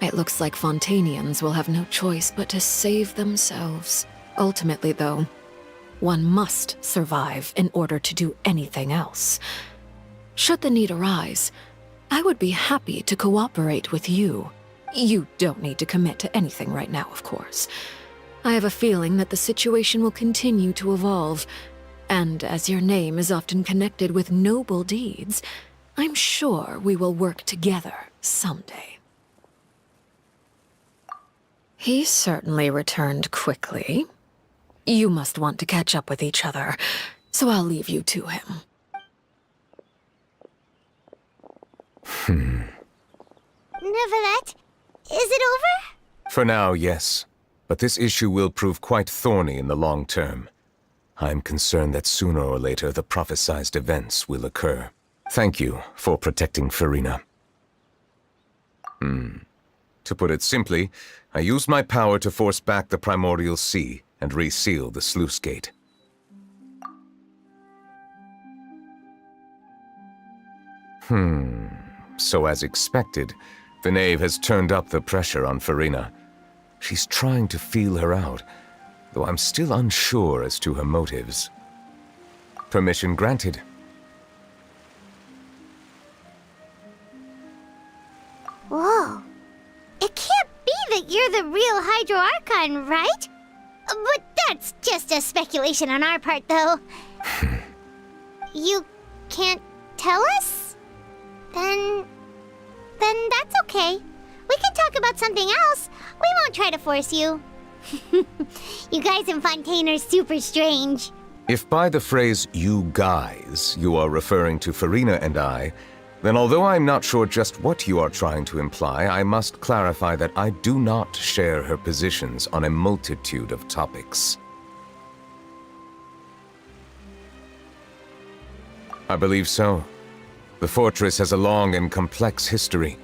It looks like Fontainians will have no choice but to save themselves. Ultimately, though, one must survive in order to do anything else. Should the need arise, I would be happy to cooperate with you. You don't need to commit to anything right now, of course. I have a feeling that the situation will continue to evolve, and as your name is often connected with noble deeds, I'm sure we will work together someday. He certainly returned quickly. You must want to catch up with each other, so I'll leave you to him. Neuvillette, Is it over? For now, yes. But this issue will prove quite thorny in the long term. I'm concerned that sooner or later the prophesized events will occur. Thank you for protecting Farina. To put it simply, I used my power to force back the primordial sea and reseal the sluice gate. So as expected, the knave has turned up the pressure on Farina. She's trying to feel her out, though I'm still unsure as to her motives. Permission granted. Whoa. It can't be that you're the real Hydro Archon, right? But that's just a speculation on our part, though. You can't tell us? Then that's okay. We can talk about something else. We won't try to force you. You guys in Fontaine are super strange. If by the phrase, you guys, you are referring to Farina and I, then although I'm not sure just what you are trying to imply, I must clarify that I do not share her positions on a multitude of topics. I believe so. The fortress has a long and complex history.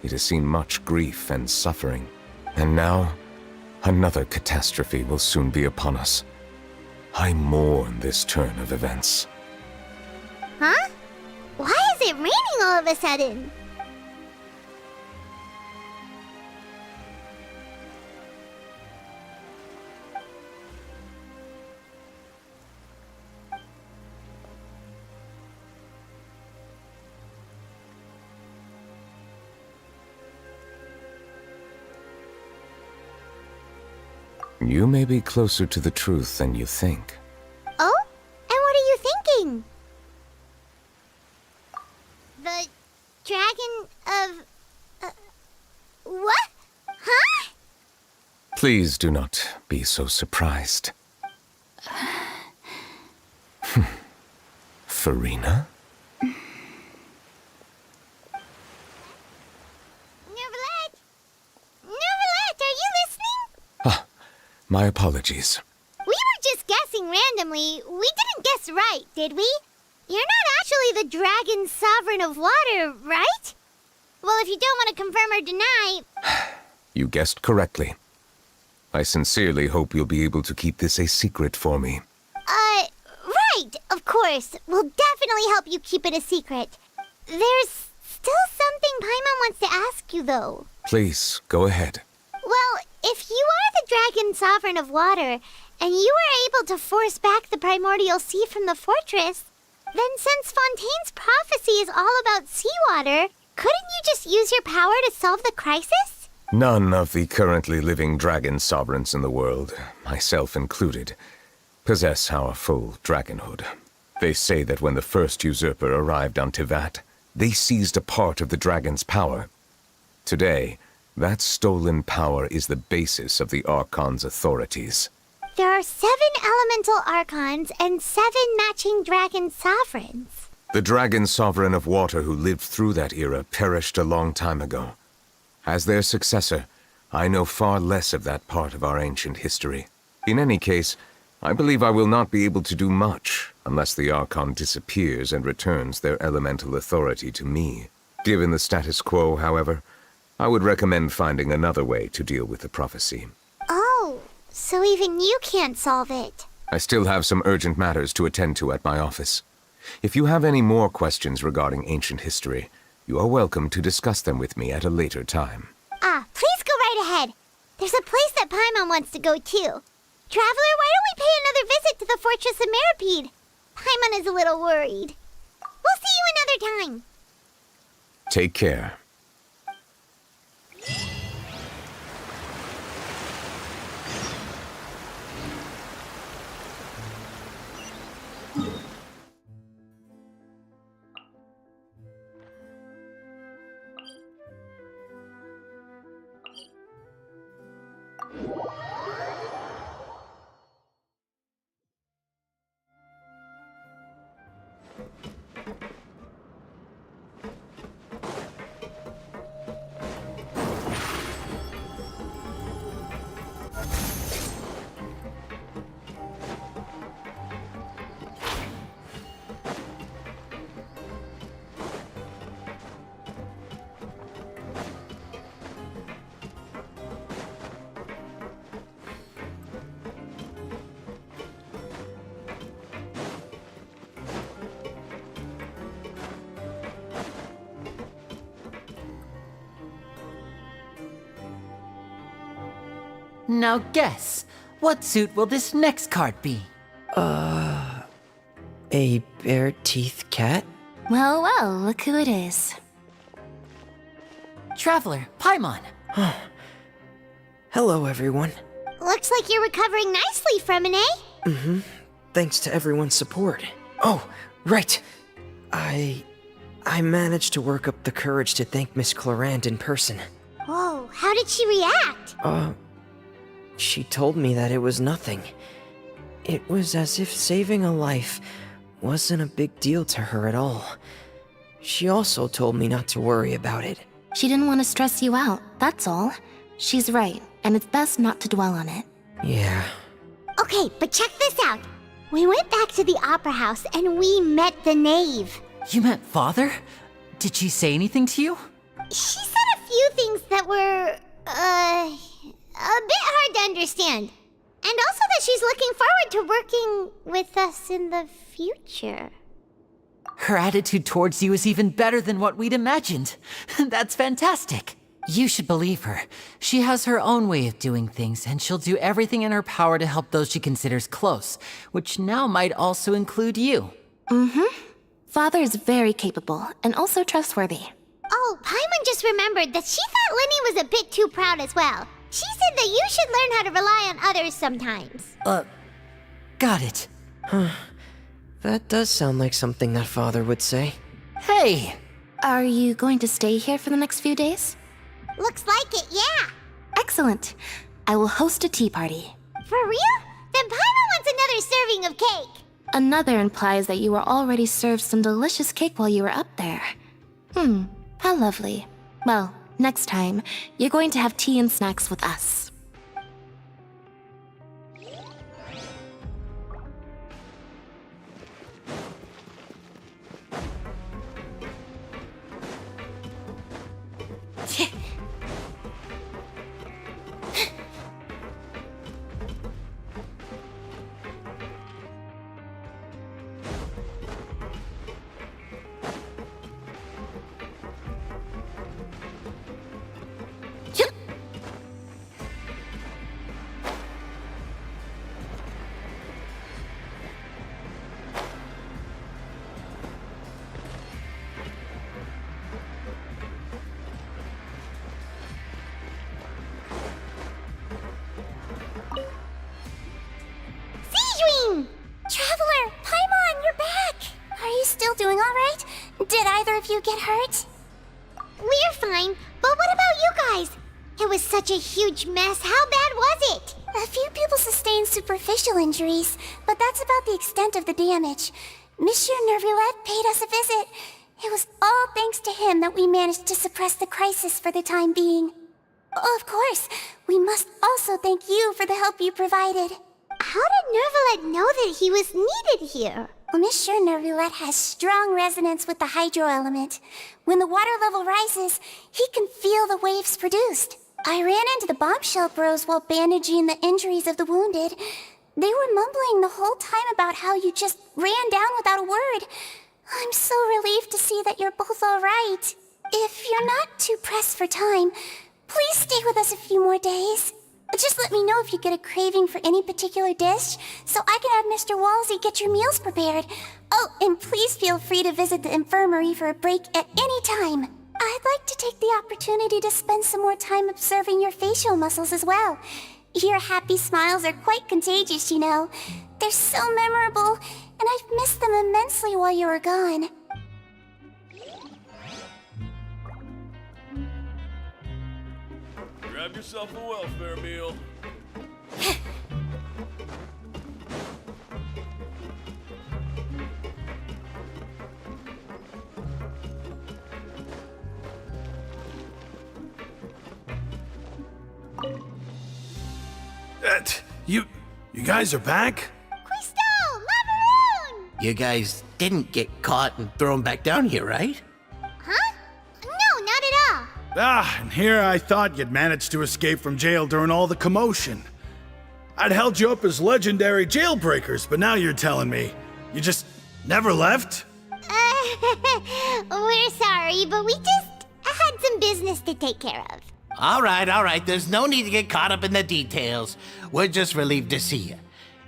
It has seen much grief and suffering. And now, another catastrophe will soon be upon us. I mourn this turn of events. Huh? Why is it raining all of a sudden? You may be closer to the truth than you think. Oh? And what are you thinking? The dragon of... what? Huh? Please do not be so surprised. Farina? My apologies. We were just guessing randomly. We didn't guess right, did we? You're not actually the dragon sovereign of water, right? Well, if you don't want to confirm or deny... You guessed correctly. I sincerely hope you'll be able to keep this a secret for me. Right, of course. We'll definitely help you keep it a secret. There's still something Paimon wants to ask you, though. Please, go ahead. Well, if you are the dragon sovereign of water, and you were able to force back the primordial sea from the fortress, then since Fontaine's prophecy is all about seawater, couldn't you just use your power to solve the crisis? None of the currently living dragon sovereigns in the world, myself included, possess our full dragonhood. They say that when the first usurper arrived on Tivat, they seized a part of the dragon's power. Today, that stolen power is the basis of the Archon's authorities. There are 7 elemental Archons and 7 matching dragon sovereigns. The dragon sovereign of water who lived through that era perished a long time ago. As their successor, I know far less of that part of our ancient history. In any case, I believe I will not be able to do much unless the Archon disappears and returns their elemental authority to me. Given the status quo, however, I would recommend finding another way to deal with the prophecy. Oh, so even you can't solve it. I still have some urgent matters to attend to at my office. If you have any more questions regarding ancient history, you are welcome to discuss them with me at a later time. Please go right ahead. There's a place that Paimon wants to go too. Traveler, why don't we pay another visit to the Fortress of Meropide? Paimon is a little worried. We'll see you another time. Take care. Now guess, what suit will this next card be? A bare teeth cat? Well, well, look who it is. Traveler, Paimon. Hello, everyone. Looks like you're recovering nicely from it, eh? Mm-hmm. Thanks to everyone's support. Oh, right. I managed to work up the courage to thank Miss Clorant in person. Whoa, how did she react? She told me that it was nothing. It was as if saving a life wasn't a big deal to her at all. She also told me not to worry about it. She didn't want to stress you out, that's all. She's right, and it's best not to dwell on it. Yeah. Okay, but check this out. We went back to the opera house and we met the knave. You met Father? Did she say anything to you? She said a few things that were, a bit hard to understand. And also that she's looking forward to working with us in the future. Her attitude towards you is even better than what we'd imagined. That's fantastic. You should believe her. She has her own way of doing things, and she'll do everything in her power to help those she considers close, which now might also include you. Mm-hmm. Father is very capable, and also trustworthy. Oh, Paimon just remembered that she thought Lenny was a bit too proud as well. She said that you should learn how to rely on others sometimes. Got it. That does sound like something that Father would say. Hey! Are you going to stay here for the next few days? Looks like it, yeah. Excellent. I will host a tea party. For real? Then Paimon wants another serving of cake. Another implies that you were already served some delicious cake while you were up there. How lovely. Well, next time, you're going to have tea and snacks with us. Traveler, Paimon, you're back! Are you still doing alright? Did either of you get hurt? We're fine, but what about you guys? It was such a huge mess. How bad was it? A few people sustained superficial injuries, but that's about the extent of the damage. Monsieur Nervulette paid us a visit. It was all thanks to him that we managed to suppress the crisis for the time being. Of course, we must also thank you for the help you provided. How did Nervulette know that he was needed here? Well, Monsieur Nervulette has strong resonance with the hydro element. When the water level rises, he can feel the waves produced. I ran into the bombshell bros while bandaging the injuries of the wounded. They were mumbling the whole time about how you just ran down without a word. I'm so relieved to see that you're both alright. If you're not too pressed for time, please stay with us a few more days. Just let me know if you get a craving for any particular dish, so I can have Mr. Walsey get your meals prepared. Oh, and please feel free to visit the infirmary for a break at any time. I'd like to take the opportunity to spend some more time observing your facial muscles as well. Your happy smiles are quite contagious, you know. They're so memorable, and I've missed them immensely while you were gone. Grab yourself a welfare meal. You guys are back? Quisto! Lavaroon! You guys didn't get caught and thrown back down here, right? Huh? No, not at all. Ah, and here I thought you'd managed to escape from jail during all the commotion. I'd held you up as legendary jailbreakers, but now you're telling me you just never left? We're sorry, but we just had some business to take care of. All right. There's no need to get caught up in the details. We're just relieved to see you.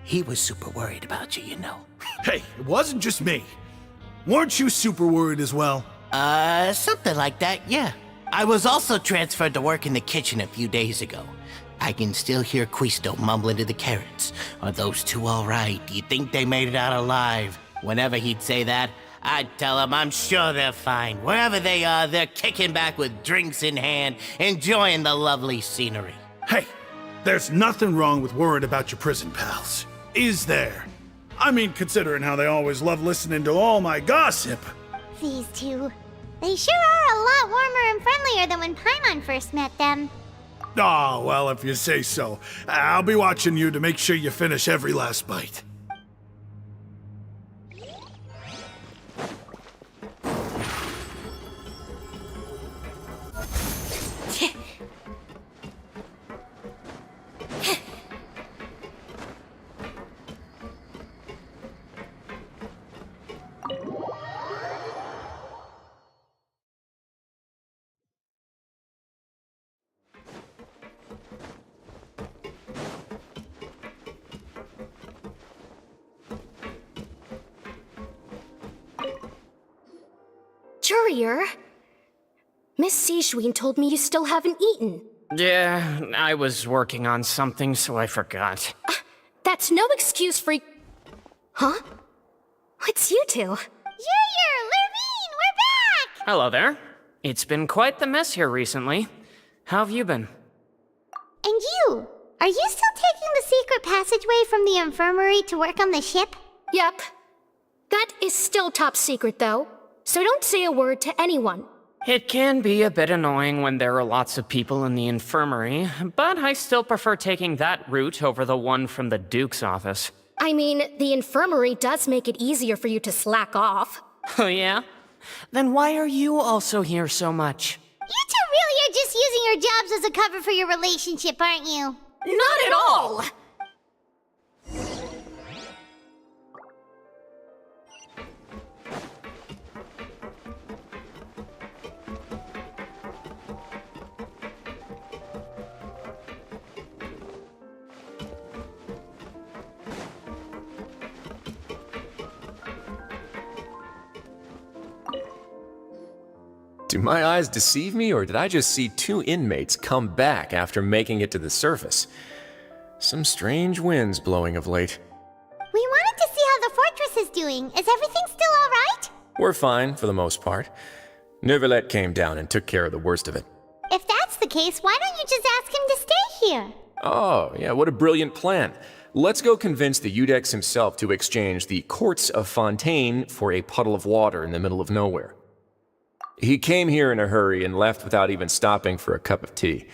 He was super worried about you, you know. Hey, it wasn't just me. Weren't you super worried as well? Something like that, yeah. I was also transferred to work in the kitchen a few days ago. I can still hear Quisto mumbling to the carrots. Are those two all right? Do you think they made it out alive? Whenever he'd say that, I'd tell him I'm sure they're fine. Wherever they are, they're kicking back with drinks in hand, enjoying the lovely scenery. Hey, there's nothing wrong with worrying about your prison pals, is there? I mean, considering how they always love listening to all my gossip. These two. They sure are a lot warmer and friendlier than when Paimon first met them. Oh, well, if you say so. I'll be watching you to make sure you finish every last bite. Courier, Miss Sijween told me you still haven't eaten. Yeah, I was working on something, so I forgot. That's no excuse for... Huh? It's you two. Courier, Lurvine, we're back! Hello there. It's been quite the mess here recently. How have you been? And you? Are you still taking the secret passageway from the infirmary to work on the ship? Yep. That is still top secret, though. So don't say a word to anyone. It can be a bit annoying when there are lots of people in the infirmary, but I still prefer taking that route over the one from the Duke's office. I mean, the infirmary does make it easier for you to slack off. Oh yeah? Then why are you also here so much? You two really are just using your jobs as a cover for your relationship, aren't you? Not at all! Do my eyes deceive me, or did I just see two inmates come back after making it to the surface? Some strange winds blowing of late. We wanted to see how the fortress is doing. Is everything still alright? We're fine, for the most part. Neuvillette came down and took care of the worst of it. If that's the case, why don't you just ask him to stay here? Oh, yeah, what a brilliant plan. Let's go convince the Eudex himself to exchange the Courts of Fontaine for a puddle of water in the middle of nowhere. He came here in a hurry and left without even stopping for a cup of tea.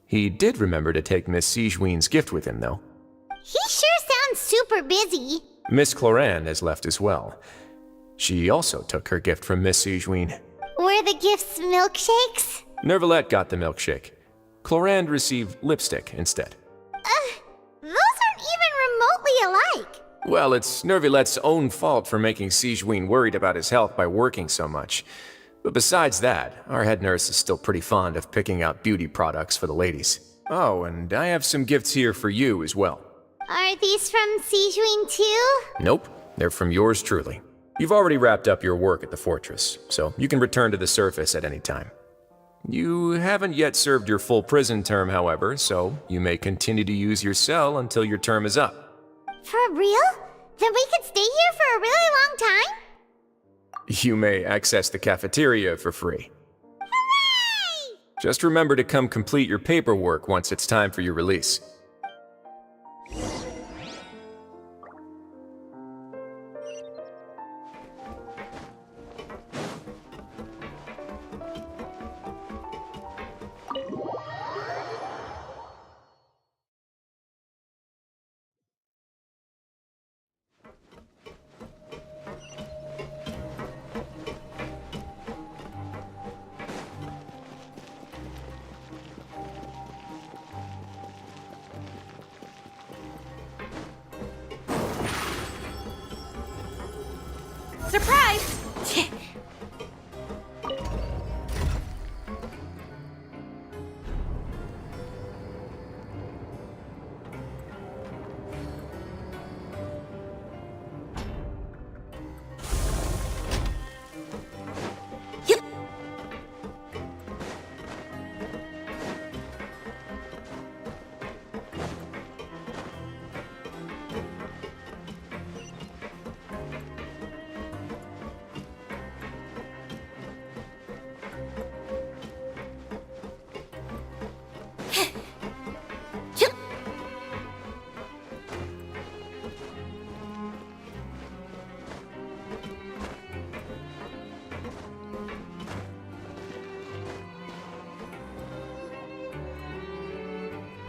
He did remember to take Miss Sijween's gift with him, though. He sure sounds super busy. Miss Cloran has left as well. She also took her gift from Miss Sijween. Were the gifts milkshakes? Neuvillette got the milkshake. Cloran received lipstick instead. Those aren't even remotely alike. Well, it's Neuvillette's own fault for making Sijween worried about his health by working so much. But besides that, our head nurse is still pretty fond of picking out beauty products for the ladies. Oh, and I have some gifts here for you as well. Are these from Sijween too? Nope, they're from yours truly. You've already wrapped up your work at the fortress, so you can return to the surface at any time. You haven't yet served your full prison term, however, so you may continue to use your cell until your term is up. For real? Then we could stay here for a really long time? You may access the cafeteria for free. Hooray! Just remember to come complete your paperwork once it's time for your release. Surprise!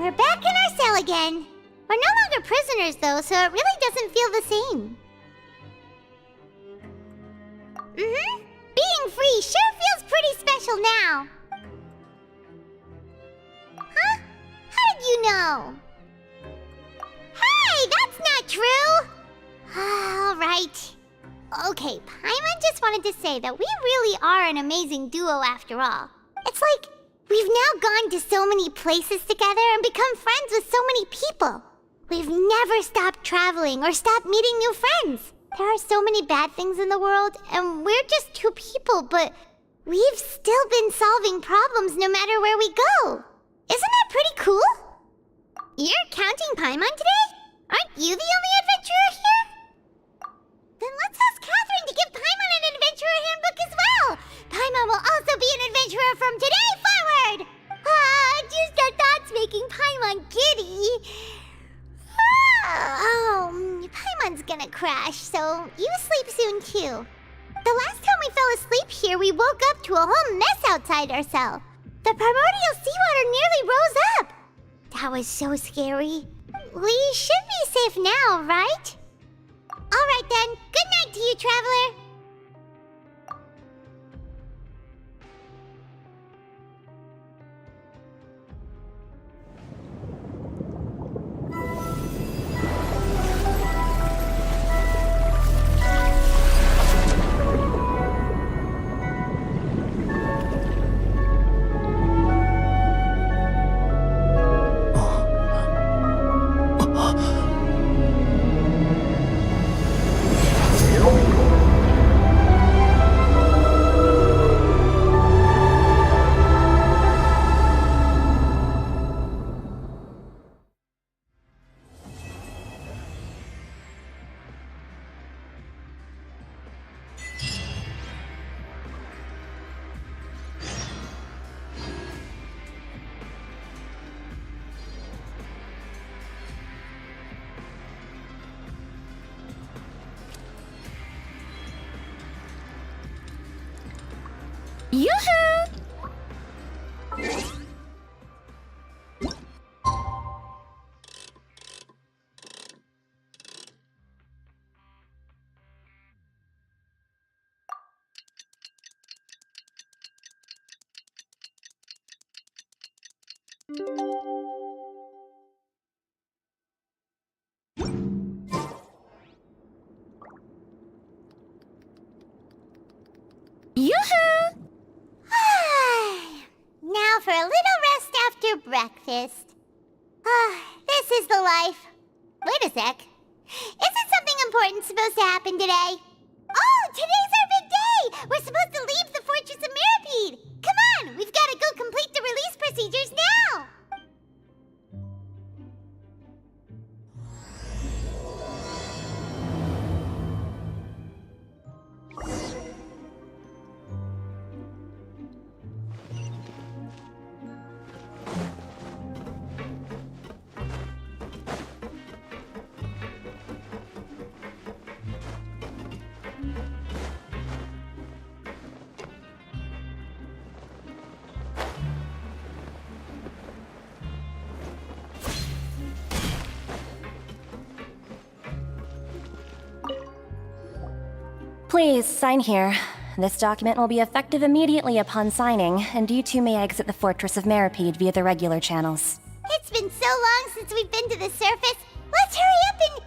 We're back in our cell again. We're no longer prisoners, though, so it really doesn't feel the same. Being free sure feels pretty special now. Huh? How did you know? Hey, that's not true! All right. Okay, Paimon just wanted to say that we really are an amazing duo after all. It's like we've now gone to so many places together and become friends with so many people. We've never stopped traveling or stopped meeting new friends. There are so many bad things in the world, and we're just two people, but we've still been solving problems no matter where we go. Isn't that pretty cool? You're counting Paimon today? Aren't you the only adventurer here? Then let's ask Catherine to give Paimon an adventurer handbook as well. Paimon will also be an adventurer from today forward. Just the thoughts making Paimon giddy. Paimon's gonna crash, so you sleep soon too. The last time we fell asleep here, we woke up to a whole mess outside our cell. The primordial seawater nearly rose up. That was so scary. We should be safe now, right? Alright then, good night to you, traveler. Yoo-hoo! Yoo-hoo! Now for a little rest after breakfast. This is the life. Wait a sec. Isn't something important supposed to happen today? Oh, today's our big day! We're supposed to leave the Fortress of Meropide! Come on, we've got to go complete the release procedures now! Please, sign here. This document will be effective immediately upon signing, and you two may exit the Fortress of Meropide via the regular channels. It's been so long since we've been to the surface. Let's hurry up and...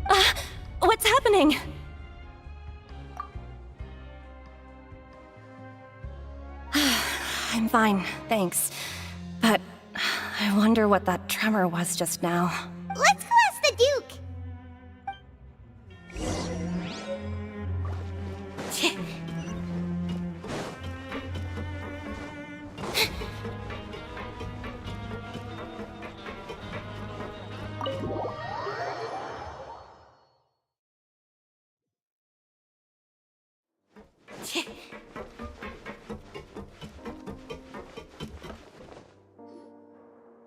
Huh? What's happening? I'm fine, thanks. But I wonder what that tremor was just now. Let's go ask the Duke.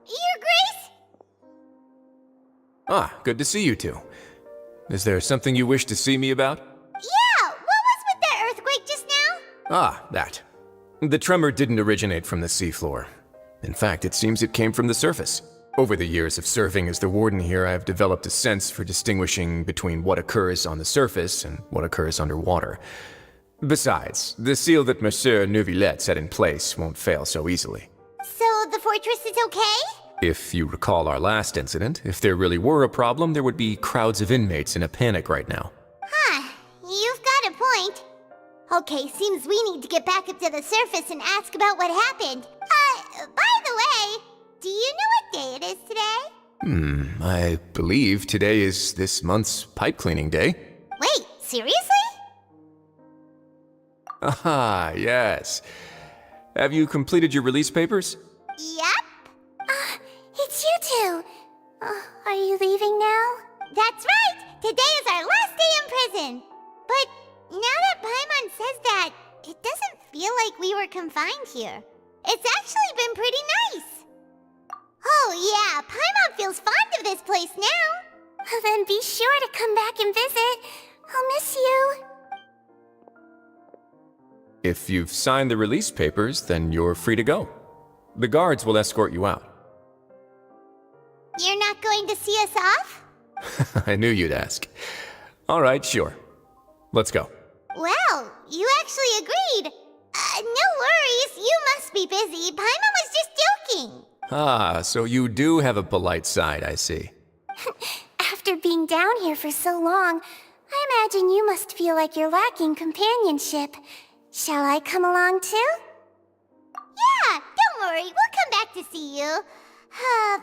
Your Grace? Ah, good to see you two. Is there something you wish to see me about? Yeah, what was with that earthquake just now? Ah, that. The tremor didn't originate from the seafloor. In fact, it seems it came from the surface. Over the years of serving as the warden here, I've developed a sense for distinguishing between what occurs on the surface and what occurs underwater. Besides, the seal that Monsieur Neuvillette set in place won't fail so easily. So the fortress is okay? If you recall our last incident, if there really were a problem, there would be crowds of inmates in a panic right now. Huh, you've got a point. Okay, seems we need to get back up to the surface and ask about what happened. By the way, do you know what day it is today? I believe today is this month's pipe cleaning day. Wait, seriously? Ah, yes. Have you completed your release papers? Yep. It's you two. Are you leaving now? That's right! Today is our last day in prison! But now that Paimon says that, it doesn't feel like we were confined here. It's actually been pretty nice. Oh yeah, Paimon feels fond of this place now. Then be sure to come back and visit. I'll miss you. If you've signed the release papers, then you're free to go. The guards will escort you out. You're not going to see us off? I knew you'd ask. All right, sure. Let's go. Well, you actually agreed. No worries, you must be busy. Paimon was just joking. Ah, so you do have a polite side, I see. After being down here for so long, I imagine you must feel like you're lacking companionship. Shall I come along too? Yeah, don't worry, we'll come back to see you.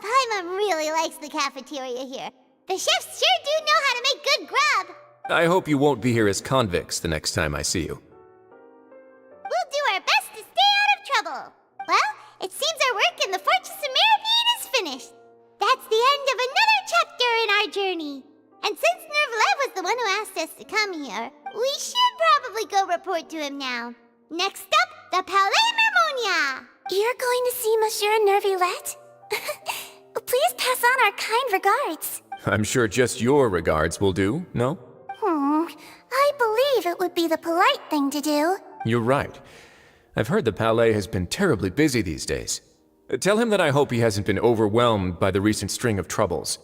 Paimon really likes the cafeteria here. The chefs sure do know how to make good grub. I hope you won't be here as convicts the next time I see you. We'll do our best to stay out of trouble. Well, it seems our work in the Fortress of Meripede is finished. That's the end of another chapter in our journey. And since Neuvillette was the one who asked us to come here, we should probably go report to him now. Next up, the Palais Mermonia. You're going to see Monsieur Neuvillette? Please pass on our kind regards. I'm sure just your regards will do, no? I believe it would be the polite thing to do. You're right. I've heard the Palais has been terribly busy these days. Tell him that I hope he hasn't been overwhelmed by the recent string of troubles.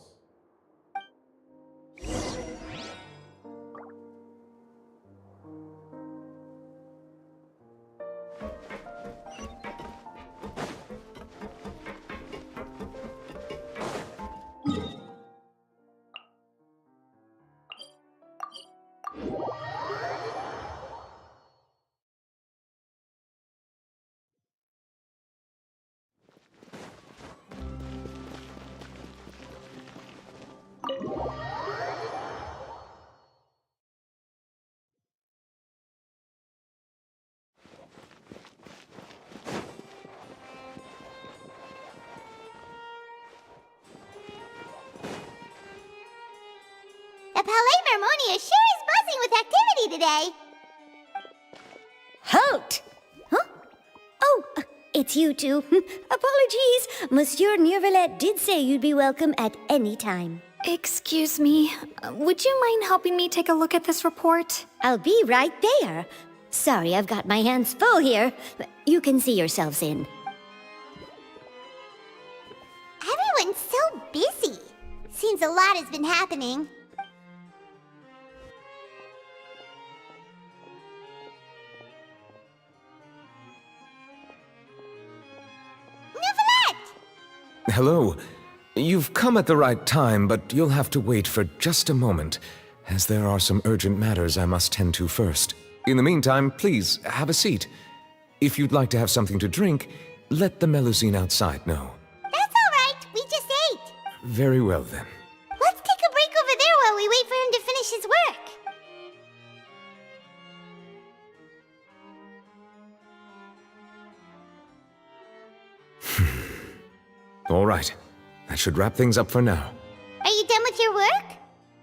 The Palais Mermonia sure is buzzing with activity today. Halt! Huh? Oh, it's you two. Apologies. Monsieur Neuvillette did say you'd be welcome at any time. Excuse me. Would you mind helping me take a look at this report? I'll be right there. Sorry, I've got my hands full here. You can see yourselves in. Everyone's so busy. Seems a lot has been happening. Hello. You've come at the right time, but you'll have to wait for just a moment, as there are some urgent matters I must tend to first. In the meantime, please, have a seat. If you'd like to have something to drink, let the Melusine outside know. That's all right. We just ate. Very well, then. Let's take a break over there while we wait for him to finish his work. All right. That should wrap things up for now. Are you done with your work?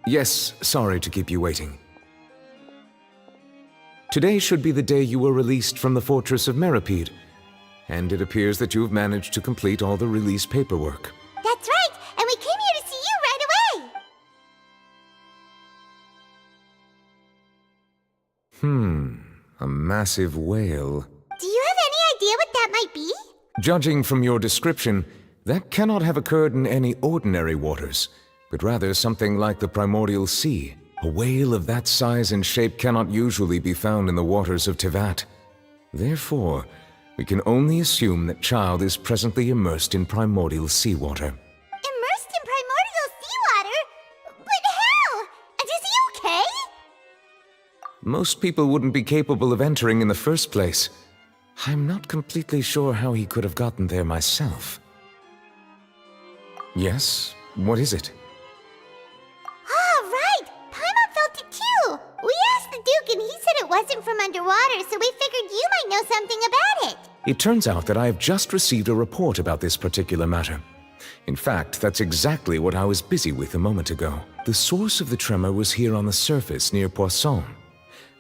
Yes, sorry to keep you waiting. Today should be the day you were released from the Fortress of Meripede, and it appears that you've managed to complete all the release paperwork. That's right, and we came here to see you right away. A massive whale. Do you have any Judging from your description, that cannot have occurred in any ordinary waters, but rather something like the primordial sea. A whale of that size and shape cannot usually be found in the waters of Tevat. Therefore, we can only assume that Child is presently immersed in primordial seawater. Immersed in primordial seawater? But how? And is he okay? Most people wouldn't be capable of entering in the first place. I'm not completely sure how he could have gotten there myself. Yes? What is it? Ah, right! Paimon felt it too! We asked the Duke and he said it wasn't from underwater, so we figured you might know something about it. It turns out that I have just received a report about this particular matter. In fact, that's exactly what I was busy with a moment ago. The source of the tremor was here on the surface near Poisson.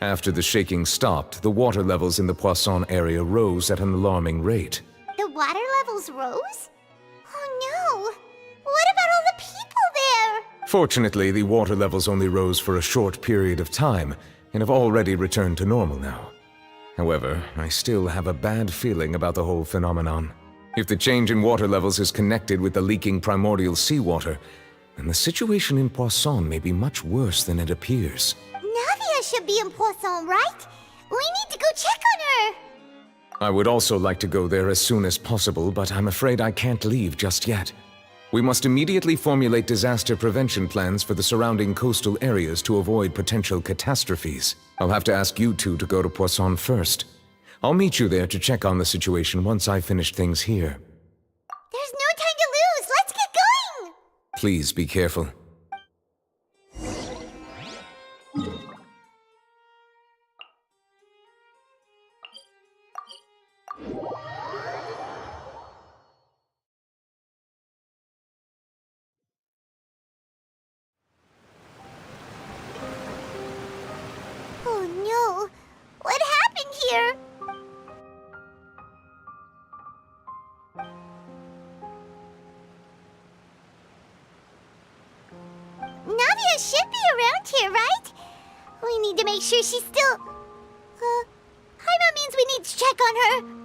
After the shaking stopped, the water levels in the Poisson area rose at an alarming rate. The water levels rose? Oh no! What about all the people there? Fortunately, the water levels only rose for a short period of time and have already returned to normal now. However, I still have a bad feeling about the whole phenomenon. If the change in water levels is connected with the leaking primordial seawater, then the situation in Poisson may be much worse than it appears. Navia should be in Poisson, right? We need to go check on her! I would also like to go there as soon as possible, but I'm afraid I can't leave just yet. We must immediately formulate disaster prevention plans for the surrounding coastal areas to avoid potential catastrophes. I'll have to ask you two to go to Poisson first. I'll meet you there to check on the situation once I finish things here. There's no time to lose! Let's get going! Please be careful. Oh no! What happened here? Navia should be around here, right? We need to make sure she's still... Paimon means we need to check on her.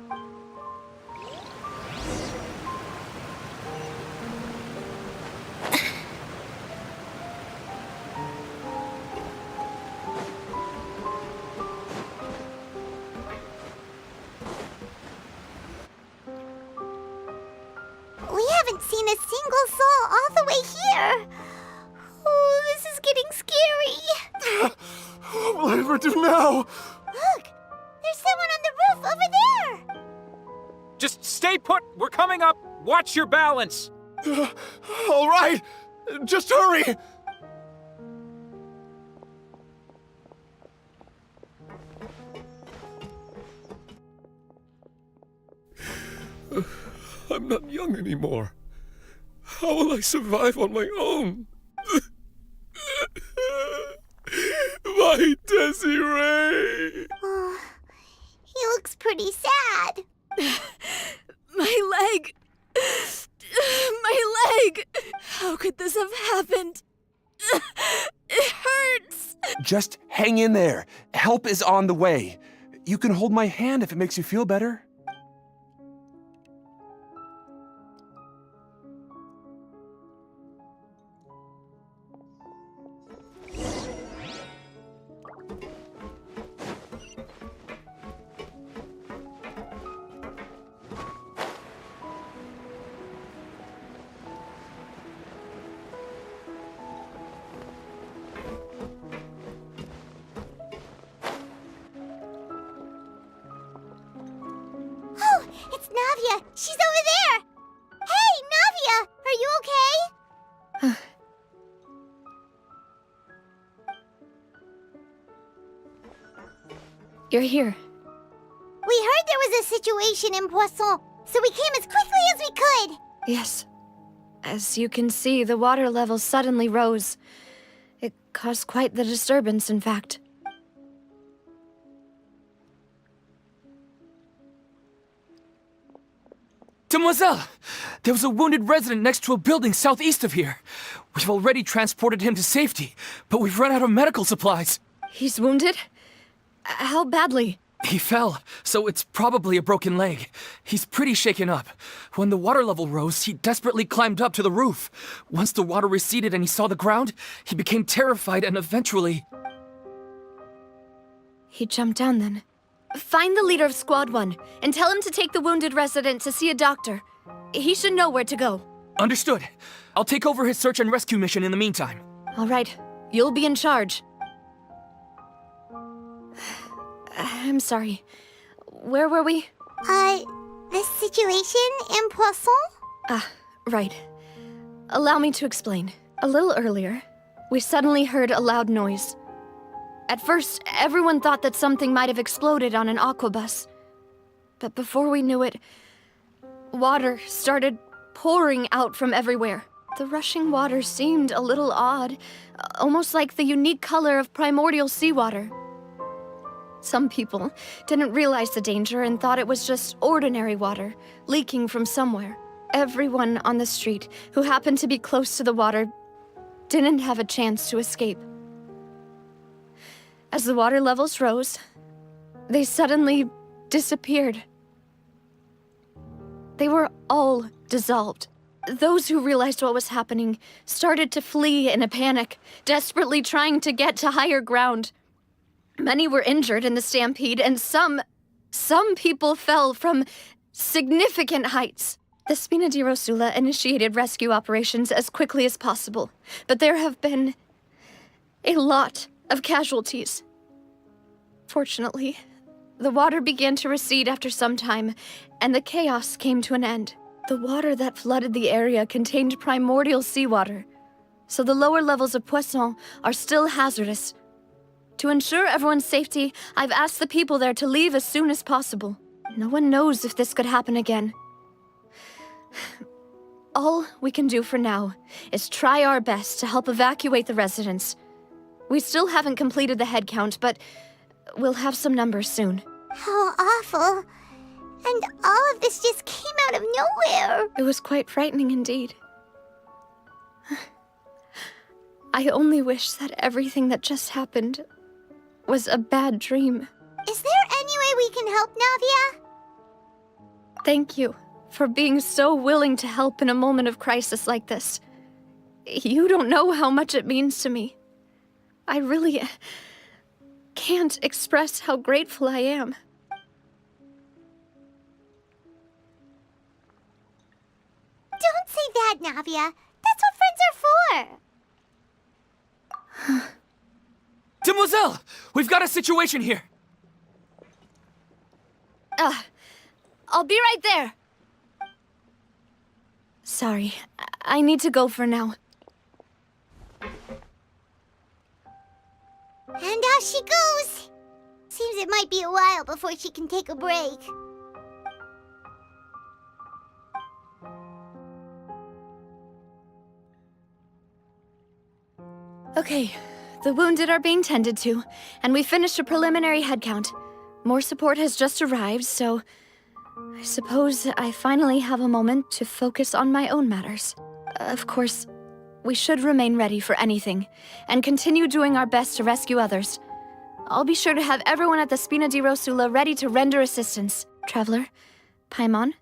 We haven't seen a single soul all the way here. Oh, this is getting scary. What will I ever do now? Look, there's someone on the roof over there. Just stay put! We're coming up! Watch your balance! All right, just hurry! I'm not young anymore. How will I survive on my own? My Desiree! Oh, he looks pretty sad. My leg! My leg! How could this have happened? It hurts! Just hang in there. Help is on the way. You can hold my hand if it makes you feel better. Oh, it's Navia. She's over there. Hey, Navia, are you okay? You're here. We heard there was a situation in Poisson, so we came as quickly as we could. Yes. As you can see, the water level suddenly rose. It caused quite the disturbance, in fact. Demoiselle! There was a wounded resident next to a building southeast of here. We've already transported him to safety, but we've run out of medical supplies. He's wounded? How badly? He fell, so it's probably a broken leg. He's pretty shaken up. When the water level rose, he desperately climbed up to the roof. Once the water receded and he saw the ground, he became terrified and eventually... He jumped down then. Find the leader of Squad 1 and tell him to take the wounded resident to see a doctor. He should know where to go. Understood. I'll take over his search and rescue mission in the meantime. All right, you'll be in charge. I'm sorry. Where were we? The situation in Poisson? Right. Allow me to explain. A little earlier, we suddenly heard a loud noise. At first, everyone thought that something might have exploded on an aquabus. But before we knew it, water started pouring out from everywhere. The rushing water seemed a little odd, almost like the unique color of primordial seawater. Some people didn't realize the danger and thought it was just ordinary water, leaking from somewhere. Everyone on the street who happened to be close to the water didn't have a chance to escape. As the water levels rose, they suddenly disappeared. They were all dissolved. Those who realized what was happening started to flee in a panic, desperately trying to get to higher ground. Many were injured in the stampede, and some people fell from significant heights. The Spina di Rosula initiated rescue operations as quickly as possible, but there have been a lot of casualties. Fortunately, the water began to recede after some time, and the chaos came to an end. The water that flooded the area contained primordial seawater, so the lower levels of Poisson are still hazardous. To ensure everyone's safety, I've asked the people there to leave as soon as possible. No one knows if this could happen again. All we can do for now is try our best to help evacuate the residents. We still haven't completed the head count, but we'll have some numbers soon. How awful. And all of this just came out of nowhere. It was quite frightening indeed. I only wish that everything that just happened was a bad dream. Is there any way we can help, Navia? Thank you for being so willing to help in a moment of crisis like this. You don't know how much it means to me. I really can't express how grateful I am. Don't say that, Navia. That's what friends are for. Demoiselle! We've got a situation here! I'll be right there. Sorry, I need to go for now. And off she goes. Seems it might be a while before she can take a break. Okay, the wounded are being tended to, and we finished a preliminary head count. More support has just arrived, so I suppose I finally have a moment to focus on my own matters. Of course, we should remain ready for anything, and continue doing our best to rescue others. I'll be sure to have everyone at the Spina di Rosula ready to render assistance. Traveler, Paimon,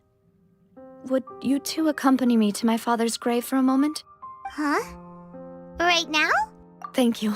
would you two accompany me to my father's grave for a moment? Huh? Right now? Thank you.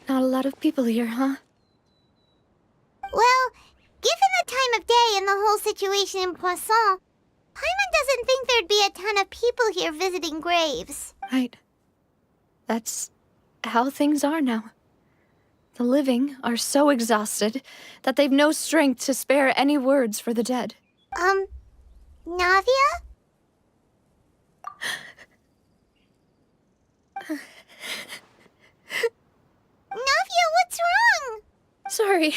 Not a lot of people here, huh? Well, given the time of day and the whole situation in Poisson, Paimon doesn't think there'd be a ton of people here visiting graves. Right. That's how things are now. The living are so exhausted that they've no strength to spare any words for the dead. Navia? Navia, what's wrong? Sorry.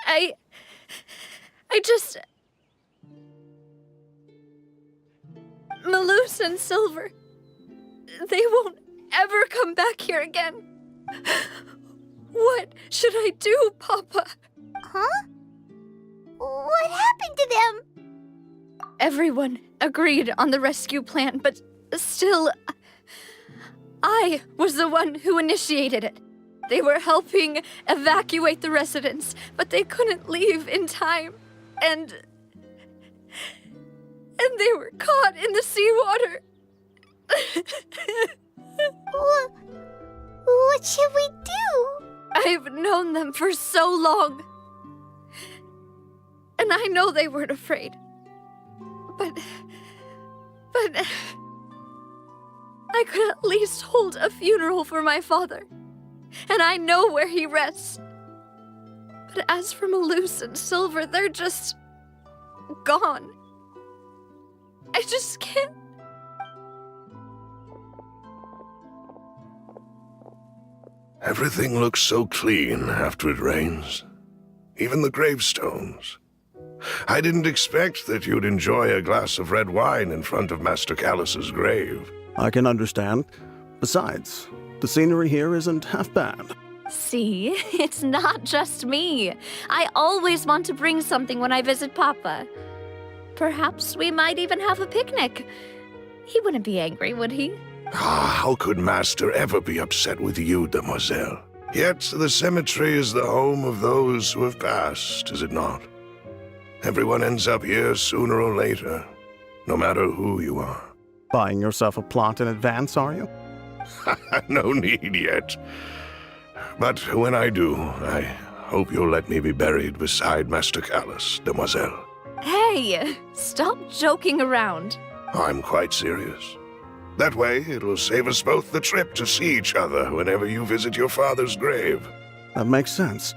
I just... Malus and Silver. They won't ever come back here again. What should I do, Papa? Huh? What happened to them? Everyone agreed on the rescue plan, but still, I was the one who initiated it. They were helping evacuate the residents, but they couldn't leave in time. And they were caught in the seawater. What should we do? I've known them for so long. And I know they weren't afraid. But I could at least hold a funeral for my father. And I know where he rests. But as for Malus and Silver, they're just gone. I just can't. Everything looks so clean after it rains. Even the gravestones. I didn't expect that you'd enjoy a glass of red wine in front of Master Callus's grave. I can understand. Besides, the scenery here isn't half bad. See, it's not just me. I always want to bring something when I visit Papa. Perhaps we might even have a picnic. He wouldn't be angry, would he? How could Master ever be upset with you, Demoiselle? Yet the cemetery is the home of those who have passed, is it not? Everyone ends up here sooner or later, no matter who you are. Buying yourself a plot in advance, are you? No need yet. But when I do, I hope you'll let me be buried beside Master Callus, Demoiselle. Hey, stop joking around. I'm quite serious. That way, it'll save us both the trip to see each other whenever you visit your father's grave. That makes sense.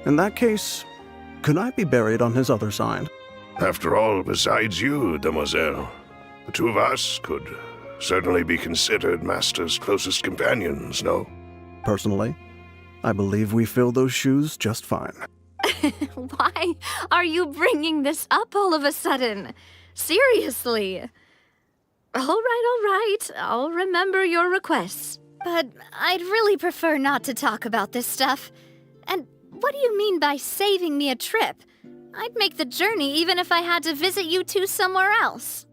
In that case, could I be buried on his other side? After all, besides you, Demoiselle, the two of us could certainly be considered Master's closest companions, no? Personally, I believe we fill those shoes just fine. Why are you bringing this up all of a sudden? Seriously. All right. I'll remember your requests. But I'd really prefer not to talk about this stuff. And what do you mean by saving me a trip? I'd make the journey even if I had to visit you two somewhere else.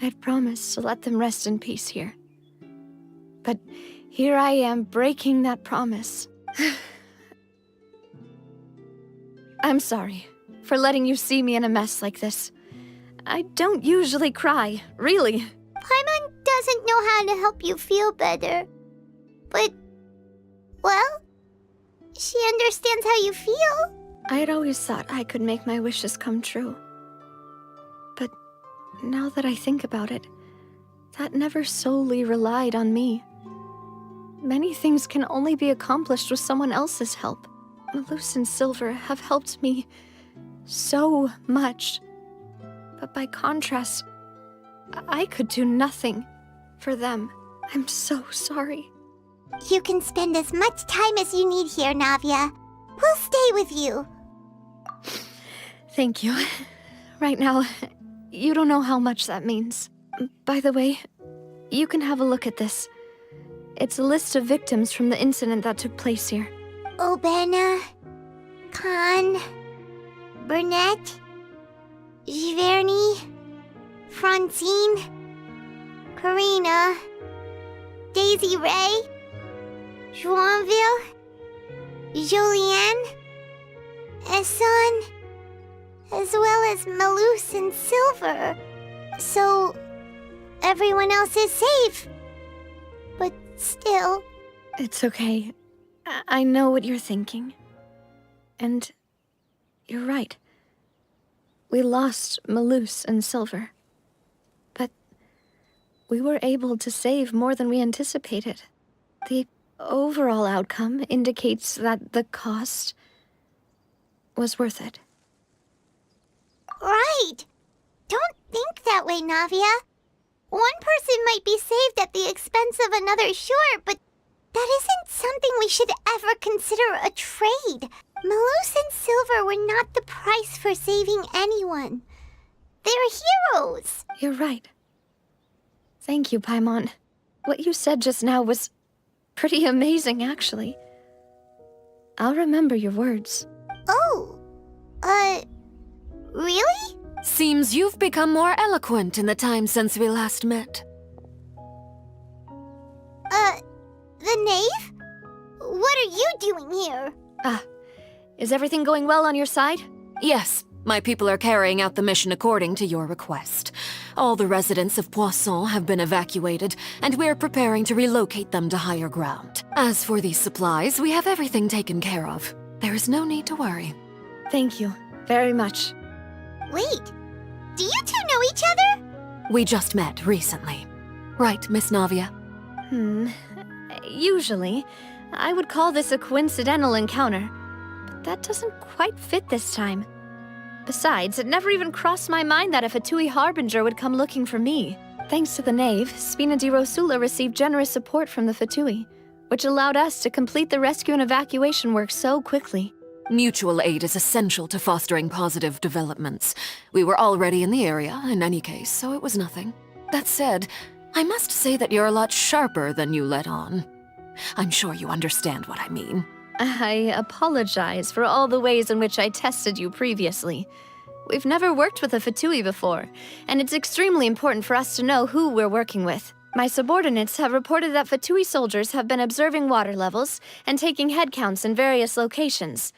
I'd promised to let them rest in peace here. But here I am breaking that promise. I'm sorry for letting you see me in a mess like this. I don't usually cry, really. Paimon doesn't know how to help you feel better. But, well, she understands how you feel. I had always thought I could make my wishes come true. But now that I think about it, that never solely relied on me. Many things can only be accomplished with someone else's help. Malus and Silver have helped me so much. But by contrast, I could do nothing for them. I'm so sorry. You can spend as much time as you need here, Navia. We'll stay with you. Thank you. Right now, you don't know how much that means. By the way, you can have a look at this. It's a list of victims from the incident that took place here. Obena, Khan, Burnett, Giverny, Francine, Karina, Daisy Ray, Joinville, Julianne, Esson, as well as Malus and Silver. So, everyone else is safe. But still... It's okay. I know what you're thinking. And you're right. We lost Malus and Silver. But we were able to save more than we anticipated. The overall outcome indicates that the cost was worth it. Right! Don't think that way, Navia. One person might be saved at the expense of another, sure, but that isn't something we should ever consider a trade. Malus and Silver were not the price for saving anyone. They're heroes. You're right. Thank you, Paimon. What you said just now was pretty amazing, actually. I'll remember your words. Oh, really? Seems you've become more eloquent in the time since we last met. The knave? What are you doing here? Is everything going well on your side? Yes, my people are carrying out the mission according to your request. All the residents of Poisson have been evacuated, and we're preparing to relocate them to higher ground. As for these supplies, we have everything taken care of. There is no need to worry. Thank you very much. Wait, do you two know each other? We just met recently. Right, Miss Navia? Usually, I would call this a coincidental encounter, but that doesn't quite fit this time. Besides, it never even crossed my mind that a Fatui Harbinger would come looking for me. Thanks to the Knave, Spina di Rosula received generous support from the Fatui, which allowed us to complete the rescue and evacuation work so quickly. Mutual aid is essential to fostering positive developments. We were already in the area, in any case, so it was nothing. That said, I must say that you're a lot sharper than you let on. I'm sure you understand what I mean. I apologize for all the ways in which I tested you previously. We've never worked with a Fatui before, and it's extremely important for us to know who we're working with. My subordinates have reported that Fatui soldiers have been observing water levels and taking head counts in various locations.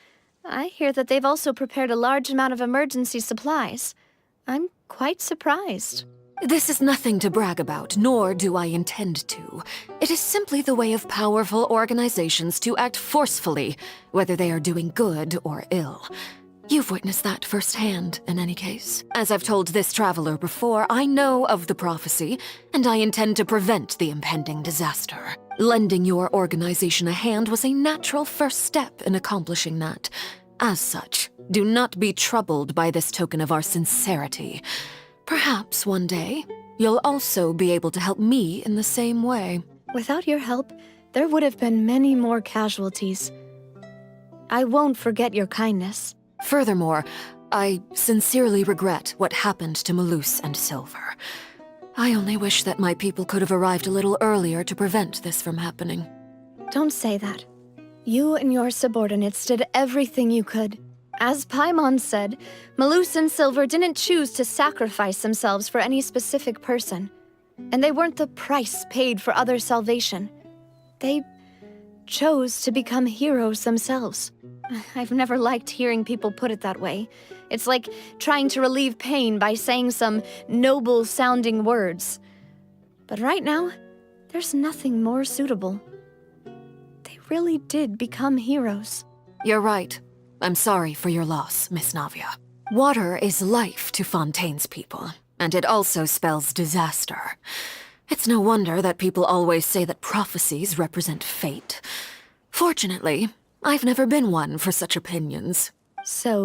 I hear that they've also prepared a large amount of emergency supplies. I'm quite surprised. This is nothing to brag about, nor do I intend to. It is simply the way of powerful organizations to act forcefully, whether they are doing good or ill. You've witnessed that firsthand, in any case. As I've told this traveler before, I know of the prophecy, and I intend to prevent the impending disaster. Lending your organization a hand was a natural first step in accomplishing that. As such, do not be troubled by this token of our sincerity. Perhaps one day, you'll also be able to help me in the same way. Without your help, there would have been many more casualties. I won't forget your kindness. Furthermore, I sincerely regret what happened to Malus and Silver. I only wish that my people could have arrived a little earlier to prevent this from happening. Don't say that. You and your subordinates did everything you could. As Paimon said, Malus and Silver didn't choose to sacrifice themselves for any specific person. And they weren't the price paid for other salvation. They chose to become heroes themselves. I've never liked hearing people put it that way. It's like trying to relieve pain by saying some noble-sounding words. But right now, there's nothing more suitable. They really did become heroes. You're right. I'm sorry for your loss, Miss Navia. Water is life to Fontaine's people, and it also spells disaster. It's no wonder that people always say that prophecies represent fate. Fortunately, I've never been one for such opinions. So